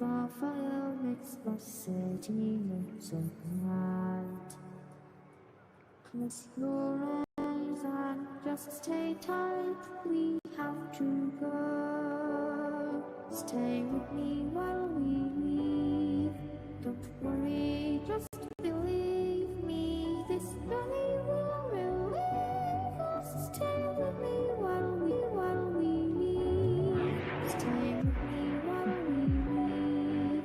Our fire makes the city look so bright. Close your eyes and just stay tight. We have to go. Stay with me while we leave. Don't worry, just believe me. This journey will relieve us. Stay with me while we leave. Stay with me while we leave.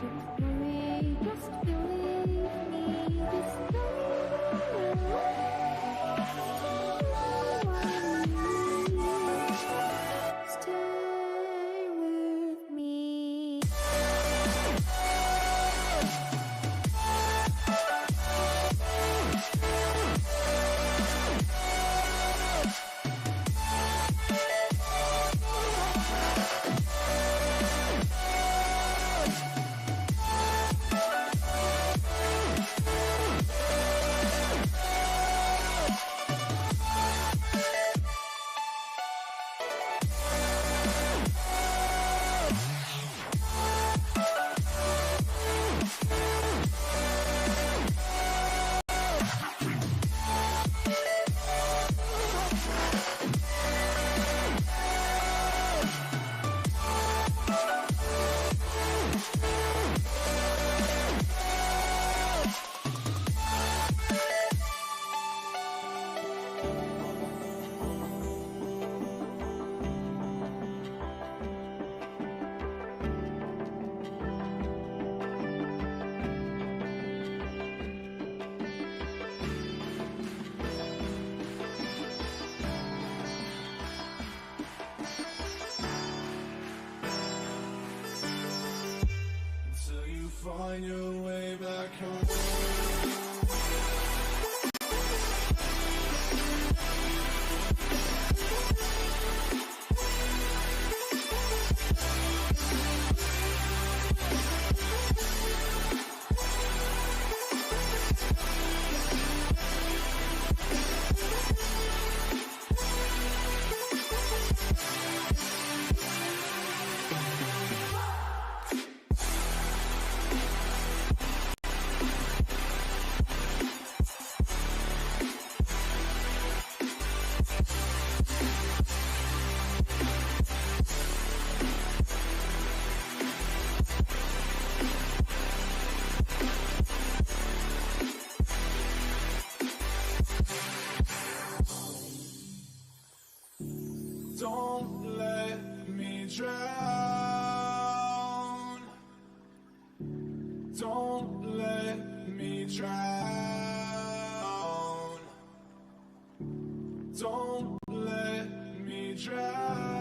Don't worry, just believe me. This journey will relieve us. Stay with me. Till you find your way back home. Don't let me drown. Don't let me drown. Don't let me drown.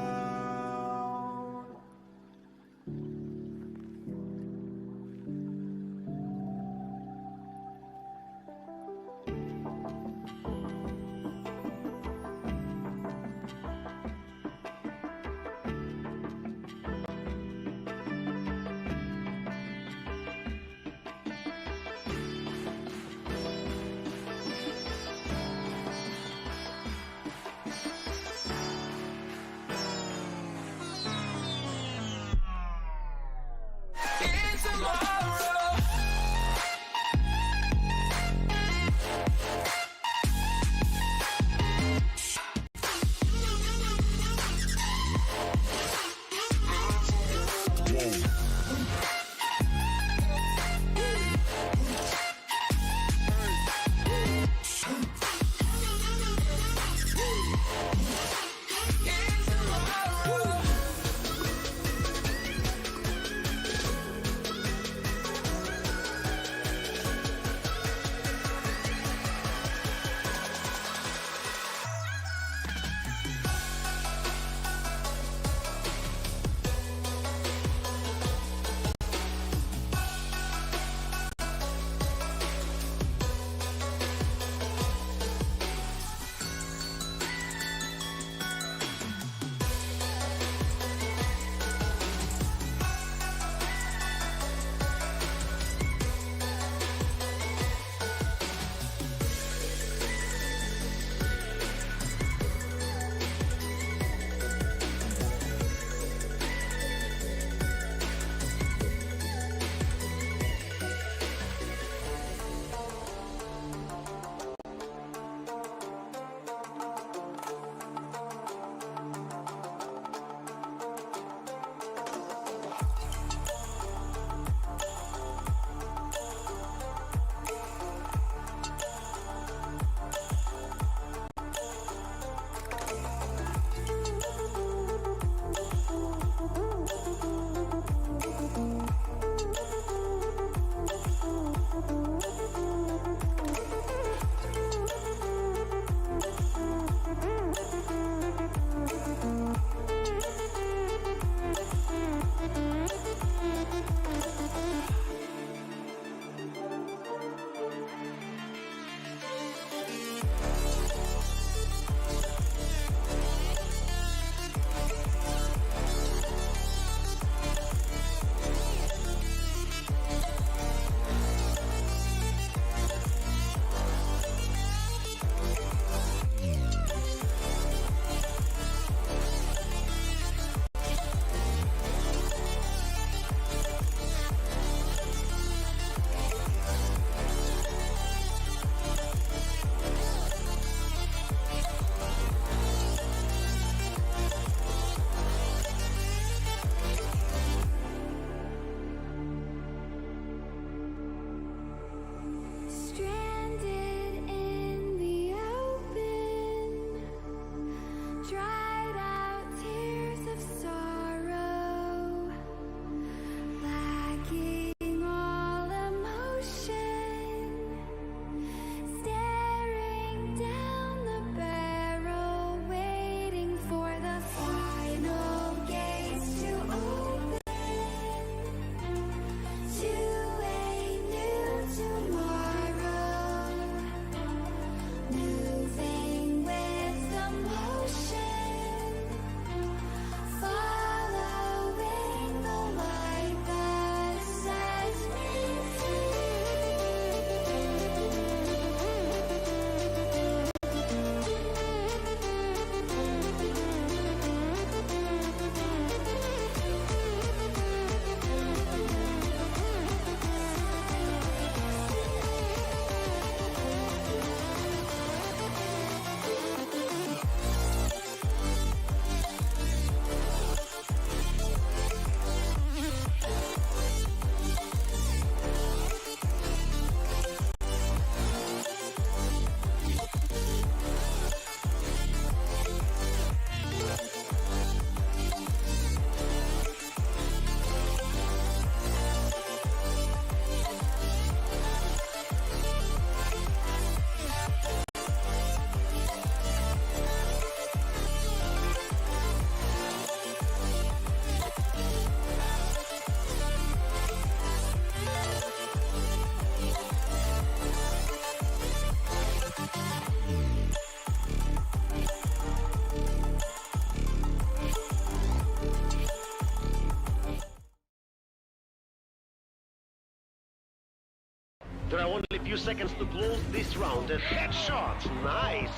There are only a few seconds to close this round. A headshot. Nice.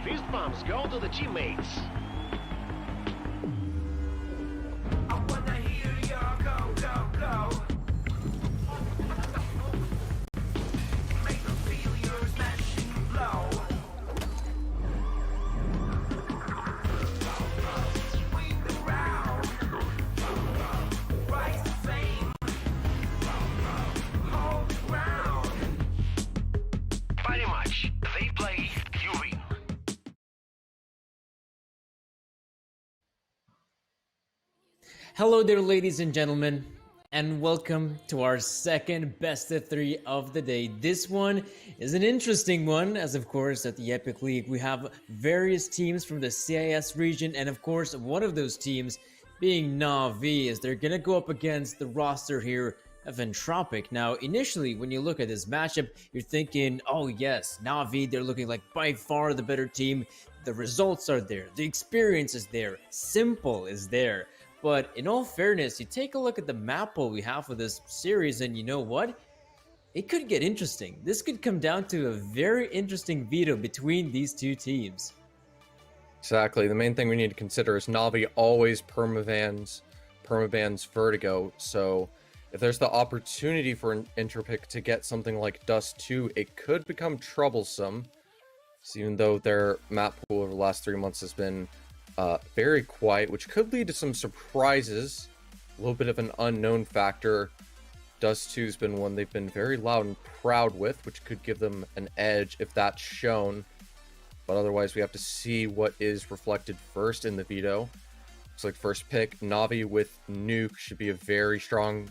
Fist bumps go to the teammates. I wanna hear your go, go, go. Make them feel your smashing blow. Win the round. Rise to fame. Hold the ground. Very much. They play, you win. Hello there, ladies and gentlemen, and welcome to our second best of three of the day. This one is an interesting one, as of course at the Epic League we have various teams from the CIS region, and of course one of those teams being Na'Vi, as they're gonna go up against the roster here of Entropiq. Now, initially, when you look at this matchup, you're thinking, oh yes, Na'Vi, they're looking like by far the better team. The results are there, the experience is there, Simple is there. But in all fairness, you take a look at the map pool we have for this series, and you know what? It could get interesting. This could come down to a very interesting veto between these two teams. Exactly. The main thing we need to consider is Na'Vi always permabans Vertigo. So if there's the opportunity for an Entropiq to get something like Dust 2, it could become troublesome. So even though their map pool over the last 3 months has been very quiet, which could lead to some surprises, a little bit of an unknown factor. Dust 2's been one they've been very loud and proud with, which could give them an edge if that's shown. But otherwise, we have to see what is reflected first in the veto. Looks like first pick, Na'Vi with Nuke should be a very strong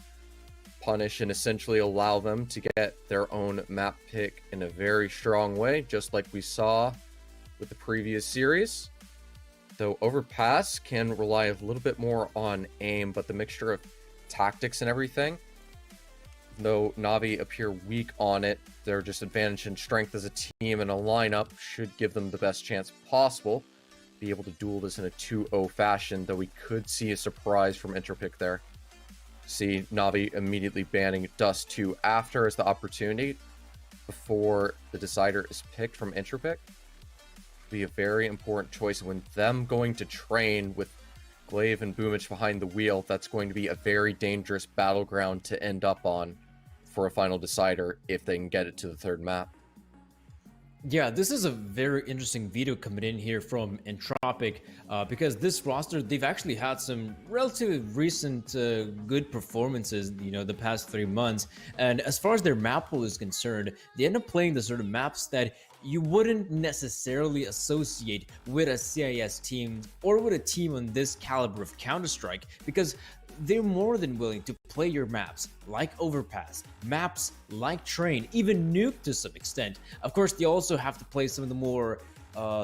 punish and essentially allow them to get their own map pick in a very strong way, just like we saw with the previous series. Though Overpass can rely a little bit more on aim, but the mixture of tactics and everything, though Na'Vi appear weak on it, their just advantage in strength as a team and a lineup should give them the best chance possible. Be able to duel this in a 2-0 fashion, though we could see a surprise from Entropiq there. See Na'Vi immediately banning Dust 2 after as the opportunity before the decider is picked from Entropiq. Be a very important choice. When them going to train with Glaive and Boomich behind the wheel, that's going to be a very dangerous battleground to end up on for a final decider if they can get it to the third map. Yeah, this is a very interesting veto coming in here from Entropiq because this roster, they've actually had some relatively recent good performances, you know, the past 3 months. And as far as their map pool is concerned, they end up playing the sort of maps that you wouldn't necessarily associate with a CIS team or with a team on this caliber of Counter-Strike, because they're more than willing to play your maps like Overpass, maps like Train, even Nuke to some extent. Of course, they also have to play some of the more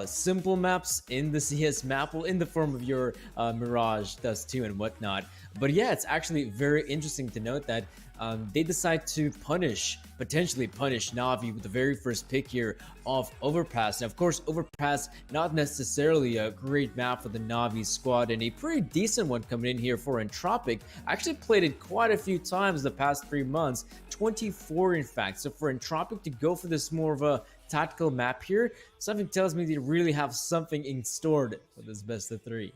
simple maps in the CS map pool in the form of your Mirage, Dust 2 and whatnot. But yeah, it's actually very interesting to note that they decide to potentially punish Na'Vi with the very first pick here of Overpass. Now, of course, Overpass, not necessarily a great map for the Na'Vi squad, and a pretty decent one coming in here for Entropiq. I actually played it quite a few times the past 3 months, 24 in fact. So for Entropiq to go for this more of a tactical map here, something tells me they really have something in store for this best of 3.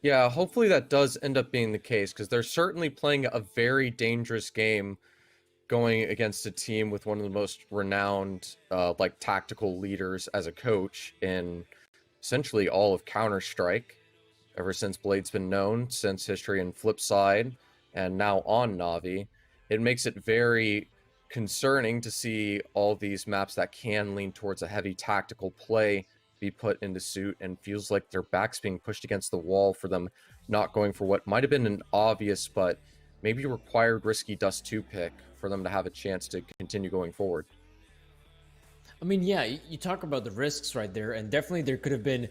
Yeah, hopefully that does end up being the case, because they're certainly playing a very dangerous game going against a team with one of the most renowned like tactical leaders as a coach in essentially all of Counter-Strike ever since Blade's been known, since history and Flipside, and now on Na'Vi. It makes it very concerning to see all these maps that can lean towards a heavy tactical play be put into suit, and feels like their backs being pushed against the wall for them not going for what might have been an obvious but maybe required risky Dust 2 pick for them to have a chance to continue going forward. I mean, yeah, you talk about the risks right there, and definitely there could have been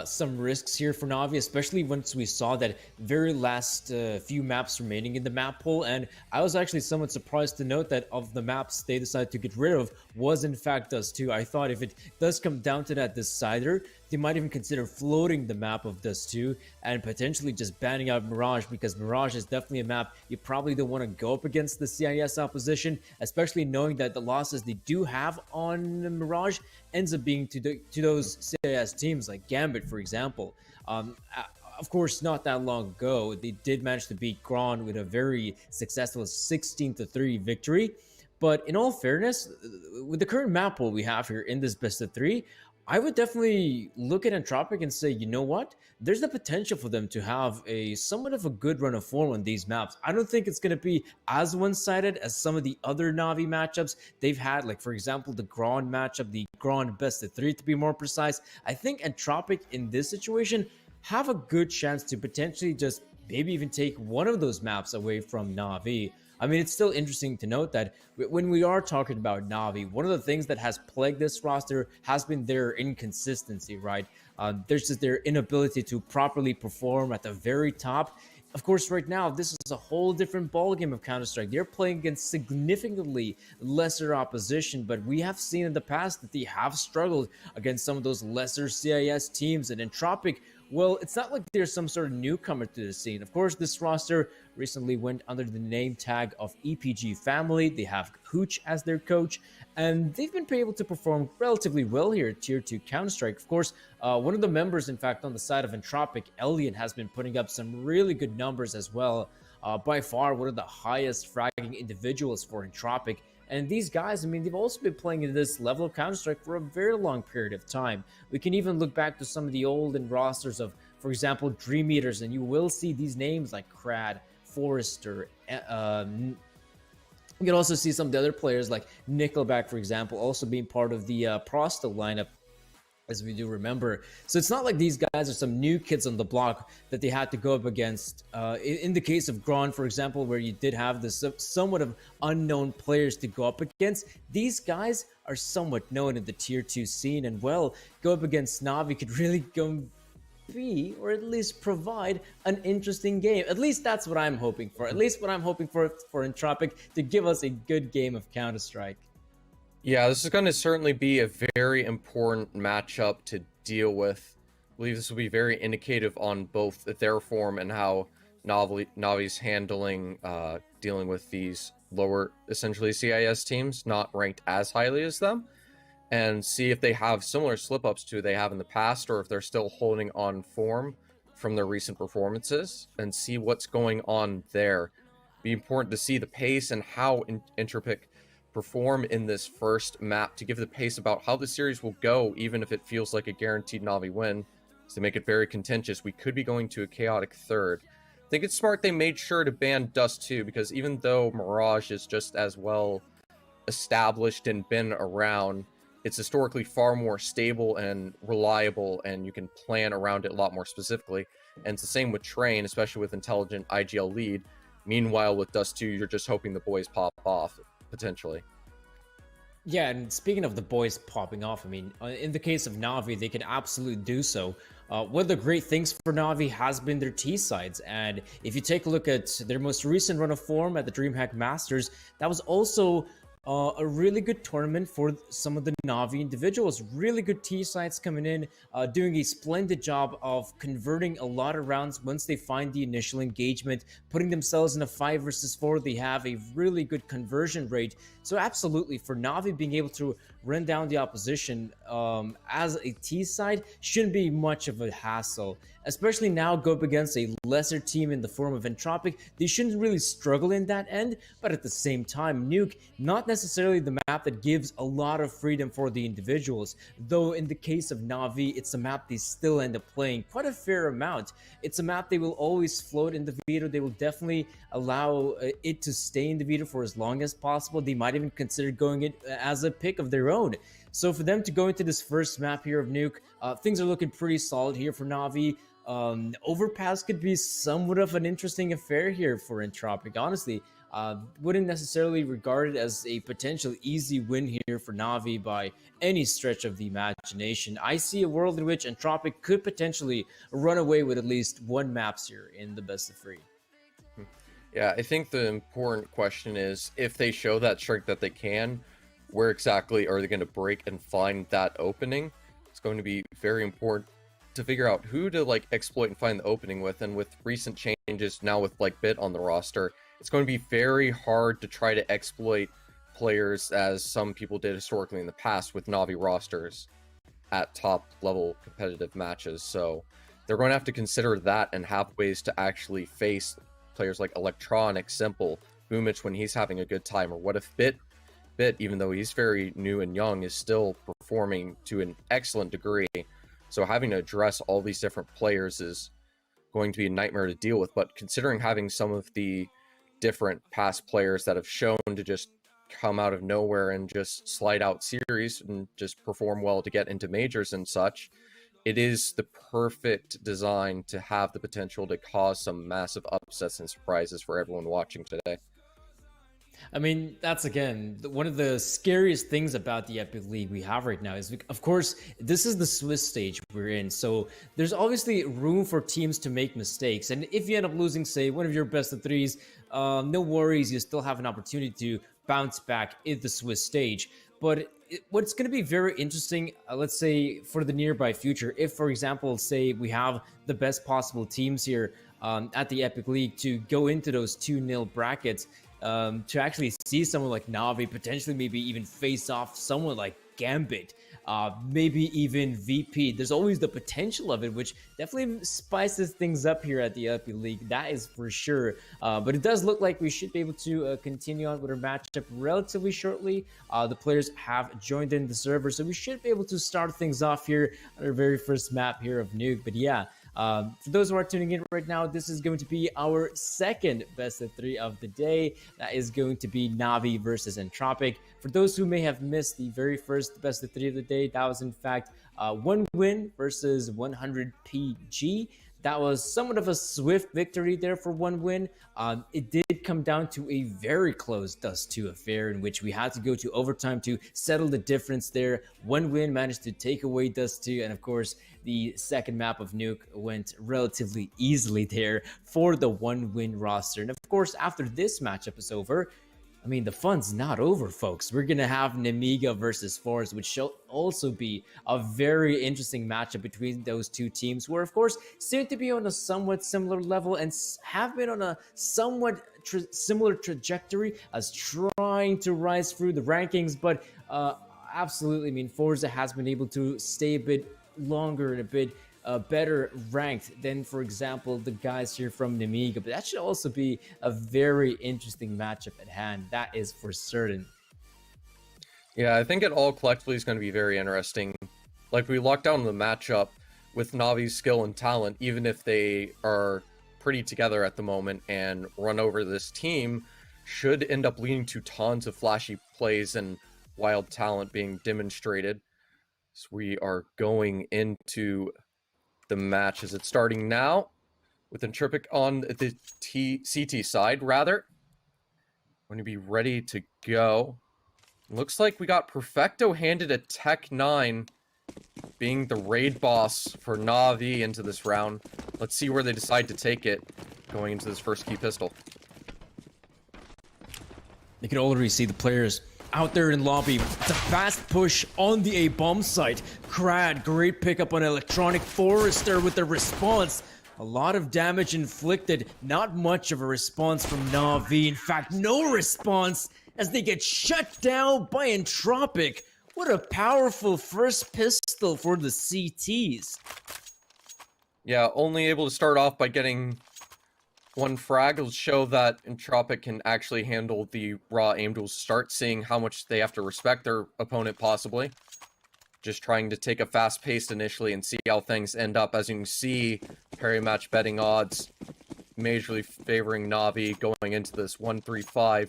some risks here for Na'Vi, especially once we saw that very last few maps remaining in the map pool. And I was actually somewhat surprised to note that of the maps they decided to get rid of was in fact Dust 2. I thought if it does come down to that decider, they might even consider floating the map of Dust 2 and potentially just banning out Mirage, because Mirage is definitely a map you probably don't want to go up against the CIS opposition, especially knowing that the losses they do have on Mirage ends up being to those CIS teams like Gambit, for example. Of course, not that long ago, they did manage to beat Gron with a very successful 16-3 victory. But in all fairness, with the current map pool we have here in this best of three, I would definitely look at Entropiq and say, you know what? There's the potential for them to have a somewhat of a good run of form on these maps. I don't think it's going to be as one-sided as some of the other Navi matchups they've had, like, for example, the Gron matchup, the Gron best of three to be more precise. I think Entropiq in this situation have a good chance to potentially just maybe even take one of those maps away from Navi. I mean, it's still interesting to note that when we are talking about Navi, one of the things that has plagued this roster has been their inconsistency, right? There's just their inability to properly perform at the very top. Of course, right now, this is a whole different ballgame of Counter-Strike. They're playing against significantly lesser opposition, but we have seen in the past that they have struggled against some of those lesser CIS teams. And Entropiq, well, it's not like there's some sort of newcomer to the scene. Of course, this roster recently went under the name tag of EPG Family. They have Hooch as their coach, and they've been able to perform relatively well here at Tier 2 Counter-Strike. Of course, one of the members, in fact, on the side of Entropiq, Elliot, has been putting up some really good numbers as well. By far, one of the highest fragging individuals for Entropiq. And these guys, I mean, they've also been playing in this level of Counter-Strike for a very long period of time. We can even look back to some of the olden rosters of, for example, Dream Eaters, and you will see these names like Krad, Forrester. You can also see some of the other players like Nickelback, for example, also being part of the Prosto lineup, as we do remember. So it's not like these guys are some new kids on the block that they had to go up against. In the case of Gron, for example, where you did have this somewhat of unknown players to go up against, these guys are somewhat known in the Tier 2 scene, and well, go up against Navi could really go be, or at least provide, an interesting game. At least that's what I'm hoping for. At least what I'm hoping for Entropiq, to give us a good game of Counter-Strike. Yeah, this is going to certainly be a very important matchup to deal with. I believe this will be very indicative on both their form and how Navi's handling dealing with these lower, essentially CIS teams, not ranked as highly as them, and see if they have similar slip-ups to they have in the past, or if they're still holding on form from their recent performances, and see what's going on there. Be important to see the pace and how Entropiq perform in this first map to give the pace about how the series will go, even if it feels like a guaranteed Navi win. So to make it very contentious, we could be going to a chaotic third. I think it's smart they made sure to ban Dust 2, because even though Mirage is just as well established and been around, it's historically far more stable and reliable, and you can plan around it a lot more specifically. And it's the same with Train, especially with intelligent IGL lead. Meanwhile, with Dust 2, you're just hoping the boys pop off, potentially. Yeah, and speaking of the boys popping off, I mean, in the case of Navi, they can absolutely do so. One of the great things for Navi has been their T-sides, and if you take a look at their most recent run of form at the DreamHack Masters, that was also a really good tournament for some of the Navi individuals. Really good T-sides coming in, doing a splendid job of converting a lot of rounds once they find the initial engagement, putting themselves in a 5 versus 4. They have a really good conversion rate. So absolutely, for Navi being able to run down the opposition as a T-side shouldn't be much of a hassle. Especially now, go up against a lesser team in the form of Entropiq. They shouldn't really struggle in that end, but at the same time, Nuke, not necessarily the map that gives a lot of freedom for the individuals. Though in the case of Navi, it's a map they still end up playing quite a fair amount. It's a map they will always float in the veto. They will definitely allow it to stay in the veto for as long as possible. They might even consider going it as a pick of their own. So for them to go into this first map here of Nuke, things are looking pretty solid here for Navi. Overpass could be somewhat of an interesting affair here for Entropiq. Honestly, wouldn't necessarily regard it as a potential easy win here for Navi by any stretch of the imagination. I see a world in which Entropiq could potentially run away with at least one maps here in the best of 3. Yeah, I think the important question is, if they show that strength that they can, where exactly are they going to break and find that opening It's going to be very important to figure out who to like exploit and find the opening with. And with recent changes now with like Bit on the roster, it's going to be very hard to try to exploit players as some people did historically in the past with Navi rosters at top level competitive matches. So they're going to have to consider that and have ways to actually face players like Electronic, Simple, Boomich when he's having a good time, or what if Bit, even though he's very new and young, is still performing to an excellent degree. So having to address all these different players is going to be a nightmare to deal with. But considering having some of the different past players that have shown to just come out of nowhere and just slide out series and just perform well to get into majors and such, it is the perfect design to have the potential to cause some massive upsets and surprises for everyone watching today. I mean, that's again one of the scariest things about the Epic League we have right now is, of course, this is the Swiss stage we're in. So there's obviously room for teams to make mistakes. And if you end up losing, say, one of your best of threes, no worries, you still have an opportunity to bounce back in the Swiss stage. But what's going to be very interesting, let's say, for the nearby future, if, for example, say we have the best possible teams here at the Epic League to go into those 2-0 brackets, to actually see someone like Navi potentially maybe even face off someone like Gambit, maybe even VP. There's always the potential of it, which definitely spices things up here at the Epic League. That is for sure. But it does look like we should be able to continue on with our matchup relatively shortly. The players have joined in the server, so we should be able to start things off here on our very first map here of Nuke. But yeah, for those who are tuning in right now, this is going to be our second best of 3 of the day. That is going to be Navi versus Entropiq. For those who may have missed the very first best of 3 of the day, that was in fact 1 win versus 100 PG. That was somewhat of a swift victory there for 1 win. It did come down to a very close Dust 2 affair in which we had to go to overtime to settle the difference there. 1 win managed to take away Dust 2, and of course, the second map of Nuke went relatively easily there for the 1-win roster. And of course, after this matchup is over, I mean, the fun's not over, folks. We're going to have Nemiga versus Force, which shall also be a very interesting matchup between those two teams, who are, of course, seem to be on a somewhat similar level and have been on a somewhat similar trajectory as trying to rise through the rankings. But absolutely, I mean, Forza has been able to stay a bit longer and a bit better ranked than, for example, the guys here from Nemiga. But that should also be a very interesting matchup at hand. That is for certain. Yeah, I think it all collectively is going to be very interesting. Like, we locked down the matchup with Navi's skill and talent, even if they are pretty together at the moment and run over this team, should end up leading to tons of flashy plays and wild talent being demonstrated. So we are going into the match as it's starting now with Entropiq on the CT side, rather. Going to be ready to go. Looks like we got Perfecto handed a Tech 9 being the raid boss for Navi into this round. Let's see where they decide to take it going into this first key pistol. You can already see the players out there in lobby. It's a fast push on the A-bomb site. Crad, great pickup on Electronic. Forrester with the response. A lot of damage inflicted. Not much of a response from Navi. In fact, no response as they get shut down by Entropiq. What a powerful first pistol for the CTs. Yeah, only able to start off by getting 1 frag. Will show that Entropiq can actually handle the raw aim duels. Start seeing how much they have to respect their opponent, possibly. Just trying to take a fast pace initially and see how things end up. As you can see, parry match betting odds majorly favoring Navi going into this 1-3-5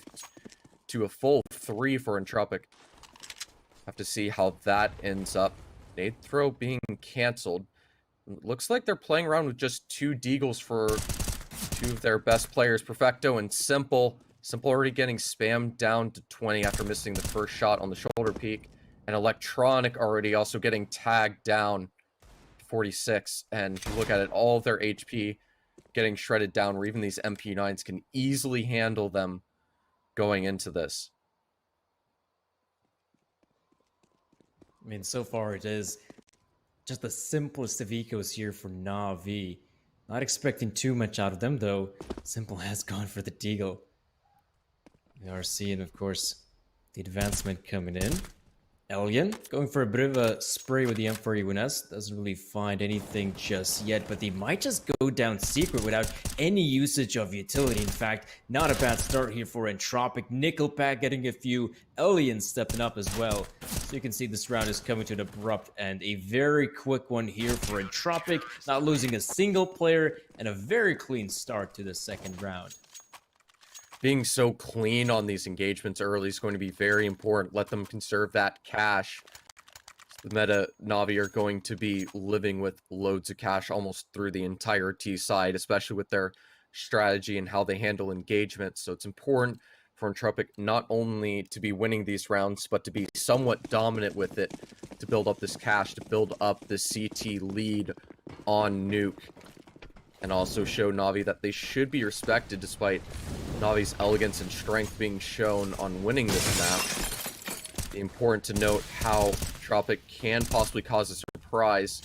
to a full 3 for Entropiq. Have to see how that ends up. Nade throw being cancelled. Looks like they're playing around with just 2 deagles for 2 of their best players, Perfecto and Simple. Simple already getting spammed down to 20 after missing the first shot on the shoulder peak. And Electronic already also getting tagged down to 46. And if you look at it, all of their HP getting shredded down, where even these MP9s can easily handle them going into this. I mean, so far it is Just the simplest of ecos here for Na'Vi. Not expecting too much out of them, though. Simple has gone for the Deagle. We are seeing, of course, the advancement coming in. Alien going for a bit of a spray with the M41S. Doesn't really find anything just yet, but they might just go down secret without any usage of utility. In fact, not a bad start here for Entropiq. Nickelpack getting a few. Alien stepping up as well. So you can see this round is coming to an abrupt end. A very quick one here for Entropiq, not losing a single player, and a very clean start to the second round. Being so clean on these engagements early is going to be very important. Let them conserve that cash. The meta Na'Vi are going to be living with loads of cash almost through the entire T side, especially with their strategy and how they handle engagements. So it's important for Entropiq not only to be winning these rounds, but to be somewhat dominant with it, to build up this cash, to build up the CT lead on Nuke, and also show Na'Vi that they should be respected despite Na'Vi's elegance and strength being shown on winning this map. Important to note how Entropiq can possibly cause a surprise.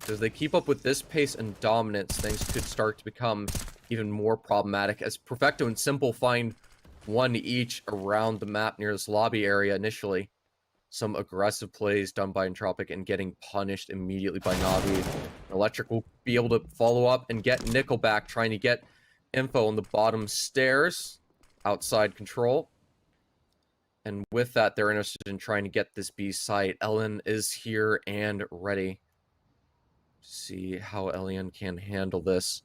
As they keep up with this pace and dominance, things could start to become even more problematic as Perfecto and Simple find one each around the map near this lobby area initially. Some aggressive plays done by Entropiq and getting punished immediately by Na'Vi. Electric will be able to follow up and get Nickelback, trying to get info on the bottom stairs outside control. And with that, they're interested in trying to get this B site. Ellen is here and ready. See how Elian can handle this.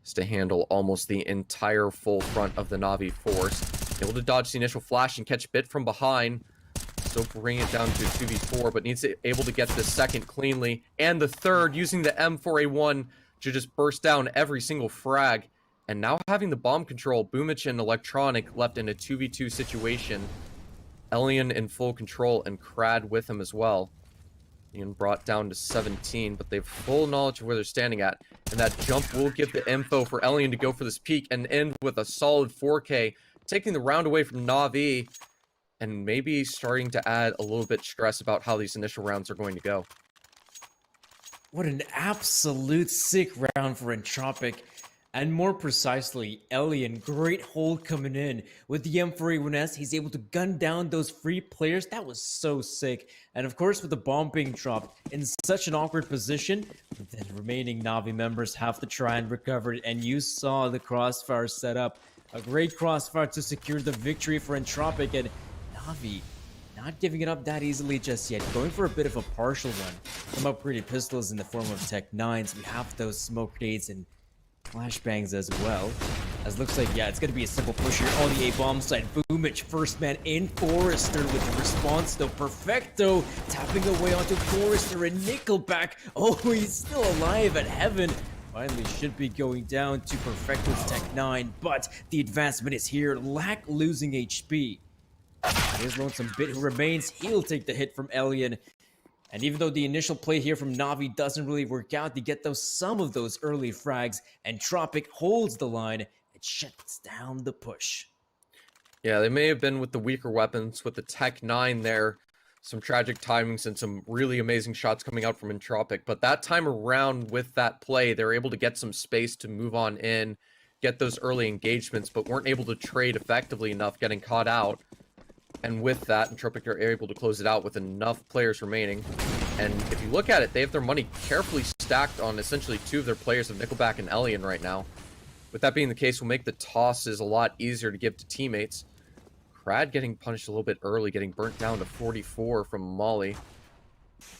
Is to handle almost the entire full front of the Na'Vi force. Able to dodge the initial flash and catch Bit from behind. Still bring it down to 2v4, but needs to able to get the second cleanly. And the third, using the M4A1 to just burst down every single frag. And now having the bomb control, Boomich and Electronic left in a 2v2 situation. Elian in full control and Crad with him as well. Being brought down to 17, but they have full knowledge of where they're standing at. And that jump will give the info for Elian to go for this peak and end with a solid 4K, taking the round away from Na'Vi. And maybe starting to add a little bit stress about how these initial rounds are going to go. What an absolute sick round for Entropiq. And more precisely, Elian, great hold coming in. With the M4A1S, he's able to gun down those free players. That was so sick. And of course, with the bomb being dropped in such an awkward position, the remaining Na'Vi members have to try and recover it. And you saw the crossfire set up. A great crossfire to secure the victory for Entropiq. And Na'Vi not giving it up that easily just yet, going for a bit of a partial one. Some upgraded pistols in the form of Tech 9s. We have those smoke grenades and flashbangs as well. As looks like, yeah, it's going to be a simple push here on the A-bomb side. Boomich, first man in. Forrester with the response, though. Perfecto tapping away onto Forrester and Nickelback. Oh, he's still alive at heaven. Finally should be going down to Perfecto's Tech 9, but the advancement is here. Lack losing HP. Here's Lonesome Bit who remains. He'll take the hit from Elian. And even though the initial play here from Na'Vi doesn't really work out, they get some of those early frags, and Entropiq holds the line and shuts down the push. Yeah, they may have been with the weaker weapons, with the Tech 9 there. Some tragic timings and some really amazing shots coming out from Entropiq. But that time around with that play, they were able to get some space to move on in, get those early engagements, but weren't able to trade effectively enough, getting caught out. And with that, Entropiq are able to close it out with enough players remaining. And if you look at it, they have their money carefully stacked on essentially two of their players of Nickelback and Elian right now. With that being the case, will make the tosses a lot easier to give to teammates. Crad getting punished a little bit early, getting burnt down to 44 from Molly.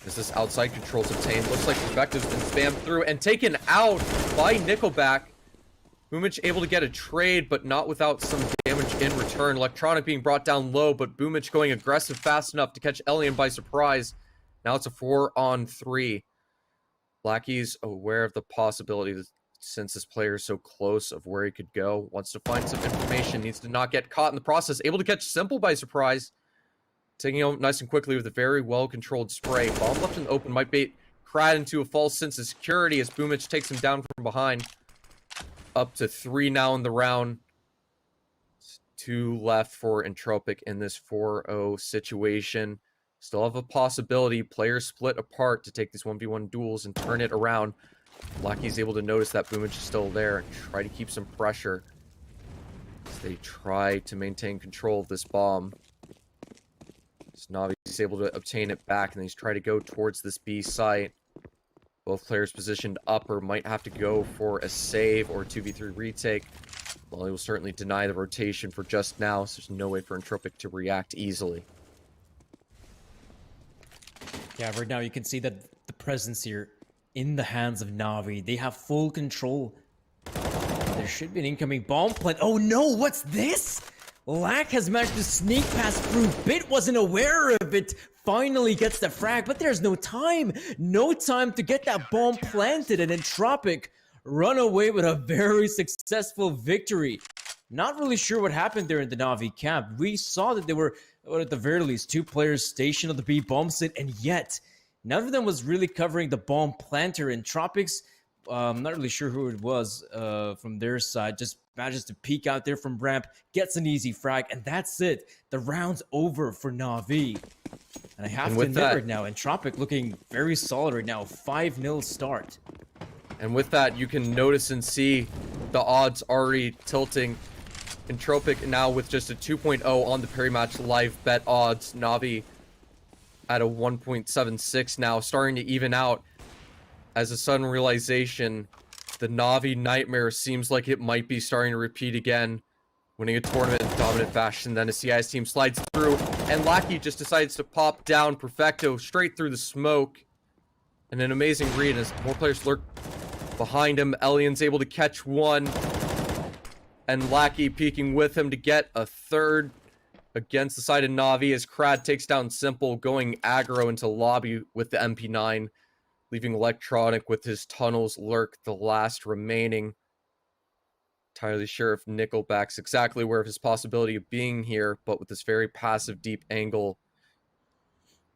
As this outside control's obtained, looks like Perfecto's been spammed through and taken out by Nickelback. Boomich able to get a trade, but not without some damage in return. Electronic being brought down low, but Boomich going aggressive fast enough to catch Elian by surprise. Now it's a 4-on-3. Blackie's aware of the possibility that since this player is so close of where he could go, wants to find some information, needs to not get caught in the process. Able to catch Simple by surprise. Taking out nice and quickly with a very well-controlled spray. Bomb left in the open might bait Crad into a false sense of security as Boomich takes him down from behind. Up to 3 now in the round. 2 left for Entropiq in this 4-0 situation. Still have a possibility. Players split apart to take these 1v1 duels and turn it around. Lucky's able to notice that Boomich is still there and try to keep some pressure as they try to maintain control of this bomb. So Navi's able to obtain it back, and he's trying to go towards this B site. Both players positioned upper might have to go for a save or a 2v3 retake. Well, he will certainly deny the rotation for just now, so there's no way for Entropiq to react easily. Yeah, right now you can see that the presence here in the hands of Na'Vi. They have full control. There should be an incoming bomb plant. Oh no, what's this? Lack has managed to sneak past through. Bit wasn't aware of it. Finally gets the frag, but there's no time. No time to get that bomb planted, and Entropiq run away with a very successful victory. Not really sure what happened there in the Na'Vi camp. We saw that there were, well, at the very least, 2 players stationed on the B bomb site, and yet none of them was really covering the bomb planter. Entropiq's, I'm not really sure who it was from their side, just manages to peek out there from ramp, gets an easy frag, and that's it. The round's over for Na'Vi. And I have to admit right now, Entropiq looking very solid right now. 5-0 start. And with that, you can notice and see the odds already tilting. Entropiq now with just a 2.0 on the Peri-Match live bet odds. Na'Vi at a 1.76 now, starting to even out. As a sudden realization, the Na'Vi nightmare seems like it might be starting to repeat again. Winning a tournament in dominant fashion, then a CIS team slides through, and Lackey just decides to pop down Perfecto straight through the smoke. And an amazing read as more players lurk behind him. Elian's able to catch one, and Lackey peeking with him to get a third against the side of Na'Vi as Krad takes down Simple, going aggro into lobby with the MP9, leaving Electronic with his tunnels lurk, the last remaining. Entirely sure if Nickelback's exactly aware of his possibility of being here, but with this very passive deep angle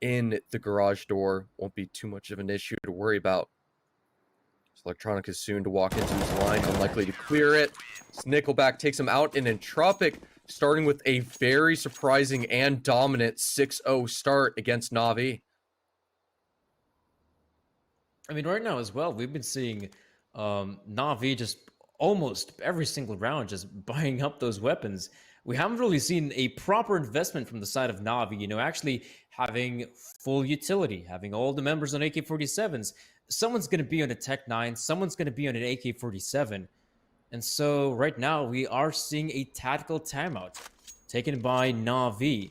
in the garage door, won't be too much of an issue to worry about. So Electronic is soon to walk into his line, unlikely to clear it. So Nickelback takes him out, and Entropiq starting with a very surprising and dominant 6-0 start against Na'Vi. I mean, right now as well, we've been seeing Na'Vi just almost every single round just buying up those weapons. We haven't really seen a proper investment from the side of Na'Vi, you know, actually having full utility, having all the members on AK-47s. Someone's going to be on a Tech 9, someone's going to be on an AK-47. And so right now we are seeing a tactical timeout taken by Na'Vi.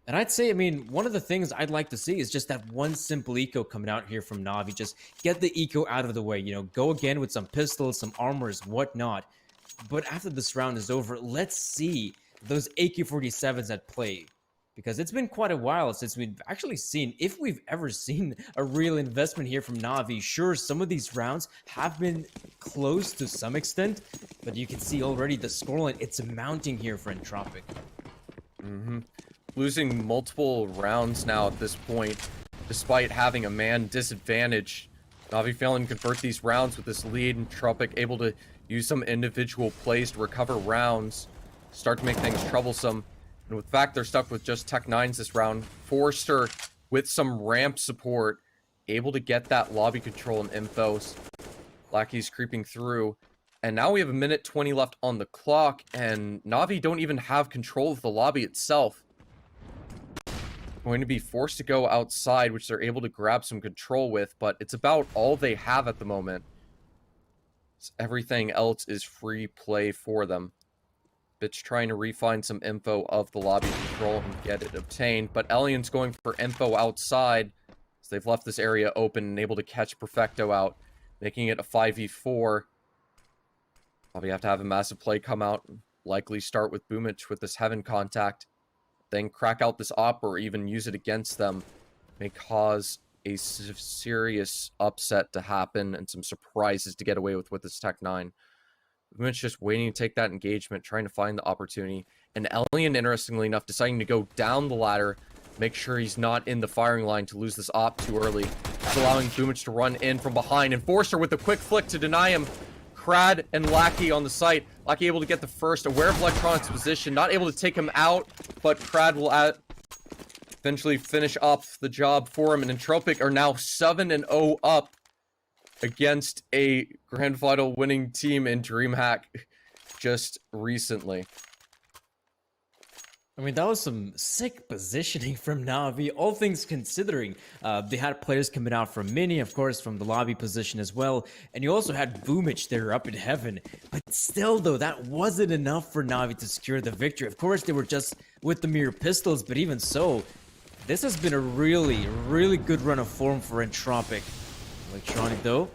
And I'd say, I mean, one of the things I'd like to see is just that one simple eco coming out here from Na'Vi. Just get the eco out of the way, you know, go again with some pistols, some armors, whatnot. But after this round is over, let's see those AK-47s at play. Because it's been quite a while since we've actually seen, if we've ever seen a real investment here from Na'Vi. Sure, some of these rounds have been close to some extent, but you can see already the scoreline, it's mounting here for Entropiq. Losing multiple rounds now at this point, despite having a man disadvantage. Na'Vi failing to convert these rounds with this lead, and Entropiq able to use some individual plays to recover rounds, start to make things troublesome. And with the fact they're stuck with just Tech 9s this round, Forrester with some ramp support, able to get that lobby control and infos. Lackey's creeping through. And now we have 1:20 left on the clock, and Na'Vi don't even have control of the lobby itself. Going to be forced to go outside, which they're able to grab some control with, but it's about all they have at the moment. So everything else is free play for them. Bitch trying to refine some info of the lobby control and get it obtained, but Elian's going for info outside, so they've left this area open and able to catch Perfecto out, making it a 5v4. Probably have to have a massive play come out, likely start with Boomich with this heaven contact, then crack out this op or even use it against them. May cause a serious upset to happen and some surprises to get away with this Tech 9. Boomich just waiting to take that engagement, trying to find the opportunity. And Elian, interestingly enough, deciding to go down the ladder, make sure he's not in the firing line to lose this op too early. It's allowing Boomich to run in from behind, and Forster with a quick flick to deny him. Krad and Lackey on the site. Lackey able to get the first, aware of Electronic's position, not able to take him out, but Krad will eventually finish off the job for him, and Entropiq are now 7-0 up against a grand final winning team in DreamHack just recently. I mean, that was some sick positioning from Na'Vi, all things considering. They had players coming out from Mini, of course, from the lobby position as well. And you also had Boomich there up in heaven. But still, though, that wasn't enough for Na'Vi to secure the victory. Of course, they were just with the mere pistols, but even so, this has been a really, really good run of form for Entropiq. Electronic, though,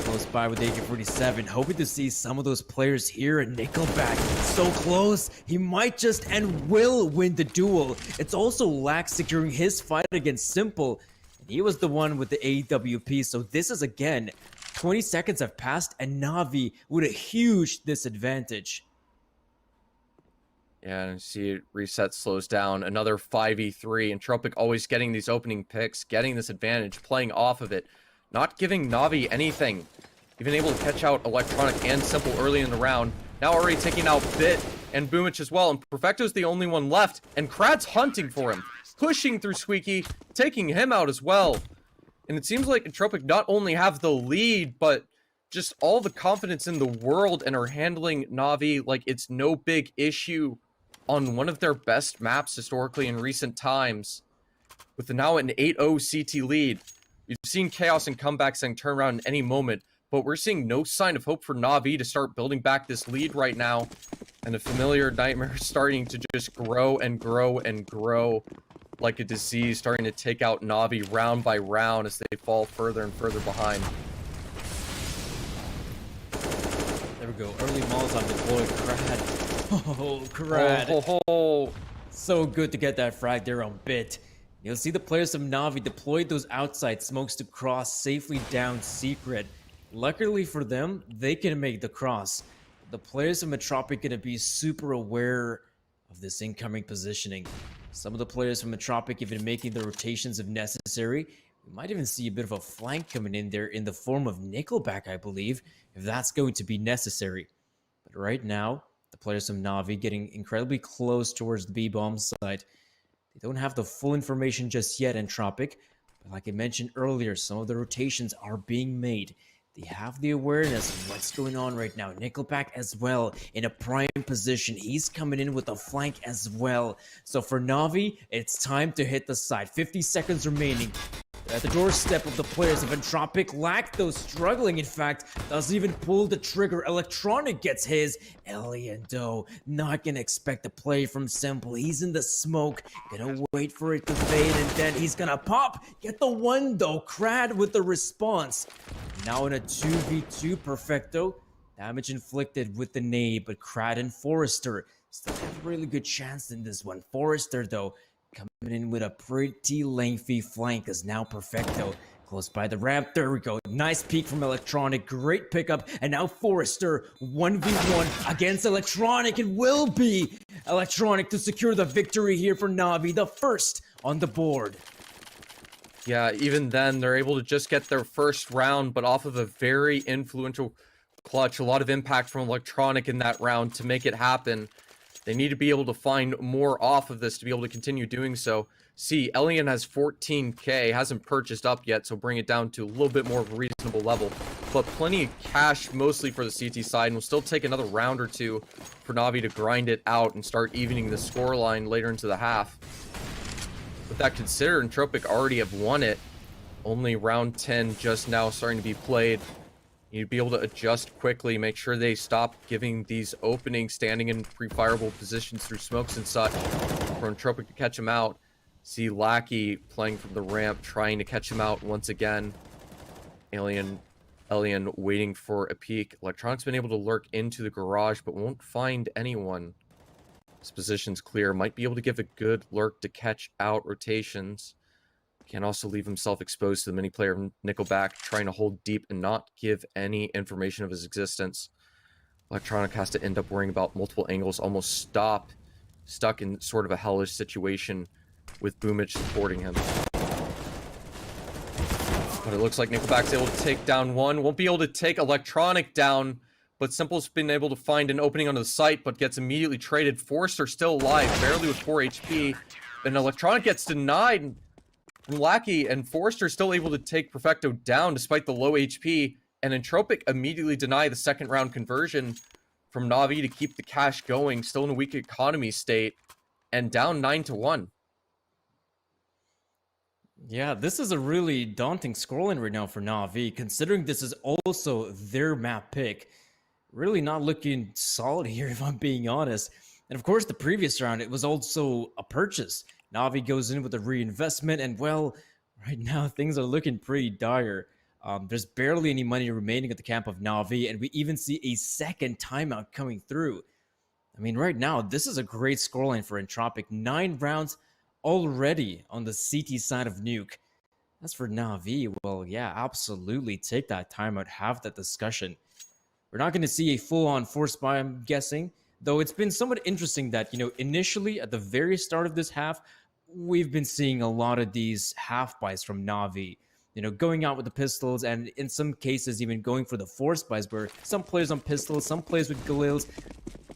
close by with AK-47, hoping to see some of those players here at Nickelback. So close, he might just and will win the duel. It's also Lax securing his fight against Simple, and he was the one with the AWP, so this is again, 20 seconds have passed, and Na'Vi with a huge disadvantage. Yeah, and see reset slows down. Another 5v3. Entropiq always getting these opening picks, getting this advantage, playing off of it. Not giving Na'Vi anything. Even able to catch out Electronic and Simple early in the round. Now already taking out Bit and Boomich as well. And Perfecto's the only one left. And Krad's hunting for him. Pushing through Squeaky, taking him out as well. And it seems like Entropiq not only have the lead, but just all the confidence in the world and are handling Na'Vi like it's no big issue on one of their best maps historically in recent times. With now an 8-0 CT lead. You've seen Chaos and Comeback saying turn around in any moment, but we're seeing no sign of hope for Na'Vi to start building back this lead right now. And the familiar nightmare is starting to just grow and grow and grow like a disease, starting to take out Na'Vi round by round as they fall further and further behind. There we go, early Molotov deployed. Krad. Oh, Krad. Oh. So good to get that frag there on Bit. You'll see the players of Na'Vi deployed those outside smokes to cross safely down Secret. Luckily for them, they can make the cross. The players of Entropiq going to be super aware of this incoming positioning. Some of the players from Entropiq even making the rotations if necessary. We might even see a bit of a flank coming in there in the form of Nickelback, I believe, if that's going to be necessary. But right now, the players of Na'Vi getting incredibly close towards the B-bomb site. They don't have the full information just yet, Entropiq, but like I mentioned earlier, some of the rotations are being made. They have the awareness of what's going on right now. Nickelback as well in a prime position. He's coming in with a flank as well. So for Na'Vi, it's time to hit the side. 50 seconds remaining. At the doorstep of the players of Entropiq, Lack, though struggling, in fact, doesn't even pull the trigger. Electronic gets his. Alien, though, not gonna expect a play from Simple. He's in the smoke, gonna wait for it to fade, and then he's gonna pop. Get the one, though. Krad with the response. Now in a 2v2, Perfecto. Damage inflicted with the nade, but Krad and Forrester still have a really good chance in this one. Forrester, though, coming in with a pretty lengthy flank as now Perfecto close by the ramp. There we go. Nice peek from Electronic. Great pickup. And now Forrester 1v1 against Electronic. It will be Electronic to secure the victory here for Na'Vi, the first on the board. Yeah, even then, they're able to just get their first round, but off of a very influential clutch. A lot of impact from Electronic in that round to make it happen. They need to be able to find more off of this to be able to continue doing so. See, Elian has 14k, hasn't purchased up yet, so bring it down to a little bit more of a reasonable level. But plenty of cash, mostly for the CT side, and will still take another round or two for Na'Vi to grind it out and start evening the scoreline later into the half. With that considered, Entropiq already have won it. Only round 10 just now starting to be played. You need to be able to adjust quickly, make sure they stop giving these openings, standing in pre-fireable positions through smokes and such for Entropiq to catch him out. See Lackey playing from the ramp, trying to catch him out once again. Alien waiting for a peek. Electronic's been able to lurk into the garage, but won't find anyone. His position's clear. Might be able to give a good lurk to catch out rotations. Can also leave himself exposed to the mini player of Nickelback, trying to hold deep and not give any information of his existence. Electronic has to end up worrying about multiple angles, almost stuck in sort of a hellish situation with Boomich supporting him. But it looks like Nickelback's able to take down one. Won't be able to take Electronic down, but Simple's been able to find an opening onto the site, but gets immediately traded. Forrester still alive, barely with 4 HP. and Electronic gets denied. Lackey and Forrester still able to take Perfecto down despite the low HP, and Entropiq immediately deny the second round conversion from Na'Vi to keep the cash going, still in a weak economy state, and down 9-1. Yeah, this is a really daunting scoreline right now for Na'Vi, considering this is also their map pick. Really not looking solid here, if I'm being honest. And of course, the previous round, it was also a purchase. Na'Vi goes in with a reinvestment, and well, right now things are looking pretty dire. There's barely any money remaining at the camp of Na'Vi, and we even see a second timeout coming through. I mean, right now, this is a great scoreline for Entropiq. 9 rounds already on the CT side of Nuke. As for Na'Vi, well, yeah, absolutely take that timeout, have that discussion. We're not going to see a full-on force buy, I'm guessing, though it's been somewhat interesting that, initially at the very start of this half, we've been seeing a lot of these half buys from Na'Vi. Going out with the pistols, and in some cases even going for the force buys, where some players on pistols, some players with Galils,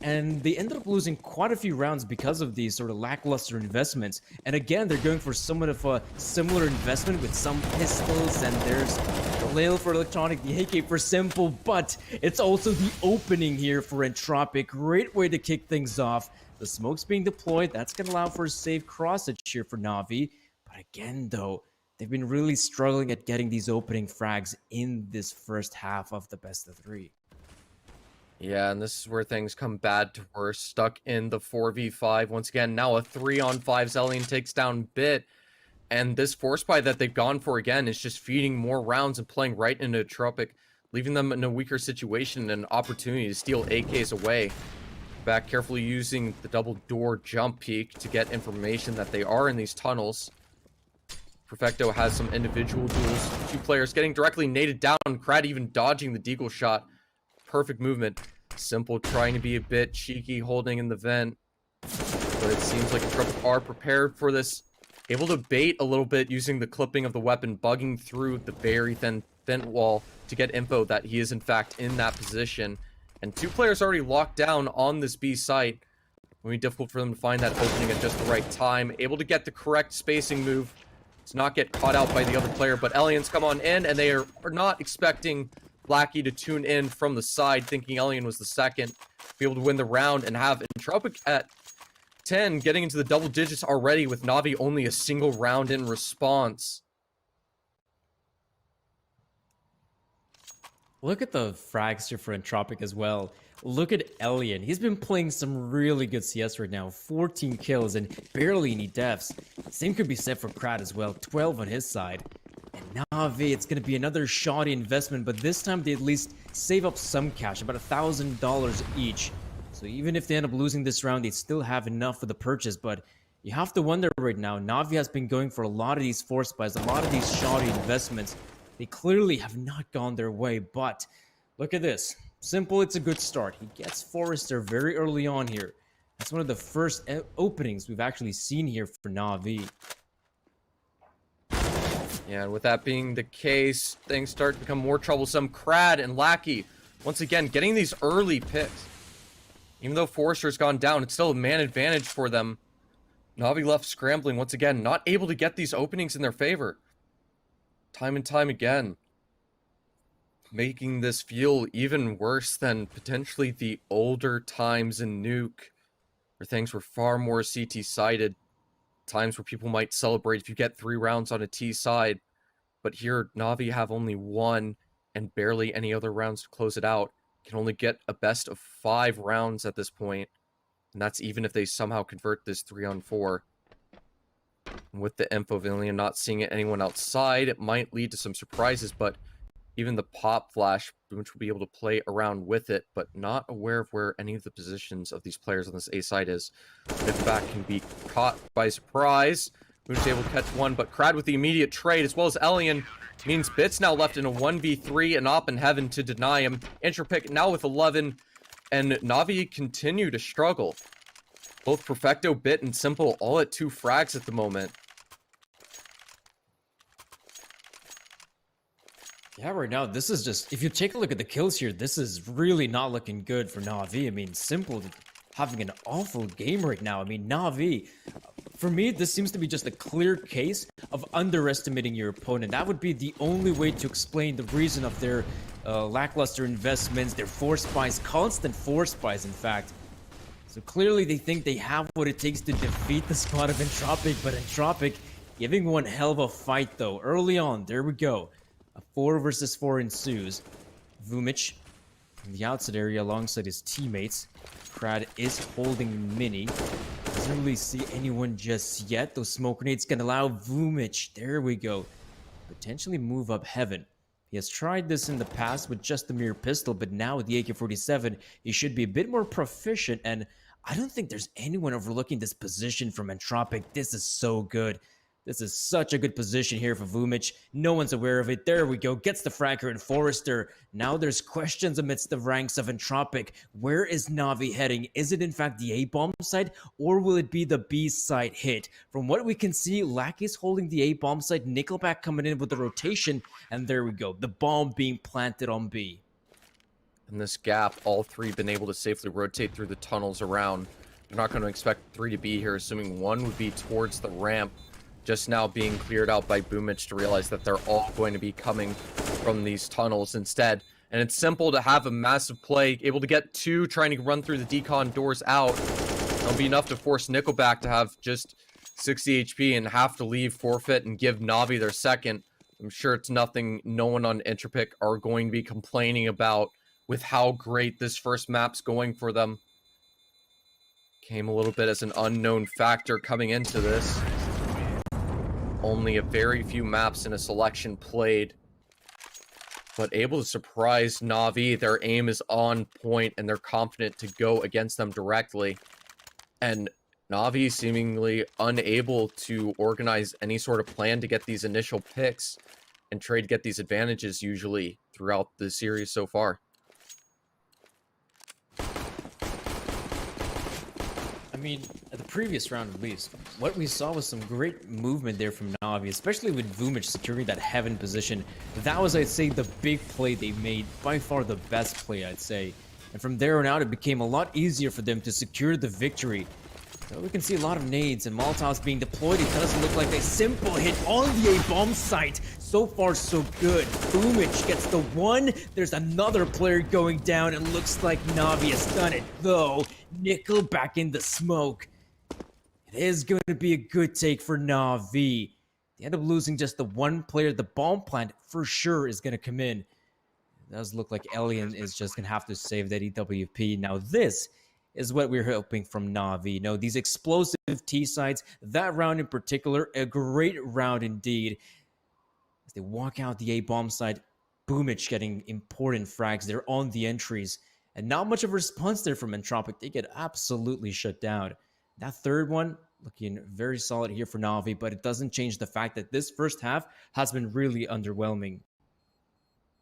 and they ended up losing quite a few rounds because of these sort of lackluster investments. And again, they're going for somewhat of a similar investment with some pistols, and there's Galil for Electronic, the AK for Simple, but it's also the opening here for Entropiq. Great way to kick things off. The smoke's being deployed. That's going to allow for a safe crossage here for Na'Vi. But again, though, they've been really struggling at getting these opening frags in this first half of the best of 3. Yeah, and this is where things come bad to worse. Stuck in the 4v5. Once again, now a 3-on-5. Zellion takes down Bit. And this force buy that they've gone for again is just feeding more rounds and playing right into Entropiq, leaving them in a weaker situation and an opportunity to steal AKs away. Back carefully using the double door jump peek to get information that they are in these tunnels. Perfecto has some individual duels. 2 players getting directly naded down. Crad even dodging the deagle shot. Perfect movement. Simple trying to be a bit cheeky, holding in the vent. But it seems like Entropiq are prepared for this. Able to bait a little bit using the clipping of the weapon, bugging through the very thin vent wall to get info that he is in fact in that position. And 2 players already locked down on this B site. It will be difficult for them to find that opening at just the right time. Able to get the correct spacing move to not get caught out by the other player. But Elians come on in, and they are not expecting Blackie to tune in from the side, thinking Elian was the second, be able to win the round and have Entropiq at 10, getting into the double digits already with Na'Vi only a single round in response. Look at the frags here for Entropiq as well. Look at Elian. He's been playing some really good CS right now. 14 kills and barely any deaths. Same could be said for Krat as well. 12 on his side. And Na'Vi, it's going to be another shoddy investment, but this time they at least save up some cash, about $1,000 each. So even if they end up losing this round, they still have enough for the purchase, but you have to wonder right now, Na'Vi has been going for a lot of these force buys, a lot of these shoddy investments. They clearly have not gone their way, but look at this. Simple, it's a good start. He gets Forrester very early on here. That's one of the first openings we've actually seen here for Na'Vi. Yeah, and with that being the case, things start to become more troublesome. Crad and Lackey, once again, getting these early picks. Even though Forrester's gone down, it's still a man advantage for them. Na'Vi left scrambling once again, not able to get these openings in their favor. Time and time again. Making this feel even worse than potentially the older times in Nuke, where things were far more CT-sided. Times where people might celebrate if you get 3 rounds on a T side. But here, Na'Vi have only 1 and barely any other rounds to close it out. Can only get a best of 5 rounds at this point. And that's even if they somehow convert this 3-on-4. And with the info Villian not seeing anyone outside, it might lead to some surprises, but even the pop flash, which will be able to play around with it, but not aware of where any of the positions of these players on this A side is. If back can be caught by surprise. Moon's able to catch one, but Crad with the immediate trade, as well as Elian, means Bit's now left in a 1v3 and Op in heaven to deny him. Entropiq now with 11, and Na'Vi continue to struggle. Both Perfecto, Bit, and Simple all at 2 frags at the moment. Yeah, right now, this is just... If you take a look at the kills here, this is really not looking good for Na'Vi. I mean, Simple having an awful game right now. I mean, Na'Vi, For me, this seems to be just a clear case of underestimating your opponent. That would be the only way to explain the reason of their lackluster investments, their force buys, constant force buys, in fact. So clearly they think they have what it takes to defeat the squad of Entropiq, but Entropiq giving one hell of a fight though. Early on, there we go. A 4 versus 4 ensues. Vumic in the outside area alongside his teammates. Krad is holding Mini. Doesn't really see anyone just yet. Those smoke grenades can allow Vumic, there we go, potentially move up heaven. He has tried this in the past with just the mere pistol, but now with the AK-47, he should be a bit more proficient, and I don't think there's anyone overlooking this position from Entropiq. This is so good. This is such a good position here for Vumic. No one's aware of it. There we go. Gets the fragger and Forrester. Now there's questions amidst the ranks of Entropiq. Where is Na'Vi heading? Is it in fact the A-bomb site, or will it be the B site hit? From what we can see, Lackey's holding the A-bomb site. Nickelback coming in with the rotation. And there we go. The bomb being planted on B. In this gap, all three been able to safely rotate through the tunnels around. They're not going to expect three to be here, assuming one would be towards the ramp. Just now being cleared out by Vumic to realize that they're all going to be coming from these tunnels instead. And it's simple to have a massive play, able to get two, trying to run through the decon doors out. It'll be enough to force Nickelback to have just 60 HP and have to leave, forfeit, and give Na'Vi their second. I'm sure it's nothing no one on Entropiq are going to be complaining about with how great this first map's going for them. Came a little bit as an unknown factor coming into this. Only a very few maps in a selection played, but able to surprise Na'Vi. Their aim is on point and they're confident to go against them directly. And Na'Vi seemingly unable to organize any sort of plan to get these initial picks and trade get these advantages usually throughout the series so far. I mean, at the previous round at least, what we saw was some great movement there from Na'Vi, especially with Vumic securing that heaven position. That was, I'd say, the big play they made, by far the best play, I'd say. And from there on out, it became a lot easier for them to secure the victory. So we can see a lot of nades and Molotovs being deployed. It doesn't look like a simple hit on the A-bomb site. So far, so good. Vumic gets the one. There's another player going down. It looks like Na'Vi has done it, though. Nickel back in the smoke. It is going to be a good take for Na'Vi. They end up losing just the one player. The bomb plant for sure is going to come in. It does look like Alien is just going to have to save that EWP. Now this is what we're hoping from Na'Vi. You know, these explosive T-sides, that round in particular, a great round indeed. As they walk out the A-bomb side, Vumic getting important frags. They're on the entries. And not much of a response there from Entropiq. They get absolutely shut down. That third one, looking very solid here for Na'Vi, but it doesn't change the fact that this first half has been really underwhelming.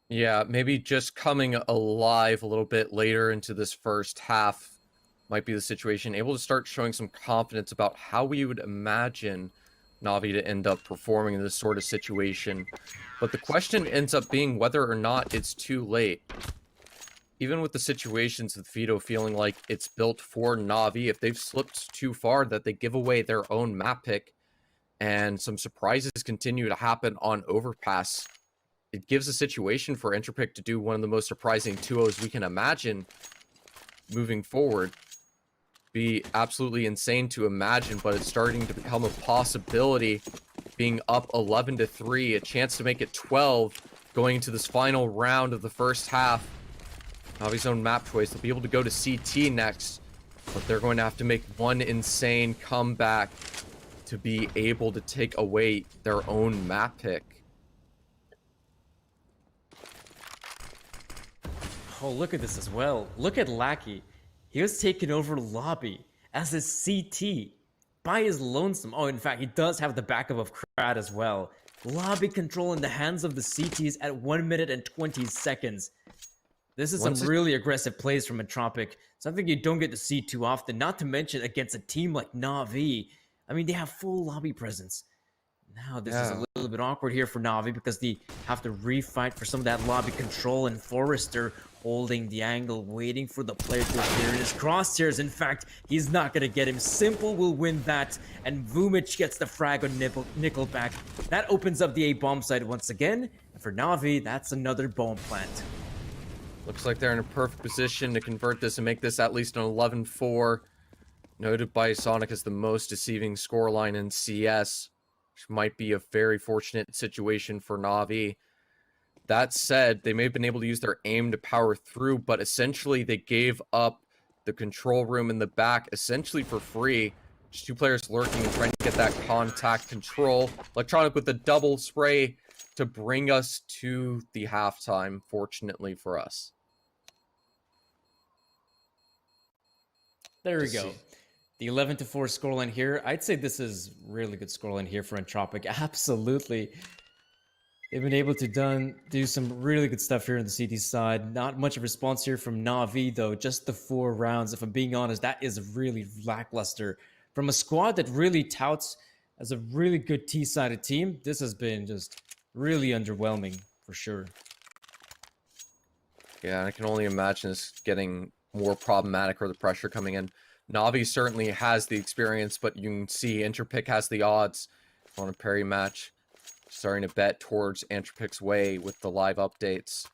Yeah, maybe just coming alive a little bit later into this first half might be the situation. Able to start showing some confidence about how we would imagine Na'Vi to end up performing in this sort of situation. But the question ends up being whether or not it's too late. Even with the situations with Vito feeling like it's built for Na'Vi, if they've slipped too far that they give away their own map pick and some surprises continue to happen on Overpass, it gives a situation for Entropiq to do one of the most surprising 2-0s we can imagine moving forward. Be absolutely insane to imagine, but it's starting to become a possibility. Being up 11-3, a chance to make it 12 going into this final round of the first half. Na'Vi's own map choice. They'll be able to go to CT next, but they're going to have to make one insane comeback to be able to take away their own map pick. Oh, look at this as well. Look at Lackey. He was taking over lobby as a CT by his lonesome. Oh, in fact, he does have the backup of Krad as well. Lobby control in the hands of the CTs at 1 minute and 20 seconds. This is some really aggressive plays from Entropiq. Something you don't get to see too often, not to mention against a team like Na'Vi. I mean, they have full lobby presence. Now, this is a little bit awkward here for Na'Vi because they have to refight for some of that lobby control, and Forrester holding the angle, waiting for the player to appear in his crosshairs. In fact, he's not gonna get him. Simple will win that, and Vumic gets the frag on Nickelback. That opens up the A bomb site once again, and for Na'Vi, that's another bomb plant. Looks like they're in a perfect position to convert this and make this at least an 11-4. Noted by Sonic as the most deceiving scoreline in CS, which might be a very fortunate situation for Na'Vi. That said, they may have been able to use their aim to power through, but essentially they gave up the control room in the back essentially for free. Just two players lurking and trying to get that contact control. Electronic with the double spray to bring us to the halftime, fortunately for us. There we go. The 11-4 scoreline here. I'd say this is really good scoreline here for Entropiq. Absolutely. They've been able to do some really good stuff here on the CT side. Not much of a response here from Na'Vi, though. Just the 4 rounds. If I'm being honest, that is really lackluster. From a squad that really touts as a really good T-sided team, this has been just really underwhelming, for sure. Yeah, I can only imagine this getting more problematic or the pressure coming in. Na'Vi certainly has the experience, but you can see Entropiq has the odds on a parry match. Starting to bet towards Entropiq's way with the live updates.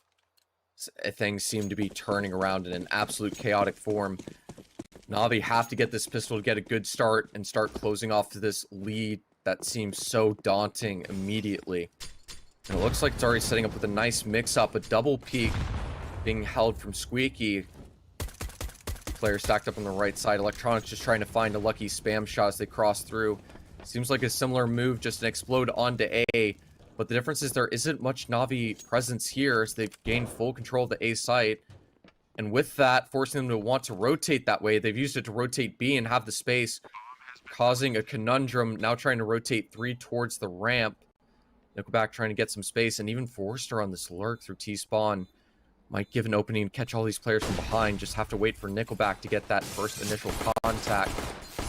Things seem to be turning around in an absolute chaotic form. Na'Vi have to get this pistol to get a good start and start closing off to this lead that seems so daunting immediately. And it looks like it's already setting up with a nice mix-up, a double peek being held from Squeaky. Player stacked up on the right side. Electronics just trying to find a lucky spam shot as they cross through. Seems like a similar move, just an explode onto A. But the difference is there isn't much Na'Vi presence here as they've gained full control of the A site. And with that, forcing them to want to rotate that way, they've used it to rotate B and have the space, causing a conundrum, now trying to rotate 3 towards the ramp. Nickelback trying to get some space, and even Forrester on this lurk through T-spawn might give an opening to catch all these players from behind. Just have to wait for Nickelback to get that first initial contact.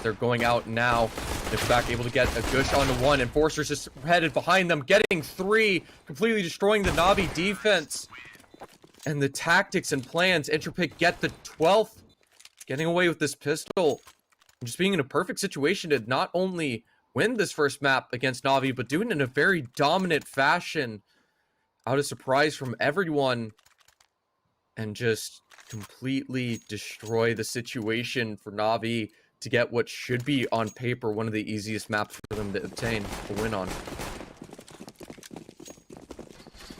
They're going out now. Nickelback able to get a gush onto 1, and Forrester's just headed behind them, getting 3, completely destroying the Na'Vi defense. And the tactics and plans, Entropiq get the 12th, getting away with this pistol. Just being in a perfect situation to not only win this first map against Na'Vi, but do it in a very dominant fashion. Out of surprise from everyone. And just completely destroy the situation for Na'Vi to get what should be, on paper, one of the easiest maps for them to obtain a win on.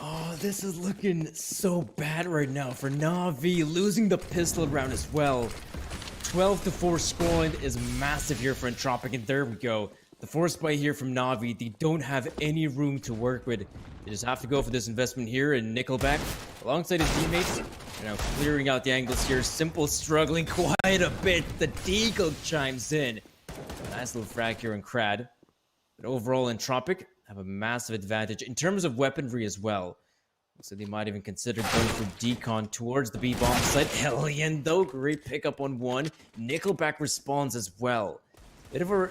Oh, this is looking so bad right now for Na'Vi, losing the pistol round as well. 12-4 scoreline is massive here for Entropiq, and there we go. The force play here from Na'Vi, they don't have any room to work with. They just have to go for this investment here, and Nickelback, alongside his teammates, you know, clearing out the angles here. Simple struggling quite a bit. The Deagle chimes in. Nice little frag here on Crad. But overall, Entropiq have a massive advantage in terms of weaponry as well. So they might even consider going for decon towards the B-bomb site. Hellion, though, great pickup on 1. Nickelback responds as well. Bit of a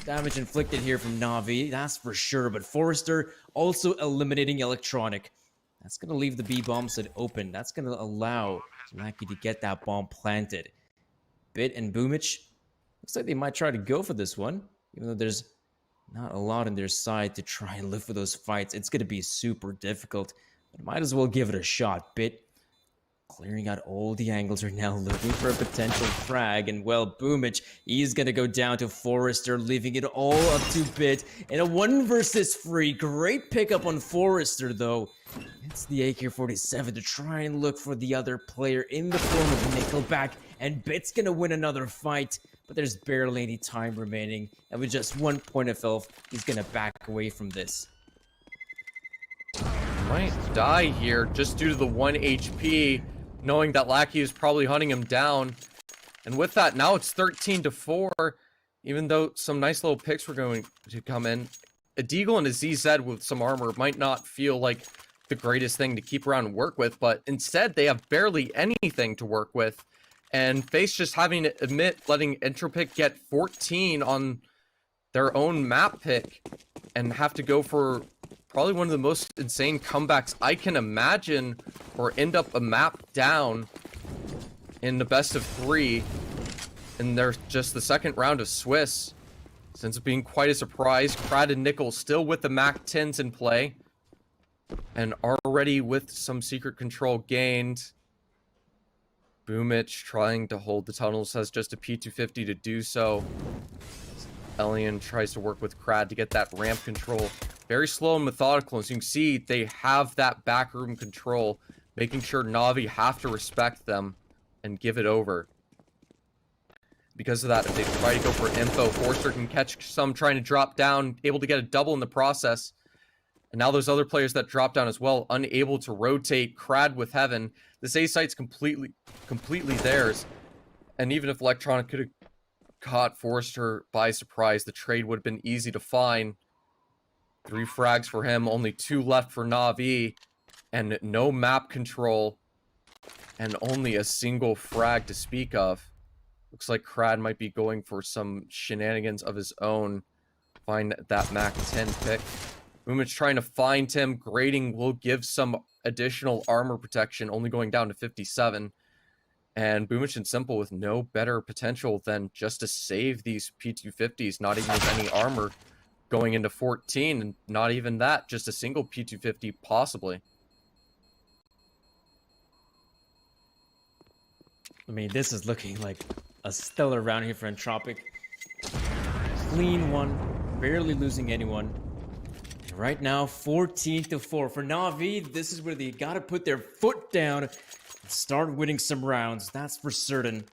damage inflicted here from Na'Vi, that's for sure. But Forrester also eliminating Electronic. That's going to leave the B-bomb site open. That's going to allow Lackey to get that bomb planted. Bit and Boomich, looks like they might try to go for this one. Even though there's not a lot on their side to try and live for those fights. It's going to be super difficult. But might as well give it a shot. Bit clearing out all the angles, are now looking for a potential frag. And well, Boomich, he's going to go down to Forrester, leaving it all up to Bit. And a 1 versus 3. Great pickup on Forrester, though. It's the AK-47 to try and look for the other player in the form of Nickelback. And Bit's going to win another fight. But there's barely any time remaining. And with just 1 point of health, he's going to back away from this. Might die here just due to the 1 HP, knowing that Lackey is probably hunting him down. And with that, now it's 13-4, even though some nice little picks were going to come in. A Deagle and a ZZ with some armor might not feel like the greatest thing to keep around and work with, but instead they have barely anything to work with. And FaZe just having to admit letting Entropiq get 14 on their own map pick and have to go for probably one of the most insane comebacks I can imagine, or end up a map down in the best of 3. And there's just the second round of Swiss. Since it being quite a surprise, Crad and Nickel still with the Mac 10s in play. And already with some secret control gained. Boomich trying to hold the tunnels, has just a P250 to do so. Elian tries to work with Crad to get that ramp control. Very slow and methodical. As you can see, they have that backroom control, making sure Na'Vi have to respect them and give it over. Because of that, if they try to go for info, Forster can catch some trying to drop down, able to get a double in the process. And now those other players that drop down as well, unable to rotate. Crad with Heaven. This A site's completely theirs. And even if Electronic could have caught Forster by surprise, the trade would have been easy to find. 3 frags for him, only 2 left for Na'Vi. And no map control. And only a single frag to speak of. Looks like Crad might be going for some shenanigans of his own. Find that Mac 10 pick. Boomich trying to find him. Grading will give some additional armor protection, only going down to 57. And Boomich and Simple with no better potential than just to save these P250s, not even with any armor, going into 14. And not even that, just a single P250 possibly. I mean, this is looking like a stellar round here for Entropiq. Clean one, barely losing anyone. And right now, 14-4 for Na'Vi. This is where they gotta put their foot down and start winning some rounds. That's for certain.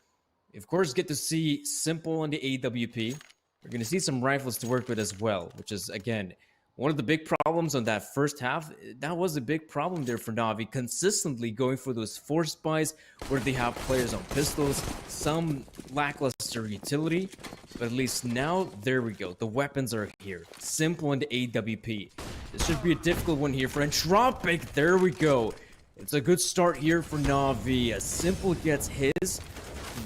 We, of course, get to see Simple on the AWP. We're gonna see some rifles to work with as well, which is, again, one of the big problems on that first half. That was a big problem there for Na'Vi, consistently going for those force buys where they have players on pistols, some lackluster utility, but at least now, there we go. The weapons are here. Simple and AWP. This should be a difficult one here for Entropiq. There we go. It's a good start here for Na'Vi. As Simple gets his,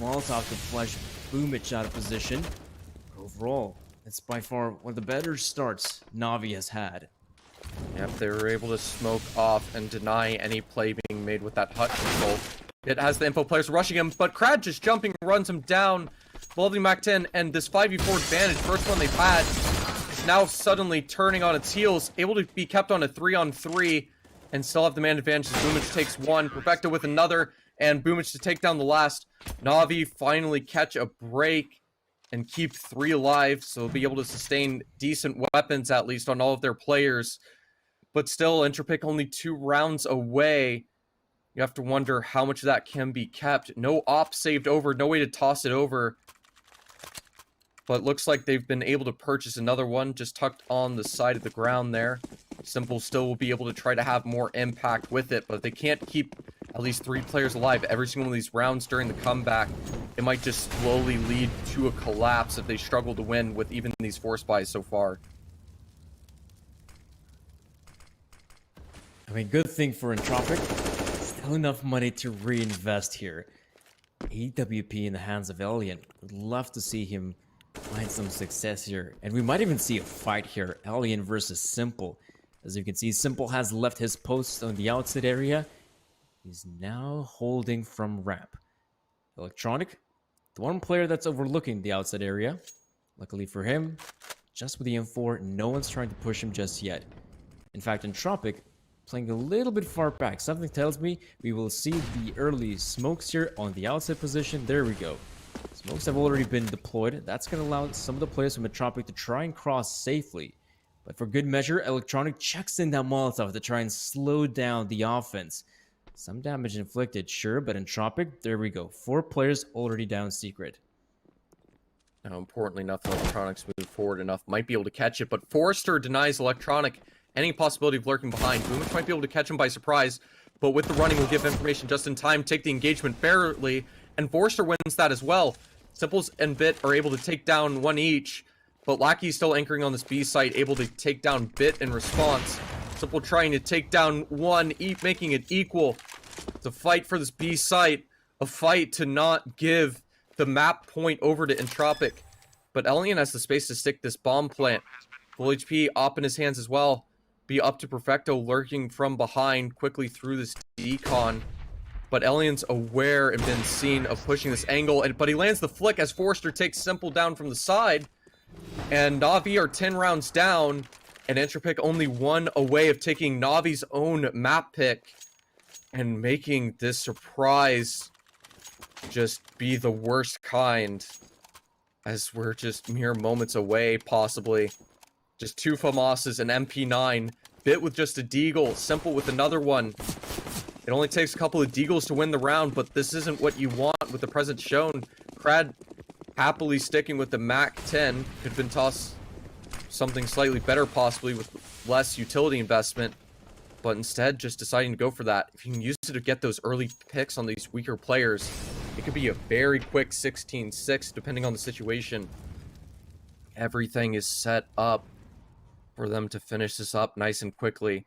Molotov to flush Boomich out of position. Overall, it's by far one of the better starts Na'Vi has had. Yep, they were able to smoke off and deny any play being made with that hut control. It has the info players rushing him, but Crad just jumping runs him down. Lovely Mac 10, and this 5v4 advantage, first one they've had, is now suddenly turning on its heels, able to be kept on a 3-on-3, and still have the man advantage as Boomich takes one, Perfecto with another, and Boomich to take down the last. Na'Vi finally catch a break and keep 3 alive, so they'll be able to sustain decent weapons, at least, on all of their players. But still, Entropiq only 2 rounds away. You have to wonder how much of that can be kept. No op saved over, no way to toss it over. But looks like they've been able to purchase another one, just tucked on the side of the ground there. Simple still will be able to try to have more impact with it, but if they can't keep at least 3 players alive every single one of these rounds during the comeback, it might just slowly lead to a collapse if they struggle to win with even these force buys so far. I mean, good thing for Entropiq. Still enough money to reinvest here. AWP in the hands of Elian. Would love to see him find some success here. And we might even see a fight here. Elian versus Simple. As you can see, Simple has left his post on the outside area. He's now holding from ramp. Electronic, the one player that's overlooking the outside area. Luckily for him, just with the M4, no one's trying to push him just yet. In fact, Entropiq playing a little bit far back. Something tells me we will see the early smokes here on the outside position. There we go. Smokes have already been deployed. That's going to allow some of the players from Entropiq to try and cross safely. But for good measure, Electronic checks in that Molotov to try and slow down the offense. Some damage inflicted, sure, but Entropiq, there we go. 4 players already down secret. Now, importantly enough, Electronics move forward enough, might be able to catch it, but Forrester denies Electronic any possibility of lurking behind. Boomich might be able to catch him by surprise, but with the running will give information just in time, take the engagement barely, and Forrester wins that as well. Simples and Bit are able to take down 1 each, but Lackey's still anchoring on this B site, able to take down Bit in response. Simple trying to take down 1, making it equal. It's a fight for this B site, a fight to not give the map point over to Entropiq. But Elian has the space to stick this bomb plant. Full HP, op in his hands as well. be up to Perfecto lurking from behind quickly through this decon. But Elian's aware and been seen of pushing this angle, but he lands the flick as Forrester takes Simple down from the side. And Na'Vi are 10 rounds down, and Entropiq only 1 away of taking Na'Vi's own map pick and making this surprise just be the worst kind, as we're just mere moments away, possibly. Just 2 FAMASes, an MP9, Bit with just a Deagle, Simple with another one. It only takes a couple of Deagles to win the round, but this isn't what you want with the presence shown. Crad happily sticking with the Mac 10. Could have been tossed something slightly better, possibly, with less utility investment. But instead, just deciding to go for that. If you can use it to get those early picks on these weaker players, it could be a very quick 16-6, depending on the situation. Everything is set up for them to finish this up nice and quickly.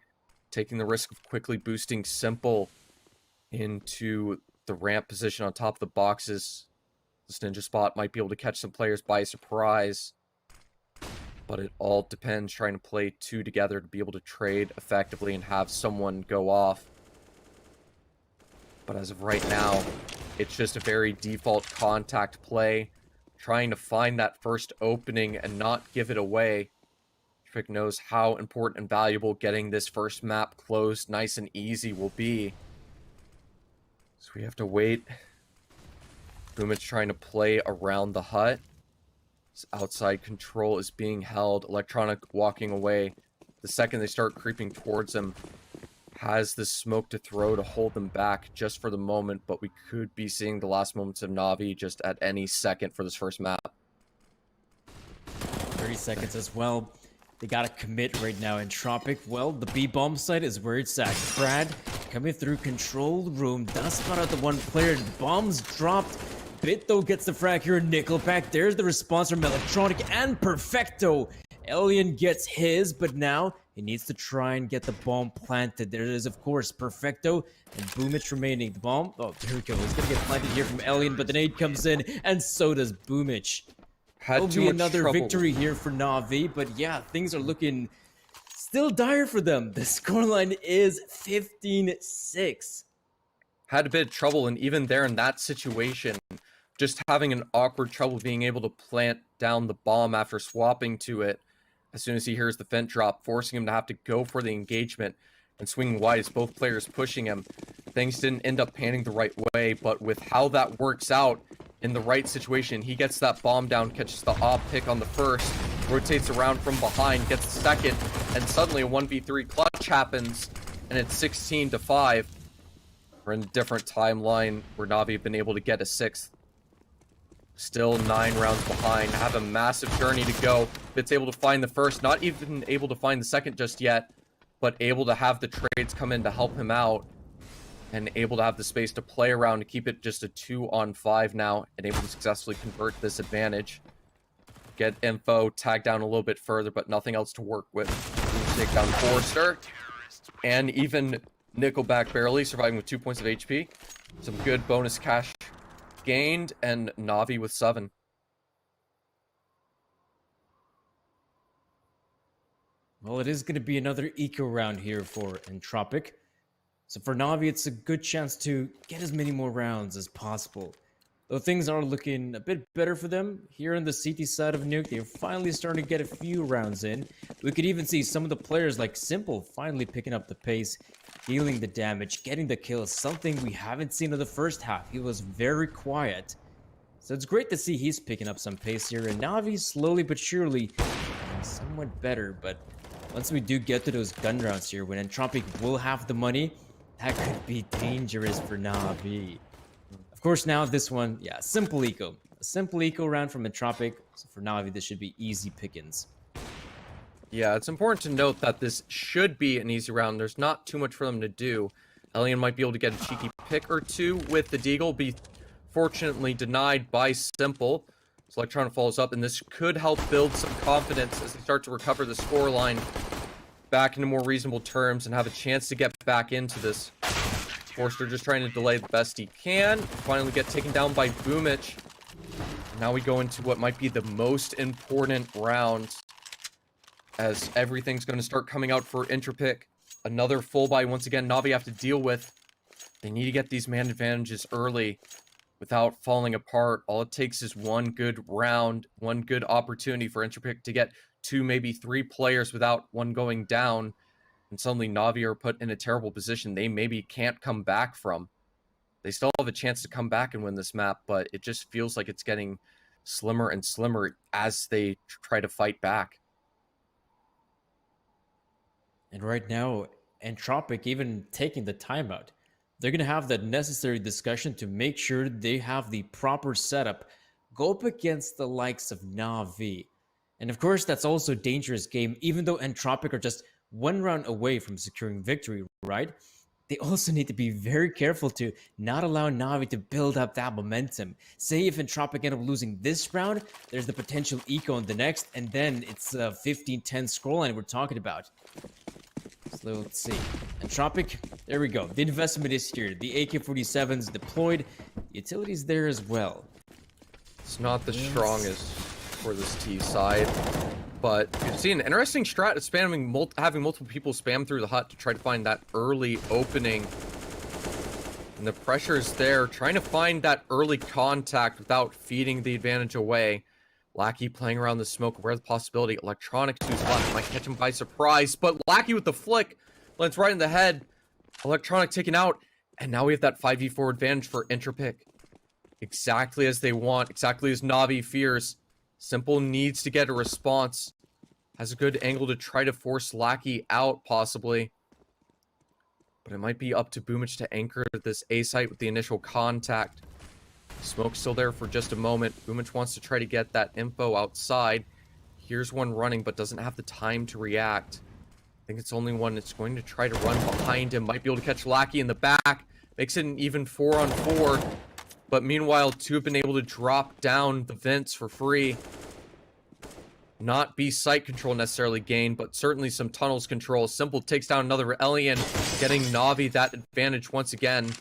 Taking the risk of quickly boosting Simple into the ramp position on top of the boxes. This ninja spot might be able to catch some players by surprise. But it all depends trying to play 2 together to be able to trade effectively and have someone go off. But as of right now, it's just a very default contact play. Trying to find that first opening and not give it away. Entropiq knows how important and valuable getting this first map closed nice and easy will be. So we have to wait. Boomich trying to play around the hut. His outside control is being held. Electronic walking away. The second they start creeping towards him, has the smoke to throw to hold them back just for the moment, but we could be seeing the last moments of Na'Vi just at any second for this first map. 30 seconds as well. They gotta commit right now. Entropiq, well, the B-bomb site is where it's at. Brad coming through control room. Does spot out the one player. Bombs dropped. Bit, though, gets the frag here. Nickelback. There's the response from Electronic and Perfecto. Alien gets his, but now he needs to try and get the bomb planted. There it is, of course, Perfecto and Boomich remaining. The bomb, oh, there we go. It's gonna get planted here from Alien, but the nade comes in, and so does Boomich. That'll be another victory here for Na'Vi, but yeah, things are looking still dire for them. The scoreline is 15-6. Had a bit of trouble, and even there in that situation, just having an awkward trouble being able to plant down the bomb after swapping to it as soon as he hears the vent drop, forcing him to have to go for the engagement and swing wide as both players pushing him. Things didn't end up panning the right way, but with how that works out in the right situation, he gets that bomb down, catches the op pick on the first, rotates around from behind, gets the second, and suddenly a 1v3 clutch happens, and it's 16-5. We're in a different timeline where Na'Vi have been able to get a 6th. Still 9 rounds behind, have a massive journey to go. Bit's able to find the first, not even able to find the second just yet, but able to have the trades come in to help him out, and able to have the space to play around to keep it just a 2-on-5 now, and able to successfully convert this advantage. Get info, tag down a little bit further, but nothing else to work with. Take down Forrester, and even Nickelback barely surviving with 2 points of HP. Some good bonus cash gained, and Na'Vi with 7. Well, it is going to be another eco round here for Entropiq. So for Na'Vi, it's a good chance to get as many more rounds as possible. Though things are looking a bit better for them, here on the CT side of Nuke, they're finally starting to get a few rounds in. We could even see some of the players like Simple finally picking up the pace, dealing the damage, getting the kills, something we haven't seen in the first half. He was very quiet. So it's great to see he's picking up some pace here, and Na'Vi slowly but surely getting somewhat better. But once we do get to those gun rounds here, when Entropiq will have the money, that could be dangerous for Na'Vi. Of course, now this one, yeah, simple eco. A simple eco round from Entropiq. So for Na'Vi, this should be easy pickings. Yeah, it's important to note that this should be an easy round. There's not too much for them to do. Alien might be able to get a cheeky pick or two with the Deagle, be fortunately denied by Simple. So Electronic follows up, and this could help build some confidence as they start to recover the scoreline back into more reasonable terms and have a chance to get back into this. Forrester just trying to delay the best he can. Finally get taken down by Boomich. Now we go into what might be the most important round as everything's going to start coming out for Entropiq. Another full buy once again. Na'Vi have to deal with. They need to get these man advantages early without falling apart. All it takes is one good round, one good opportunity for Entropiq to get 2, maybe 3 players without one going down, and suddenly Na'Vi are put in a terrible position they maybe can't come back from. They still have a chance to come back and win this map, but it just feels like it's getting slimmer and slimmer as they try to fight back. And right now, Entropiq even taking the timeout, they're going to have that necessary discussion to make sure they have the proper setup go up against the likes of Na'Vi. And of course, that's also a dangerous game, even though Entropiq are just one round away from securing victory, right? They also need to be very careful to not allow Na'Vi to build up that momentum. Say if Entropiq end up losing this round, there's the potential eco in the next, and then it's a 15-10 scoreline we're talking about. So let's see. Entropiq, there we go. The investment is here. The AK-47's deployed. The utility's there as well. It's not the strongest for this T side, but you've seen an interesting strat of having multiple people spam through the hut to try to find that early opening. And the pressure is there, trying to find that early contact without feeding the advantage away. Lackey playing around the smoke, aware of the possibility. Electronic to his left, might catch him by surprise, but Lackey with the flick lands right in the head. Electronic taken out, and now we have that 5v4 advantage for Entropiq. Exactly as they want, exactly as Na'Vi fears. Simple needs to get a response. Has a good angle to try to force Lackey out, possibly. But it might be up to Boomich to anchor this A site with the initial contact. Smoke's still there for just a moment. Boomich wants to try to get that info outside. Here's one running, but doesn't have the time to react. I think it's only one that's going to try to run behind him. Might be able to catch Lackey in the back. Makes it an even 4-on-4. But meanwhile, 2 have been able to drop down the vents for free. Not be site control necessarily gained, but certainly some tunnels control. Simple takes down another Alien, getting Na'Vi that advantage once again.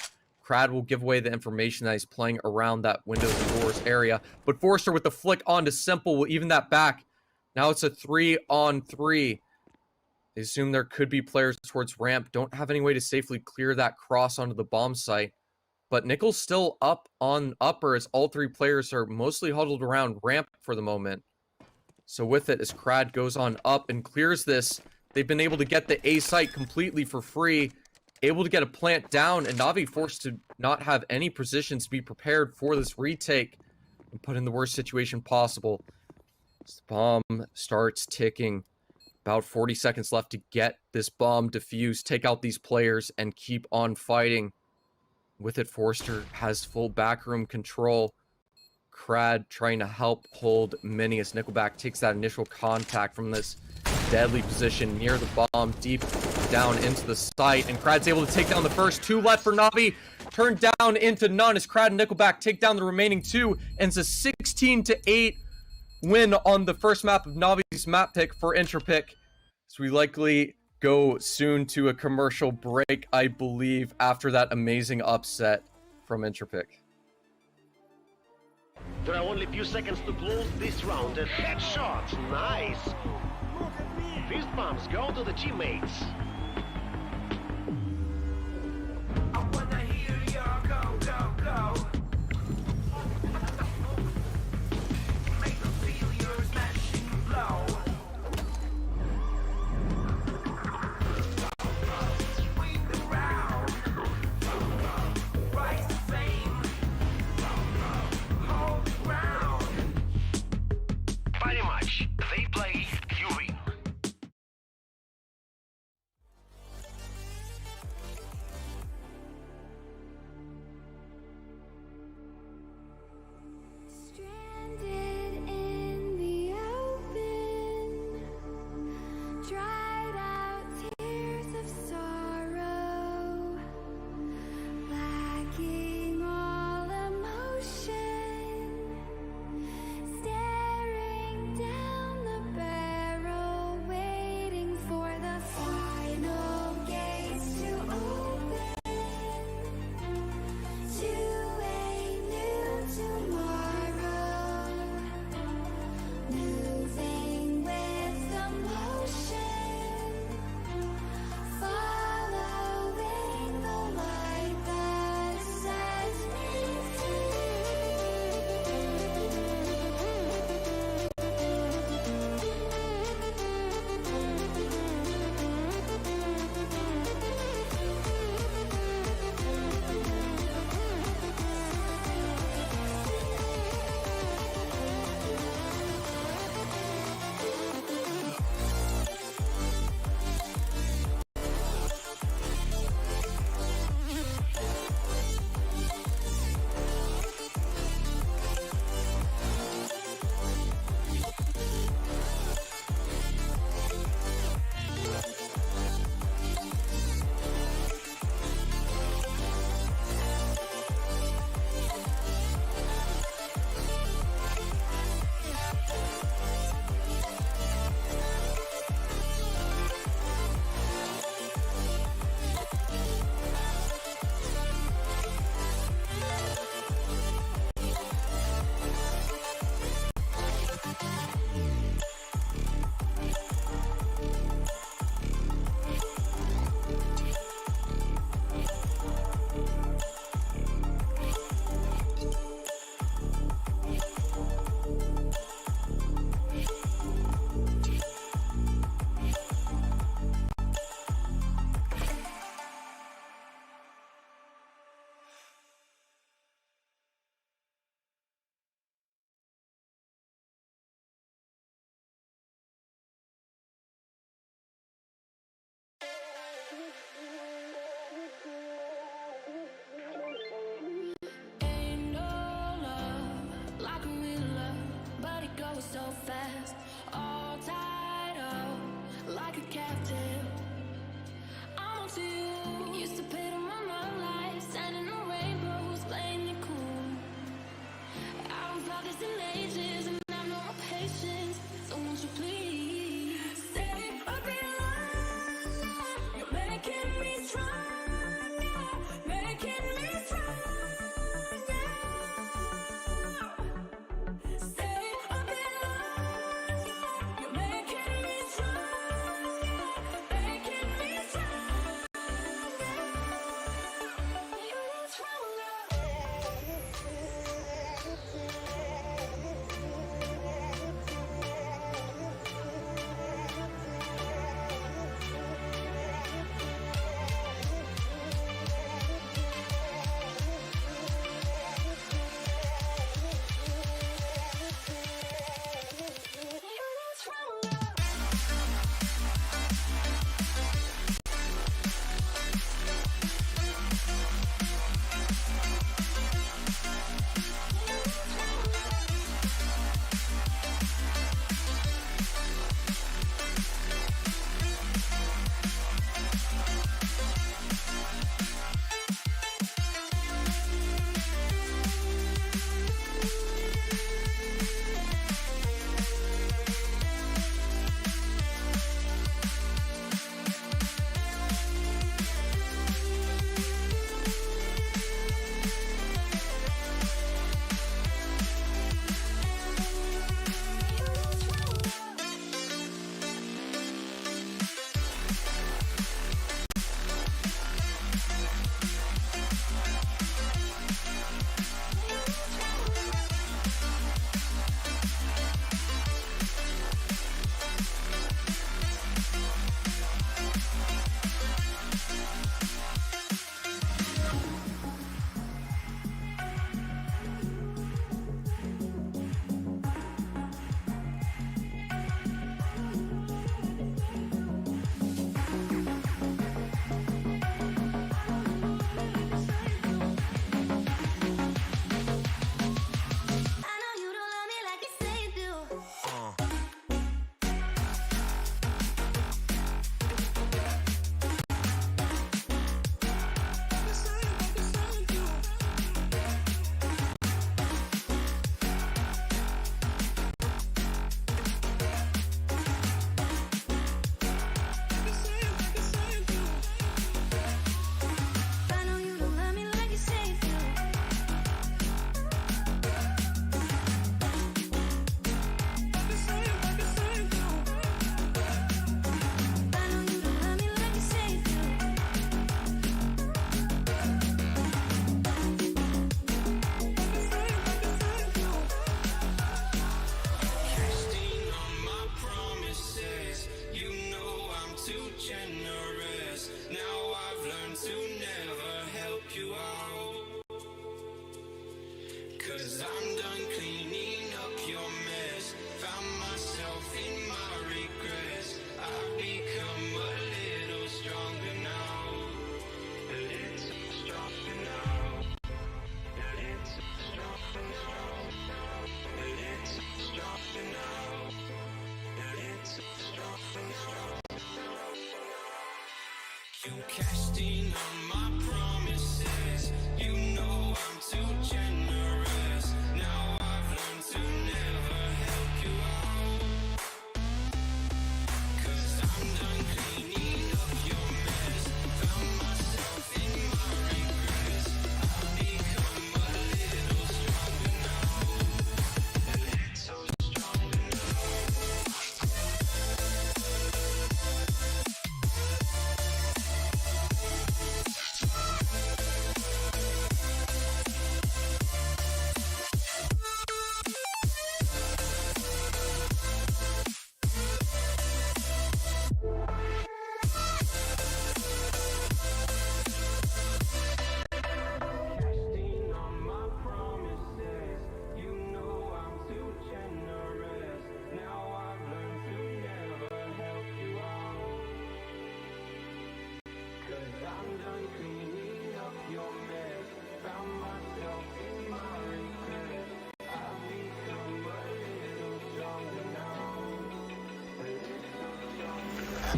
Crad will give away the information that he's playing around that windows and doors area. But Forrester with the flick onto Simple will even that back. Now it's a 3-on-3. They assume there could be players towards ramp. Don't have any way to safely clear that cross onto the bomb site. But Nickel's still up on upper as all 3 players are mostly huddled around ramp for the moment. So with it, as Crad goes on up and clears this, they've been able to get the A site completely for free. Able to get a plant down, and Na'Vi forced to not have any positions to be prepared for this retake and put in the worst situation possible. As the bomb starts ticking. About 40 seconds left to get this bomb defused, take out these players, and keep on fighting. With it, Forrester has full backroom control. Crad trying to help hold Mini as Nickelback takes that initial contact from this deadly position near the bomb, deep down into the site, and Crad's able to take down the first. 2 left for Na'Vi, turned down into none as Crad and Nickelback take down the remaining 2, and it's a 16-8 win on the first map of Na'Vi's map pick for Entropiq. So we likely go soon to a commercial break, I believe, after that amazing upset from Entropiq. There are only a few seconds to close this round. A headshot, nice. Fist bumps go to the teammates. I wanna hear your go, go, go. Make them feel your smashing blow. Win the round. Rise to fame. Hold the ground. Pretty much. They play, you win. like a gorilla, but it goes so fast. All tied up like a captive. I'm on to you. Used to pay to run my life, standing on rainbows, playing it cool. I don't felt this in ages, and I know my patience. So won't you please stay a bit longer? You're making me stronger, making me stronger. Stay a bit longer. You're making me stronger, making me stronger. Stronger.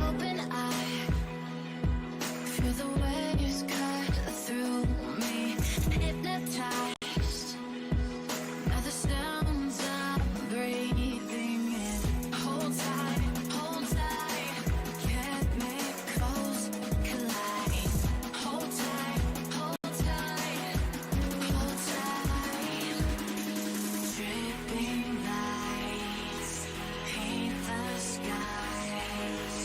open eye, feel the waves cut through me, hypnotized by the sounds I'm breathing in. Hold tight, chemicals collide. Hold tight, hold tight, hold tight. Dripping lights paint the skies,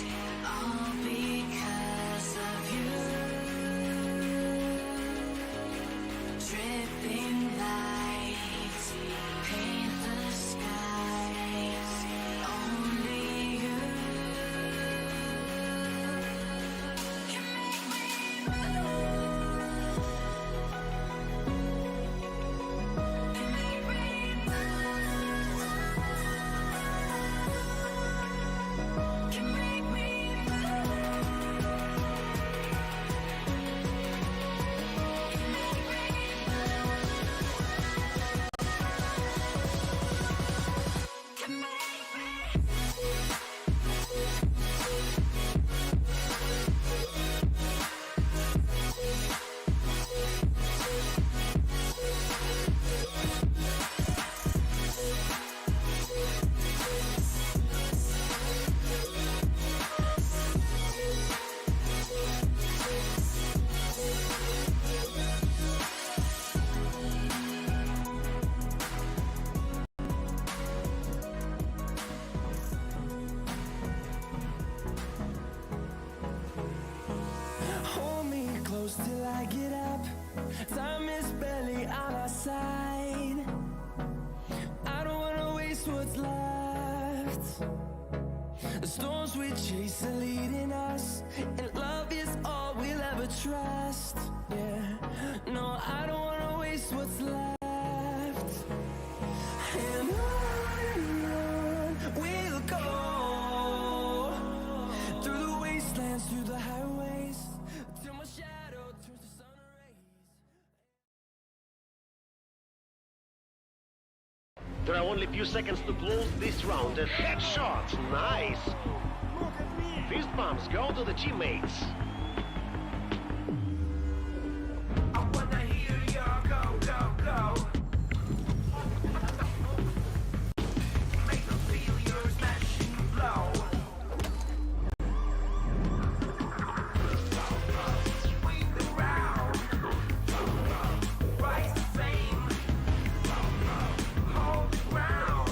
all because of you. Dripping lights paint the skies, only you can make me move. Can make me move. Can make me Hold me close till I get up. Time is barely on our side. I don't wanna waste what's left. The storms we chase are leading us, and love is all we'll ever trust. Yeah, no, I don't wanna waste what's left. And on we'll go, through the wastelands, through the highways, till my shadow turns to sun rays. There are only a few seconds to close this round. A headshot, nice. Fist bumps go to the teammates. I wanna hear y'all go, go, go. Make them feel your smashing blow. Swing around, rise to fame, hold the ground.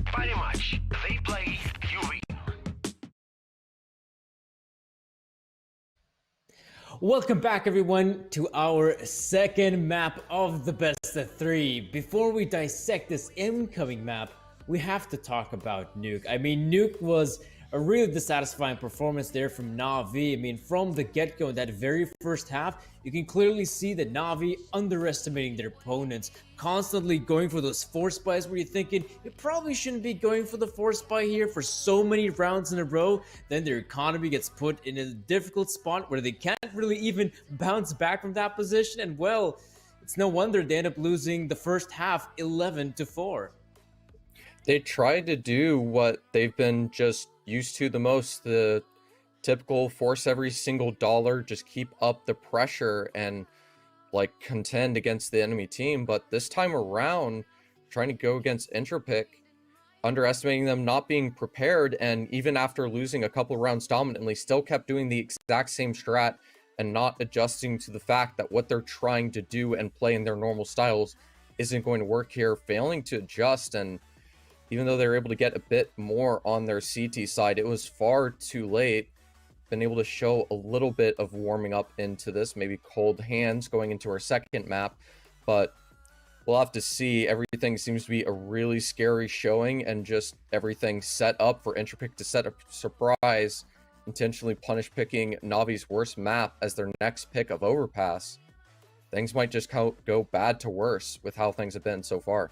Pretty much. They play, you win. Welcome back, everyone, to our second map of the best of three. Before we dissect this incoming map, we have to talk about Nuke. I mean, Nuke was a really dissatisfying performance there from Na'Vi. I mean, from the get-go in that very first half, you can clearly see that Na'Vi underestimating their opponents, constantly going for those force buys where you're thinking, you probably shouldn't be going for the force buy here for so many rounds in a row. Then their economy gets put in a difficult spot where they can't really even bounce back from that position. And well, it's no wonder they end up losing the first half 11-4. They tried to do what they've been just used to the most, the typical force every single dollar, just keep up the pressure and like contend against the enemy team. But this time around, trying to go against Entropiq, underestimating them, not being prepared, and even after losing a couple rounds dominantly, still kept doing the exact same strat and not adjusting to the fact that what they're trying to do and play in their normal styles isn't going to work here, failing to adjust. And even though they were able to get a bit more on their CT side, it was far too late. Been able to show a little bit of warming up into this, maybe cold hands going into our second map, but we'll have to see. Everything seems to be a really scary showing, and just everything set up for Entropiq to set a surprise, intentionally punish picking Navi's worst map as their next pick of Overpass. Things might just go bad to worse with how things have been so far.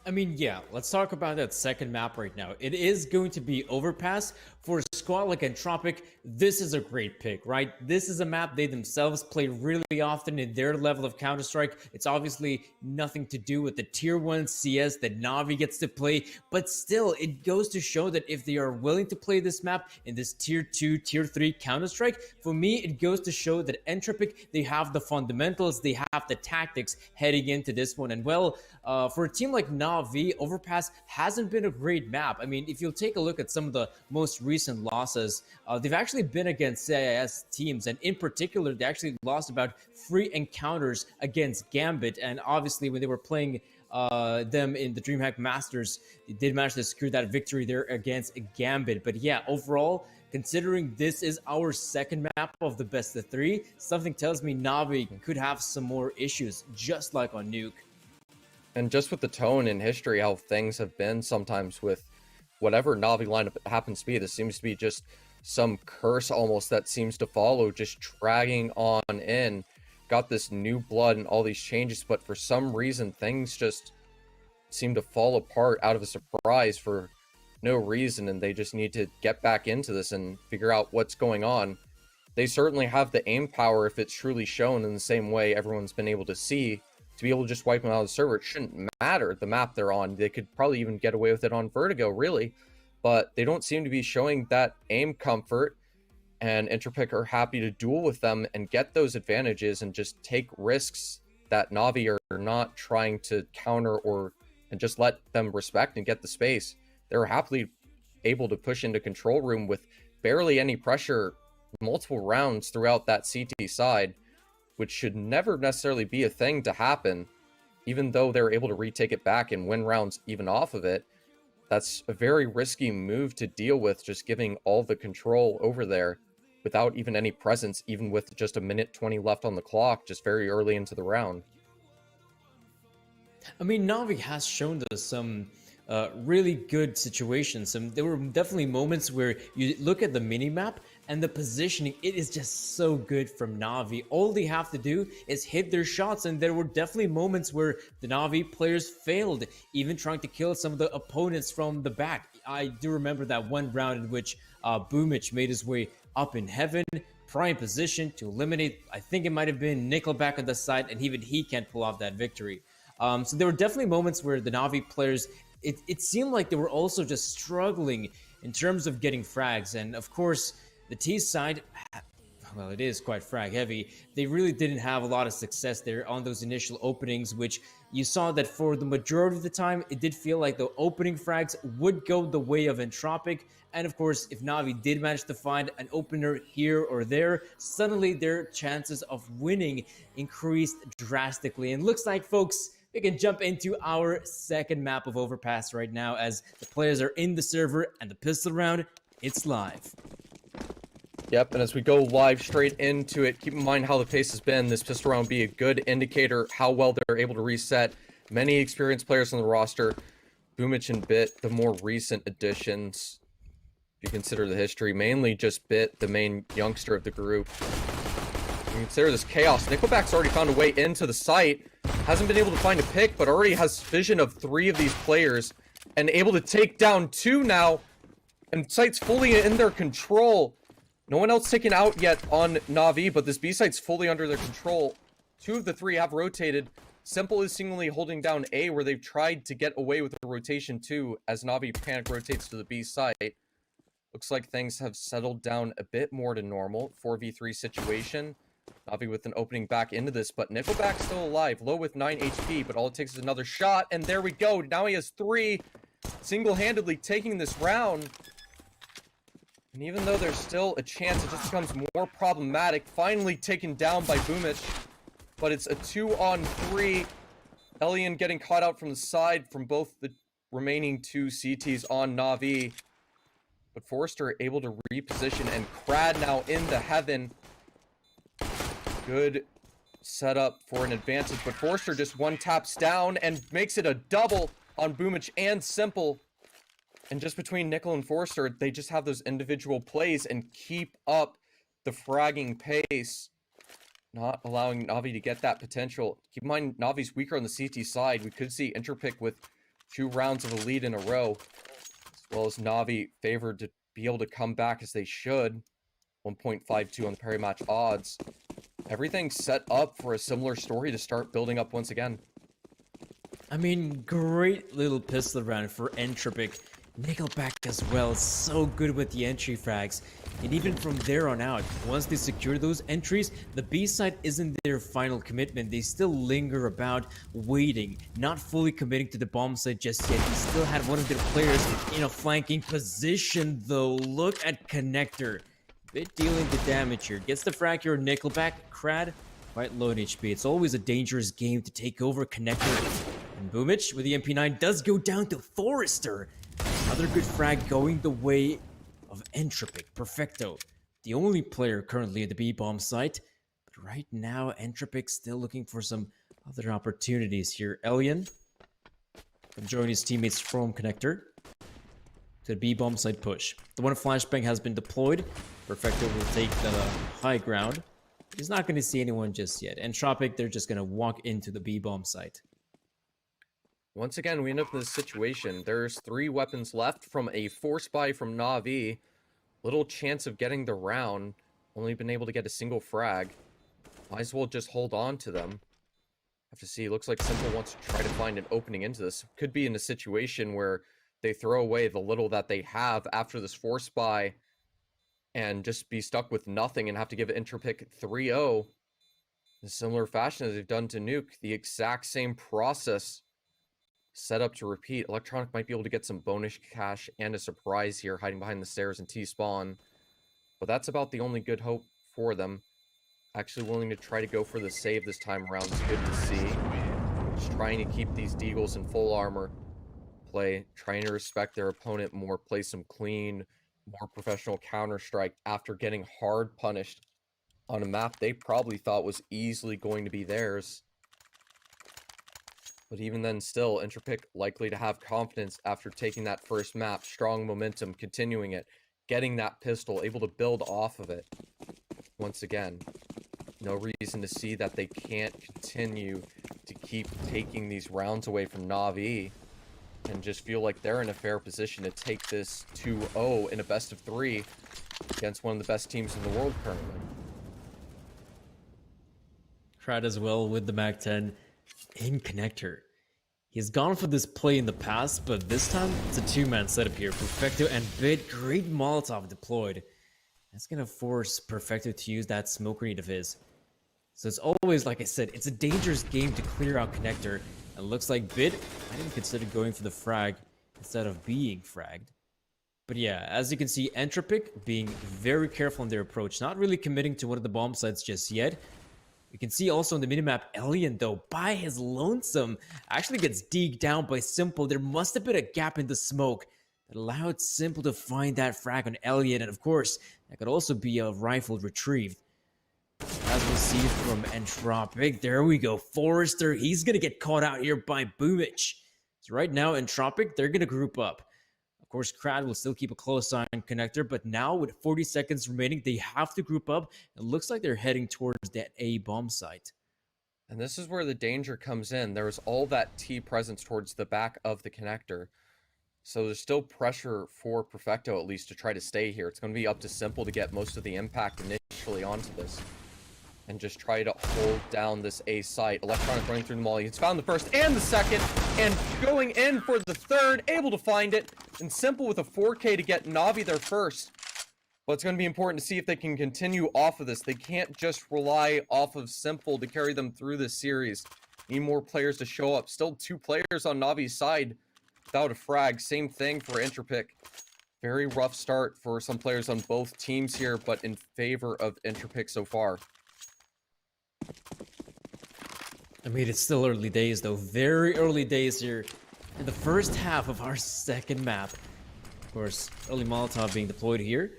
I mean, yeah, let's talk about that second map right now. It is going to be Overpass. For a squad like Entropiq, this is a great pick, right? This is a map they themselves play really often in their level of Counter-Strike. It's obviously nothing to do with the Tier 1 CS that Na'Vi gets to play, but still, it goes to show that if they are willing to play this map in this Tier 2, Tier 3 Counter-Strike, for me, it goes to show that Entropiq, they have the fundamentals, they have the tactics heading into this one. And well, for a team like Na'Vi, Overpass hasn't been a great map. I mean, if you'll take a look at some of the most recent losses, they've actually been against CIS teams, and in particular, they actually lost about 3 encounters against Gambit. And obviously, when they were playing them in the DreamHack Masters, they did manage to secure that victory there against Gambit. But yeah, overall, considering this is our second map of the best of 3, something tells me Na'Vi could have some more issues, just like on Nuke. And just with the tone and history, how things have been sometimes with whatever Na'Vi lineup it happens to be, this seems to be just some curse almost that seems to follow, just dragging on in. Got this new blood and all these changes, but for some reason, things just seem to fall apart out of a surprise for no reason, and they just need to get back into this and figure out what's going on. They certainly have the aim power if it's truly shown in the same way everyone's been able to see, to be able to just wipe them out of the server. It shouldn't matter the map they're on. They could probably even get away with it on Vertigo, really. But they don't seem to be showing that aim comfort, and Entropiq are happy to duel with them and get those advantages and just take risks that Na'Vi are not trying to counter and just let them respect and get the space. They're happily able to push into control room with barely any pressure multiple rounds throughout that CT side, which should never necessarily be a thing to happen, even though they're able to retake it back and win rounds even off of it. That's a very risky move to deal with, just giving all the control over there without even any presence, even with just a minute 20 left on the clock, just very early into the round. I mean, Na'Vi has shown us some really good situations. There were definitely moments where you look at the mini-map and the positioning, it is just so good from Na'Vi. All they have to do is hit their shots, and there were definitely moments where the Na'Vi players failed, even trying to kill some of the opponents from the back. I do remember that one round in which Boomich made his way up in heaven, prime position to eliminate, I think it might have been Nickelback on the side, and even he can't pull off that victory. So there were definitely moments where the Na'Vi players, it seemed like they were also just struggling in terms of getting frags. And of course, the T side, well, it is quite frag heavy. They really didn't have a lot of success there on those initial openings, which you saw that for the majority of the time, it did feel like the opening frags would go the way of Entropiq. And of course, if Na'Vi did manage to find an opener here or there, suddenly their chances of winning increased drastically. And looks like, folks, we can jump into our second map of Overpass right now, as the players are in the server and the pistol round, it's live. Yep, and as we go live straight into it, keep in mind how the pace has been. This pistol round will be a good indicator how well they're able to reset. Many experienced players on the roster. Boomich and Bit, the more recent additions, if you consider the history. Mainly just Bit, the main youngster of the group. You consider this chaos. Nickelback's already found a way into the site. Hasn't been able to find a pick, but already has vision of 3 of these players. And able to take down 2 now. And site's fully in their control. No one else taken out yet on Na'Vi, but this B site's fully under their control. 2 of the 3 have rotated. Simple is singly holding down A, where they've tried to get away with the rotation too, as Na'Vi panic rotates to the B site. Looks like things have settled down a bit more to normal. 4v3 situation. Na'Vi with an opening back into this, but Nickelback's still alive. Low with 9 HP, but all it takes is another shot, and there we go. Now he has 3. Single-handedly taking this round. And even though there's still a chance, it just becomes more problematic. Finally taken down by Boomich. But it's a 2-on-3. Elian getting caught out from the side from both the remaining 2 CTs on Na'Vi. But Forrester able to reposition, and Crad now in the heaven. Good setup for an advantage, but Forrester just 1 taps down and makes it a double on Boomich and Simple. And just between Nickel and Forrester, they just have those individual plays and keep up the fragging pace, not allowing Na'Vi to get that potential. Keep in mind, Na'Vi's weaker on the CT side. We could see Entropiq with 2 rounds of a lead in a row, as well as Na'Vi favored to be able to come back as they should. 1.52 on the parry match odds. Everything's set up for a similar story to start building up once again. I mean, great little pistol round for Entropiq. Nickelback as well, so good with the entry frags. And even from there on out, once they secure those entries, the B side isn't their final commitment. They still linger about, waiting, not fully committing to the bomb site just yet. He still had one of their players in a flanking position though. Look at Connector. Bit dealing the damage here. Gets the frag here, Nickelback. Crad, quite low in HP. It's always a dangerous game to take over Connector. And Boomich with the MP9 does go down to Forrester. Another good frag going the way of Entropiq. Perfecto. The only player currently at the B-bomb site. But right now, Entropiq still looking for some other opportunities here. Elian can join his teammates from Connector to the B-bomb site push. The one flashbang has been deployed. Perfecto will take the high ground. He's not going to see anyone just yet. Entropiq, they're just going to walk into the B-bomb site. Once again, we end up in this situation. There's 3 weapons left from a force buy from Na'Vi. Little chance of getting the round. Only been able to get a single frag. Might as well just hold on to them. Have to see. Looks like Simple wants to try to find an opening into this. Could be in a situation where they throw away the little that they have after this force buy and just be stuck with nothing and have to give Entropiq 3-0 in a similar fashion as they've done to Nuke. The exact same process set up to repeat. Electronic might be able to get some bonus cash and a surprise here hiding behind the stairs in T-spawn. But that's about the only good hope for them. Actually willing to try to go for the save this time around is good to see. Just trying to keep these Deagles in full armor. Trying to respect their opponent more, play some clean, more professional Counter-Strike after getting hard punished on a map they probably thought was easily going to be theirs. But even then still, Entropiq likely to have confidence after taking that first map, strong momentum, continuing it, getting that pistol, able to build off of it. Once again, no reason to see that they can't continue to keep taking these rounds away from Na'Vi and just feel like they're in a fair position to take this 2-0 in a best of 3 against one of the best teams in the world currently. Crowd as well with the Mag-10 in Connector. He's gone for this play in the past, but this time it's a 2-man setup here. Perfecto and Bit, great Molotov deployed. That's gonna force Perfecto to use that smoke grenade of his. So it's always, like I said, it's a dangerous game to clear out Connector. It looks like Bit might even consider going for the frag instead of being fragged. But yeah, as you can see, Entropiq being very careful in their approach, not really committing to one of the bomb sites just yet. You can see also on the minimap, Elian, though, by his lonesome, actually gets deeked down by Simple. There must have been a gap in the smoke that allowed Simple to find that frag on Elian, and of course, that could also be a rifle retrieved. As we see from Entropiq, there we go. Forrester, he's going to get caught out here by Boomich. So right now, Entropiq, they're going to group up. Of course, Crad will still keep a close eye on Connector, but now with 40 seconds remaining, they have to group up. It looks like they're heading towards that A bomb site. And this is where the danger comes in. There's all that T presence towards the back of the Connector. So there's still pressure for Perfecto, at least, to try to stay here. It's going to be up to Simple to get most of the impact initially onto this. And just try to hold down this A site. Electronic running through the molly. He's found the first and the second. And going in for the third. Able to find it. And Simple with a 4K to get Na'Vi there first. But it's going to be important to see if they can continue off of this. They can't just rely off of Simple to carry them through this series. Need more players to show up. Still 2 players on Navi's side without a frag. Same thing for Entropiq. Very rough start for some players on both teams here, but in favor of Entropiq so far. I mean, it's still early days, though. Very early days here in the first half of our second map. Of course, early Molotov being deployed here.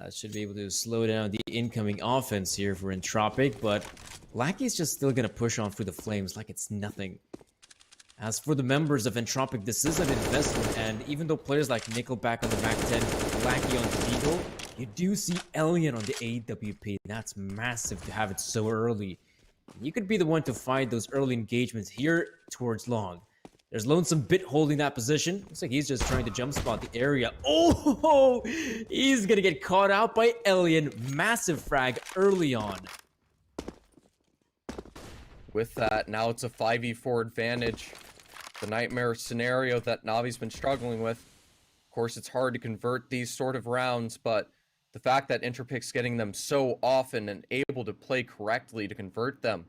Should be able to slow down the incoming offense here for Entropiq, but Lackey's just still going to push on through the flames like it's nothing. As for the members of Entropiq, this is an investment, and even though players like Nickelback on the Mag-10, Lackey on the Deagle, you do see Elian on the AWP. That's massive to have it so early. You could be the one to find those early engagements here towards long. There's Lonesome Bit holding that position. Looks like he's just trying to jump spot the area. Oh, he's gonna get caught out by Elian. Massive frag early on. With that, now it's a 5v4 advantage. The nightmare scenario that Navi's been struggling with. Of course, it's hard to convert these sort of rounds, but the fact that Entropiq's getting them so often and able to play correctly to convert them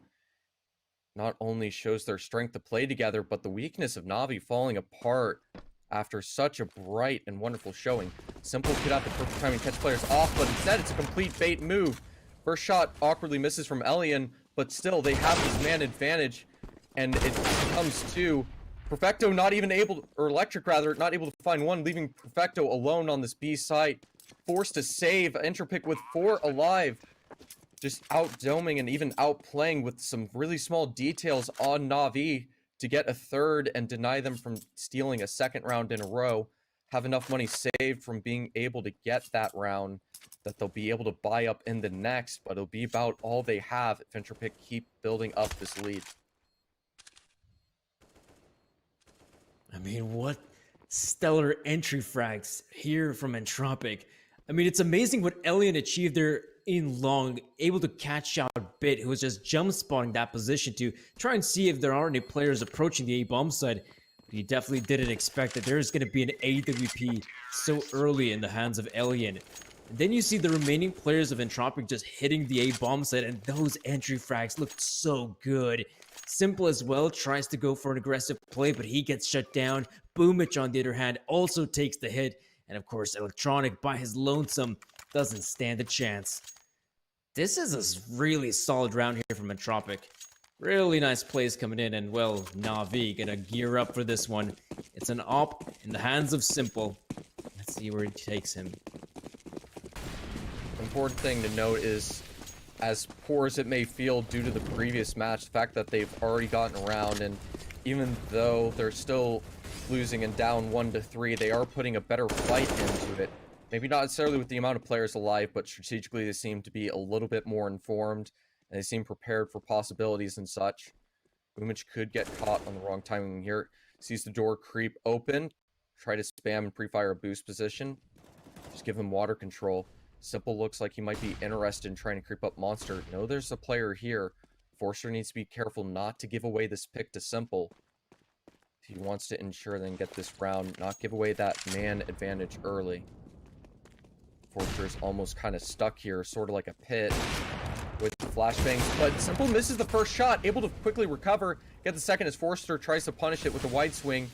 not only shows their strength to play together, but the weakness of Navi falling apart after such a bright and wonderful showing. Simple could have the perfect time and catch players off, but instead it's a complete bait move. First shot awkwardly misses from Elian, but still they have this man advantage, and it comes to Perfecto not even able, or Electric rather, not able to find one, leaving Perfecto alone on this B site, forced to save. Entropiq with 4 alive, just out-doming and even outplaying with some really small details on Na'Vi to get a third and deny them from stealing a second round in a row. Have enough money saved from being able to get that round that they'll be able to buy up in the next, but it'll be about all they have if Entropiq keep building up this lead. I mean, what stellar entry frags here from Entropiq. I mean, it's amazing what Elian achieved there in long, able to catch out Bit, who was just jump spotting that position to try and see if there are any players approaching the A-bomb side. But you definitely didn't expect that there's going to be an AWP so early in the hands of Elian. And then you see the remaining players of Entropiq just hitting the A-bomb side, and those entry frags looked so good. Simple as well tries to go for an aggressive play, but he gets shut down. Boomich, on the other hand, also takes the hit. And of course, Electronic, by his lonesome, doesn't stand a chance. This is a really solid round here from Entropiq. Really nice plays coming in, and well, Na'Vi gonna gear up for this one. It's an op in the hands of Simple. Let's see where he takes him. Important thing to note is, as poor as it may feel due to the previous match, the fact that they've already gotten around, and even though they're still losing and down 1-3, they are putting a better fight into it. Maybe not necessarily with the amount of players alive, but strategically they seem to be a little bit more informed, and they seem prepared for possibilities and such. Boomich could get caught on the wrong timing here. Sees the door creep open, try to spam and pre-fire a boost position. Just give him water control. Simple looks like he might be interested in trying to creep up Monster. No, there's a player here. Forcer needs to be careful not to give away this pick to Simple. If he wants to ensure then get this round, not give away that man advantage early. Forcer's almost kind of stuck here, sort of like a pit with flashbangs, but Simple misses the first shot, able to quickly recover, get the second as Forster tries to punish it with a wide swing.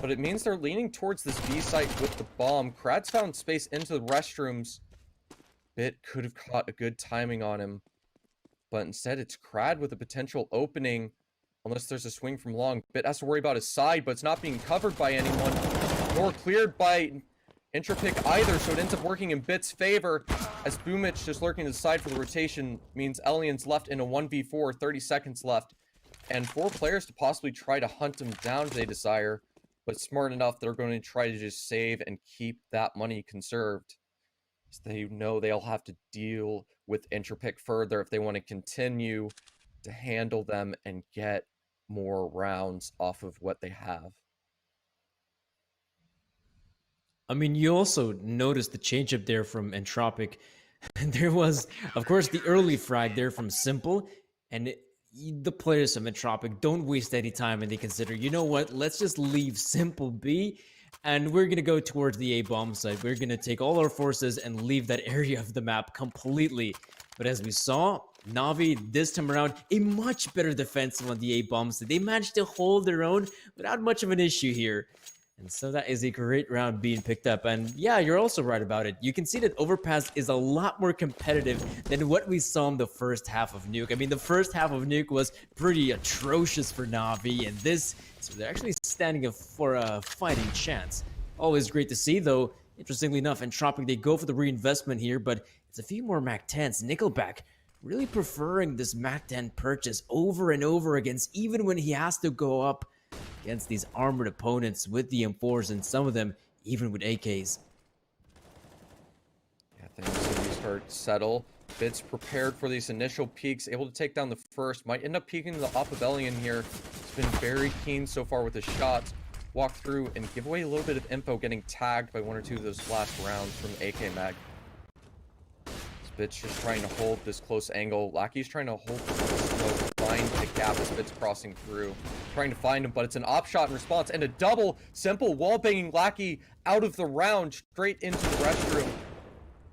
But it means they're leaning towards this B site with the bomb. Krad's found space into the restrooms. Bit could have caught a good timing on him, but instead it's Krad with a potential opening. Unless there's a swing from long, Bit has to worry about his side, but it's not being covered by anyone, nor cleared by Entropiq either, so it ends up working in Bit's favor, as Boomich just lurking to the side for the rotation means Elian's left in a 1v4, 30 seconds left, and 4 players to possibly try to hunt him down if they desire. But smart enough, they're going to try to just save and keep that money conserved. So they know they'll have to deal with Entropiq further if they want to continue to handle them and get more rounds off of what they have. I mean, you also noticed the change up there from Entropiq. There was, of course, the early frag there from Simple, and the players of Entropiq don't waste any time, and they consider, you know what, let's just leave Simple be, and we're going to go towards the A-bomb site. We're going to take all our forces and leave that area of the map completely. But as we saw, Na'Vi, this time around, a much better defensive on the A-bomb site. They managed to hold their own without much of an issue here. And so that is a great round being picked up. And yeah, you're also right about it. You can see that Overpass is a lot more competitive than what we saw in the first half of Nuke. I mean, the first half of Nuke was pretty atrocious for Na'Vi, and so they're actually standing for a fighting chance. Always great to see, though. Interestingly enough, Entropiq, they go for the reinvestment here, but it's a few more Mac 10s. Nickelback really preferring this Mac 10 purchase over and over against, even when he has to go up against these armored opponents with the M4s, and some of them even with AKs. Yeah, things really start to settle. Bit's prepared for these initial peaks, able to take down the first. Might end up peeking the op of Elian here. been very keen so far with his shots. Walk through and give away a little bit of info, getting tagged by one or two of those last rounds from AK Mag. Spitz just trying to hold this close angle. Lackey's trying to hold the smoke, find the gap as Spitz crossing through. Trying to find him, but it's an op shot in response, and a double simple wall banging Lackey out of the round straight into the restroom.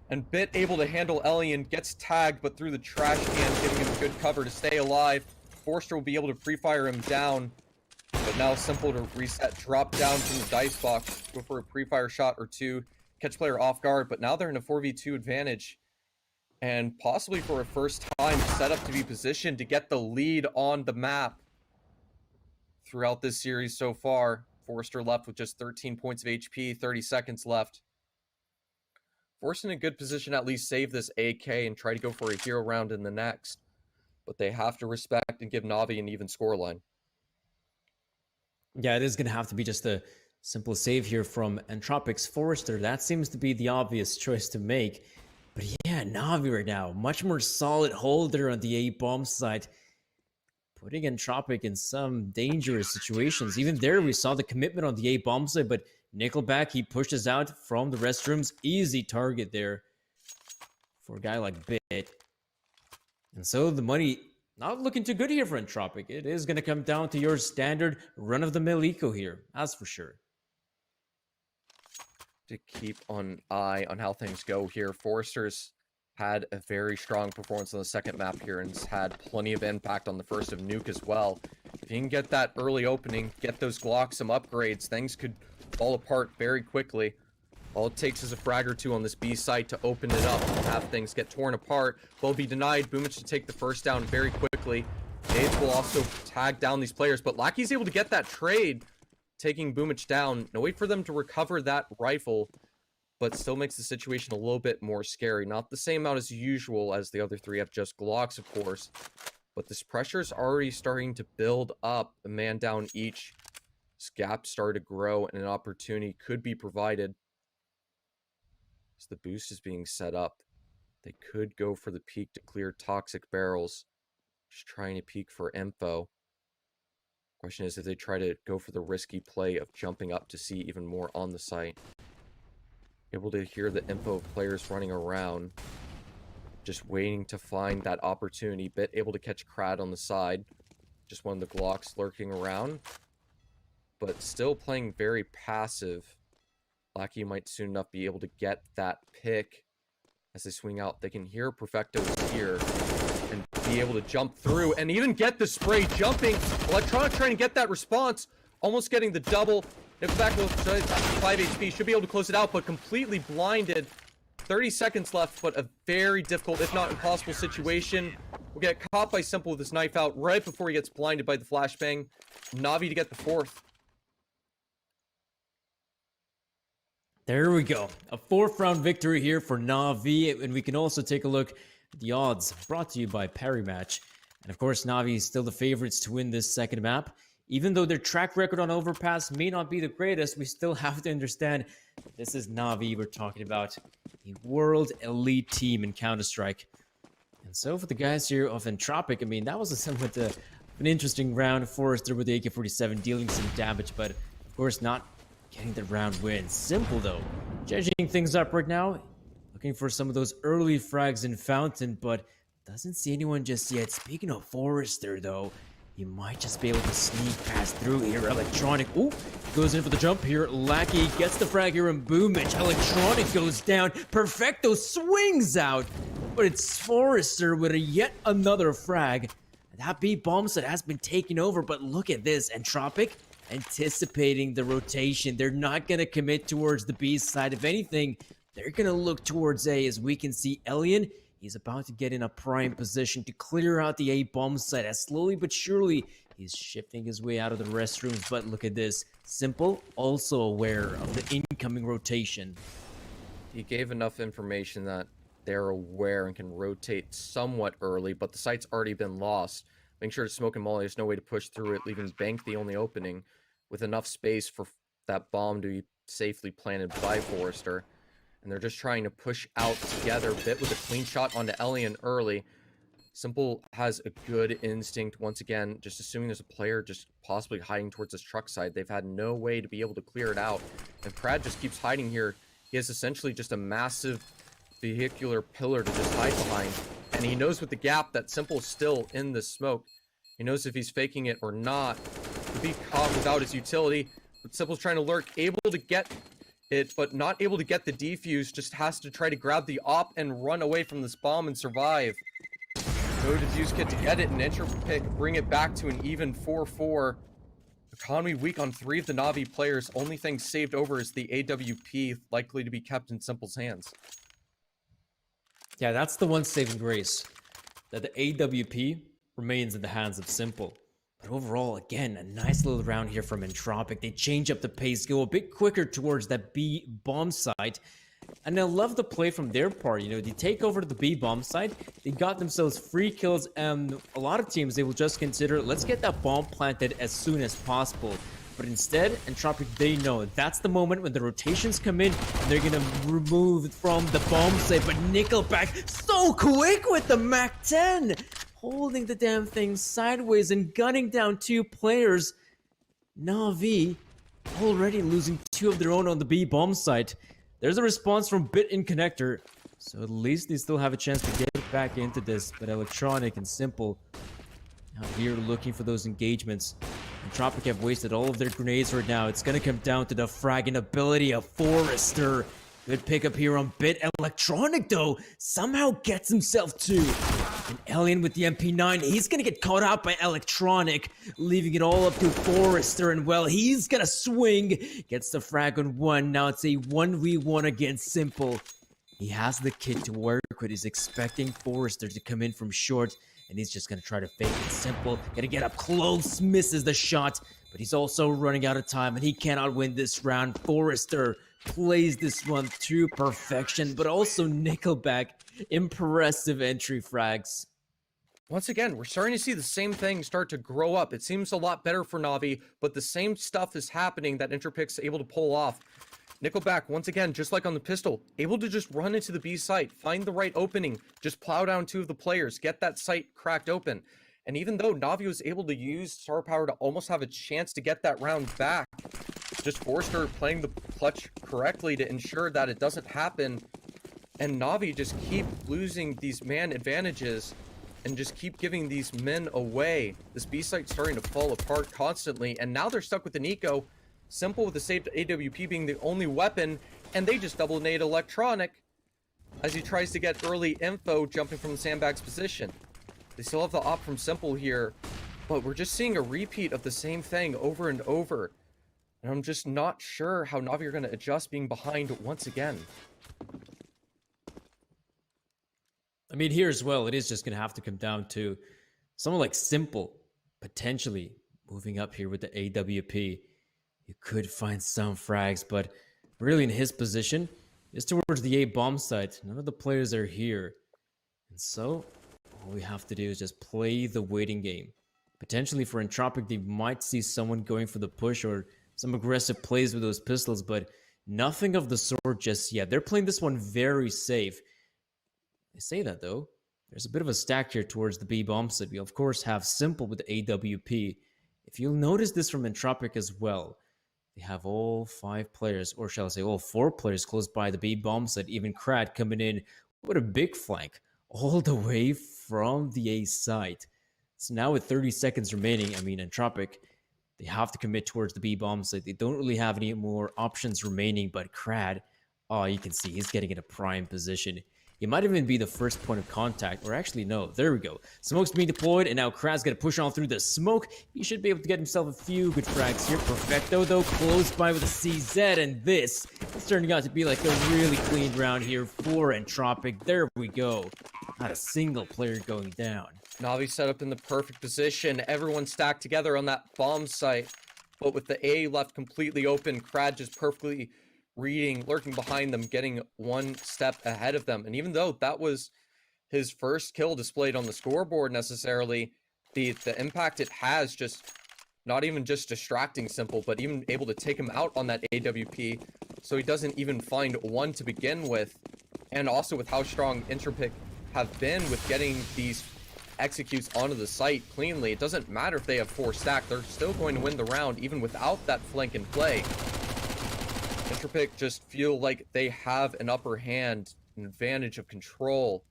And Bit able to handle Elian, gets tagged, but through the trash can, giving him good cover to stay alive. Forrester will be able to pre-fire him down, but now Simple to reset, drop down from the dice box, go for a pre-fire shot or two, catch player off guard, but now they're in a 4v2 advantage. And possibly for a first time set up to be positioned to get the lead on the map throughout this series so far. Forrester left with just 13 points of HP, 30 seconds left. Forrester in a good position to at least save this AK and try to go for a hero round in the next. But they have to respect and give Na'Vi an even scoreline. Yeah, it is going to have to be just a simple save here from Entropiq's Forrester. That seems to be the obvious choice to make. But yeah, Na'Vi right now, much more solid holder on the A-bomb side, putting Entropiq in some dangerous situations. Even there, we saw the commitment on the A-bomb side, but Nickelback, he pushes out from the restrooms. Easy target there for a guy like Bit. And so the money not looking too good here for Entropiq. It is going to come down to your standard run-of-the-mill eco here, that's for sure. To keep an eye on how things go here. Forrester's had a very strong performance on the second map here and has had plenty of impact on the first of Nuke as well. If you can get that early opening, get those Glocks some upgrades, things could fall apart very quickly. All it takes is a frag or two on this B site to open it up and have things get torn apart. Will be denied. Boomich to take the first down very quickly. Dave will also tag down these players, but Lackey's able to get that trade, taking Boomich down. No way for them to recover that rifle, but still makes the situation a little bit more scary. Not the same amount as usual, as the other three have just Glocks, of course, but this pressure is already starting to build up. A man down each. This gap started to grow, and an opportunity could be provided. As the boost is being set up, they could go for the peak to clear toxic barrels. Just trying to peek for info. Question is if they try to go for the risky play of jumping up to see even more on the site. Able to hear the info of players running around. Just waiting to find that opportunity. Bit able to catch Crad on the side. Just one of the Glocks lurking around. But still playing very passive. Lackey might soon enough be able to get that pick. As they swing out, they can hear Perfecto's here. And be able to jump through and even get the spray jumping. Electronic trying to get that response. Almost getting the double. Nickelback will 5 HP. Should be able to close it out, but completely blinded. 30 seconds left, but a very difficult, if not impossible situation. Will get caught by Simple with his knife out right before he gets blinded by the flashbang. Na'Vi to get the fourth. There we go. A fourth round victory here for Na'Vi. And we can also take a look at the odds brought to you by Parry Match. And of course, Na'Vi is still the favorites to win this second map. Even though their track record on Overpass may not be the greatest, we still have to understand that this is Na'Vi. We're talking about a world elite team in Counter-Strike. And so for the guys here of Entropiq, I mean, that was a somewhat an interesting round. Forrester with the AK-47 dealing some damage, but of course not getting the round win. Simple though, judging things up right now, looking for some of those early frags in Fountain, but doesn't see anyone just yet. Speaking of Forrester though, you might just be able to sneak past through here. Electronic, ooh, goes in for the jump here. Lackey gets the frag here and Boomich. Electronic goes down. Perfecto swings out, but it's Forrester with yet another frag. That B bomb set has been taken over, but look at this, Entropiq anticipating the rotation. They're not going to commit towards the B side. If anything, they're going to look towards A, as we can see Elian. He's about to get in a prime position to clear out the A bomb site, as slowly but surely he's shifting his way out of the restrooms. But look at this. Simple, also aware of the incoming rotation. He gave enough information that they're aware and can rotate somewhat early, but the site's already been lost. Making sure to smoke and molly, there's no way to push through it, leaving Bank the only opening with enough space for that bomb to be safely planted by Forrester. And they're just trying to push out together. Bit with a clean shot onto Elian early. Simple has a good instinct once again, just assuming there's a player just possibly hiding towards this truck side. They've had no way to be able to clear it out. And Crad just keeps hiding here. He has essentially just a massive vehicular pillar to just hide behind. And he knows with the gap that Simple's still in the smoke. He knows if he's faking it or not. To be caught without his utility. But Simple's trying to lurk, able to get it, but not able to get the defuse. Just has to try to grab the op and run away from this bomb and survive. No defuse kit to get it, and Entropiq bring it back to an even 4-4. Economy weak on 3 of the Na'Vi players. Only thing saved over is the AWP, likely to be kept in Simple's hands. Yeah, that's the one saving grace, that the AWP remains in the hands of Simple. But overall, again, a nice little round here from Entropiq. They change up the pace, go a bit quicker towards that B bomb site. And I love the play from their part. You know, they take over to the B bomb site. They got themselves free kills, and a lot of teams, they will just consider, let's get that bomb planted as soon as possible. But instead, Entropiq, they know that's the moment when the rotations come in, and they're gonna remove it from the bomb site. But Nickelback, so quick with the MAC-10, holding the damn thing sideways and gunning down 2 players. Na'Vi already losing 2 of their own on the B bomb site. There's a response from Bit in Connector, so at least they still have a chance to get back into this. But Electronic and Simple out here looking for those engagements. Entropiq have wasted all of their grenades right now. It's going to come down to the fragging ability of Forrester. Good pickup here on Bit. Electronic, though, somehow gets himself to an Alien with the MP9. He's going to get caught out by Electronic, leaving it all up to Forrester. And, well, he's going to swing. Gets the frag on 1. Now it's a 1v1 against Simple. He has the kit to work with. He's expecting Forrester to come in from short. And he's just going to try to fake it. Simple. Gonna get up close. Misses the shot. But he's also running out of time. And he cannot win this round. Forrester plays this one to perfection. But also Nickelback. Impressive entry frags. Once again, we're starting to see the same thing start to grow up. It seems a lot better for Na'Vi. But the same stuff is happening that Entropiq's able to pull off. Nickelback, once again, just like on the pistol, able to just run into the B site, find the right opening, just plow down 2 of the players, get that site cracked open. And even though Na'Vi was able to use star power to almost have a chance to get that round back, just Forrester playing the clutch correctly to ensure that it doesn't happen. And Na'Vi just keep losing these man advantages and just keep giving these men away. This B site's starting to fall apart constantly, and now they're stuck with the Nico. Simple with the saved AWP being the only weapon, and they just double nade Electronic as he tries to get early info jumping from the sandbag's position. They still have the op from Simple here, but we're just seeing a repeat of the same thing over and over. And I'm just not sure how Na'Vi are going to adjust being behind once again. I mean, here as well, it is just going to have to come down to someone like Simple potentially moving up here with the AWP. You could find some frags, but really in his position is towards the A bomb site. None of the players are here. And so all we have to do is just play the waiting game. Potentially for Entropiq, they might see someone going for the push or some aggressive plays with those pistols, but nothing of the sort just yet. They're playing this one very safe. They say that though. There's a bit of a stack here towards the B bomb site. We of course have Simple with the AWP. If you'll notice this from Entropiq as well, they have all 5 players, or shall I say all 4 players close by the B bomb site. Even Krat coming in with a big flank all the way from the A site. So now with 30 seconds remaining, I mean, Entropiq, they have to commit towards the B bomb site. They don't really have any more options remaining, but Krat, oh, you can see he's getting in a prime position. He might even be the first point of contact, or actually no, there we go. Smoke's being deployed, and now Krat's gonna push on through the smoke. He should be able to get himself a few good frags here. Perfecto though, close by with a CZ, and this is turning out to be like a really clean round here for Entropiq. There we go. Not a single player going down. Na'Vi set up in the perfect position. Everyone stacked together on that bomb site, but with the A left completely open, Krat just perfectly reading, lurking behind them, getting 1 step ahead of them. And even though that was his first kill displayed on the scoreboard necessarily, the impact it has, just not even just distracting Simple, but even able to take him out on that AWP, so he doesn't even find 1 to begin with. And also with how strong Entropiq have been with getting these executes onto the site cleanly. It doesn't matter if they have 4 stack, they're still going to win the round even without that flank in play. Entropiq just feel like they have an upper hand, an advantage of control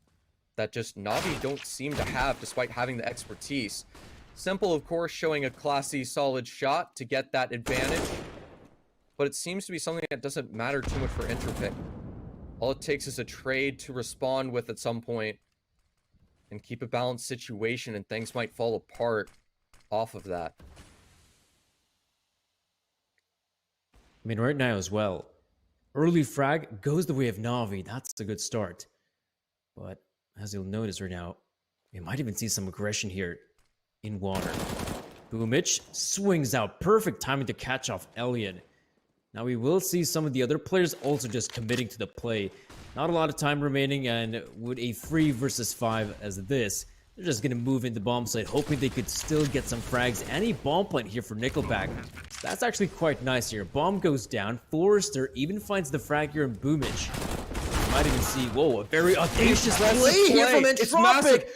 that just Na'Vi don't seem to have despite having the expertise. Simple, of course, showing a classy, solid shot to get that advantage, but it seems to be something that doesn't matter too much for Entropiq. All it takes is a trade to respond with at some point and keep a balanced situation, and things might fall apart off of that. I mean, right now as well, early frag goes the way of Na'Vi. That's a good start. But as you'll notice right now, we might even see some aggression here in water. Boomich swings out. Perfect timing to catch off Elian. Now we will see some of the other players also just committing to the play. Not a lot of time remaining, and with a 3 versus 5 as this, they're just going to move into bomb site, hoping they could still get some frags. Any bomb plant here for Nickelback. So that's actually quite nice here. Bomb goes down. Forrester even finds the frag here in Boomich. You might even see, whoa, a very audacious play here from Entropiq.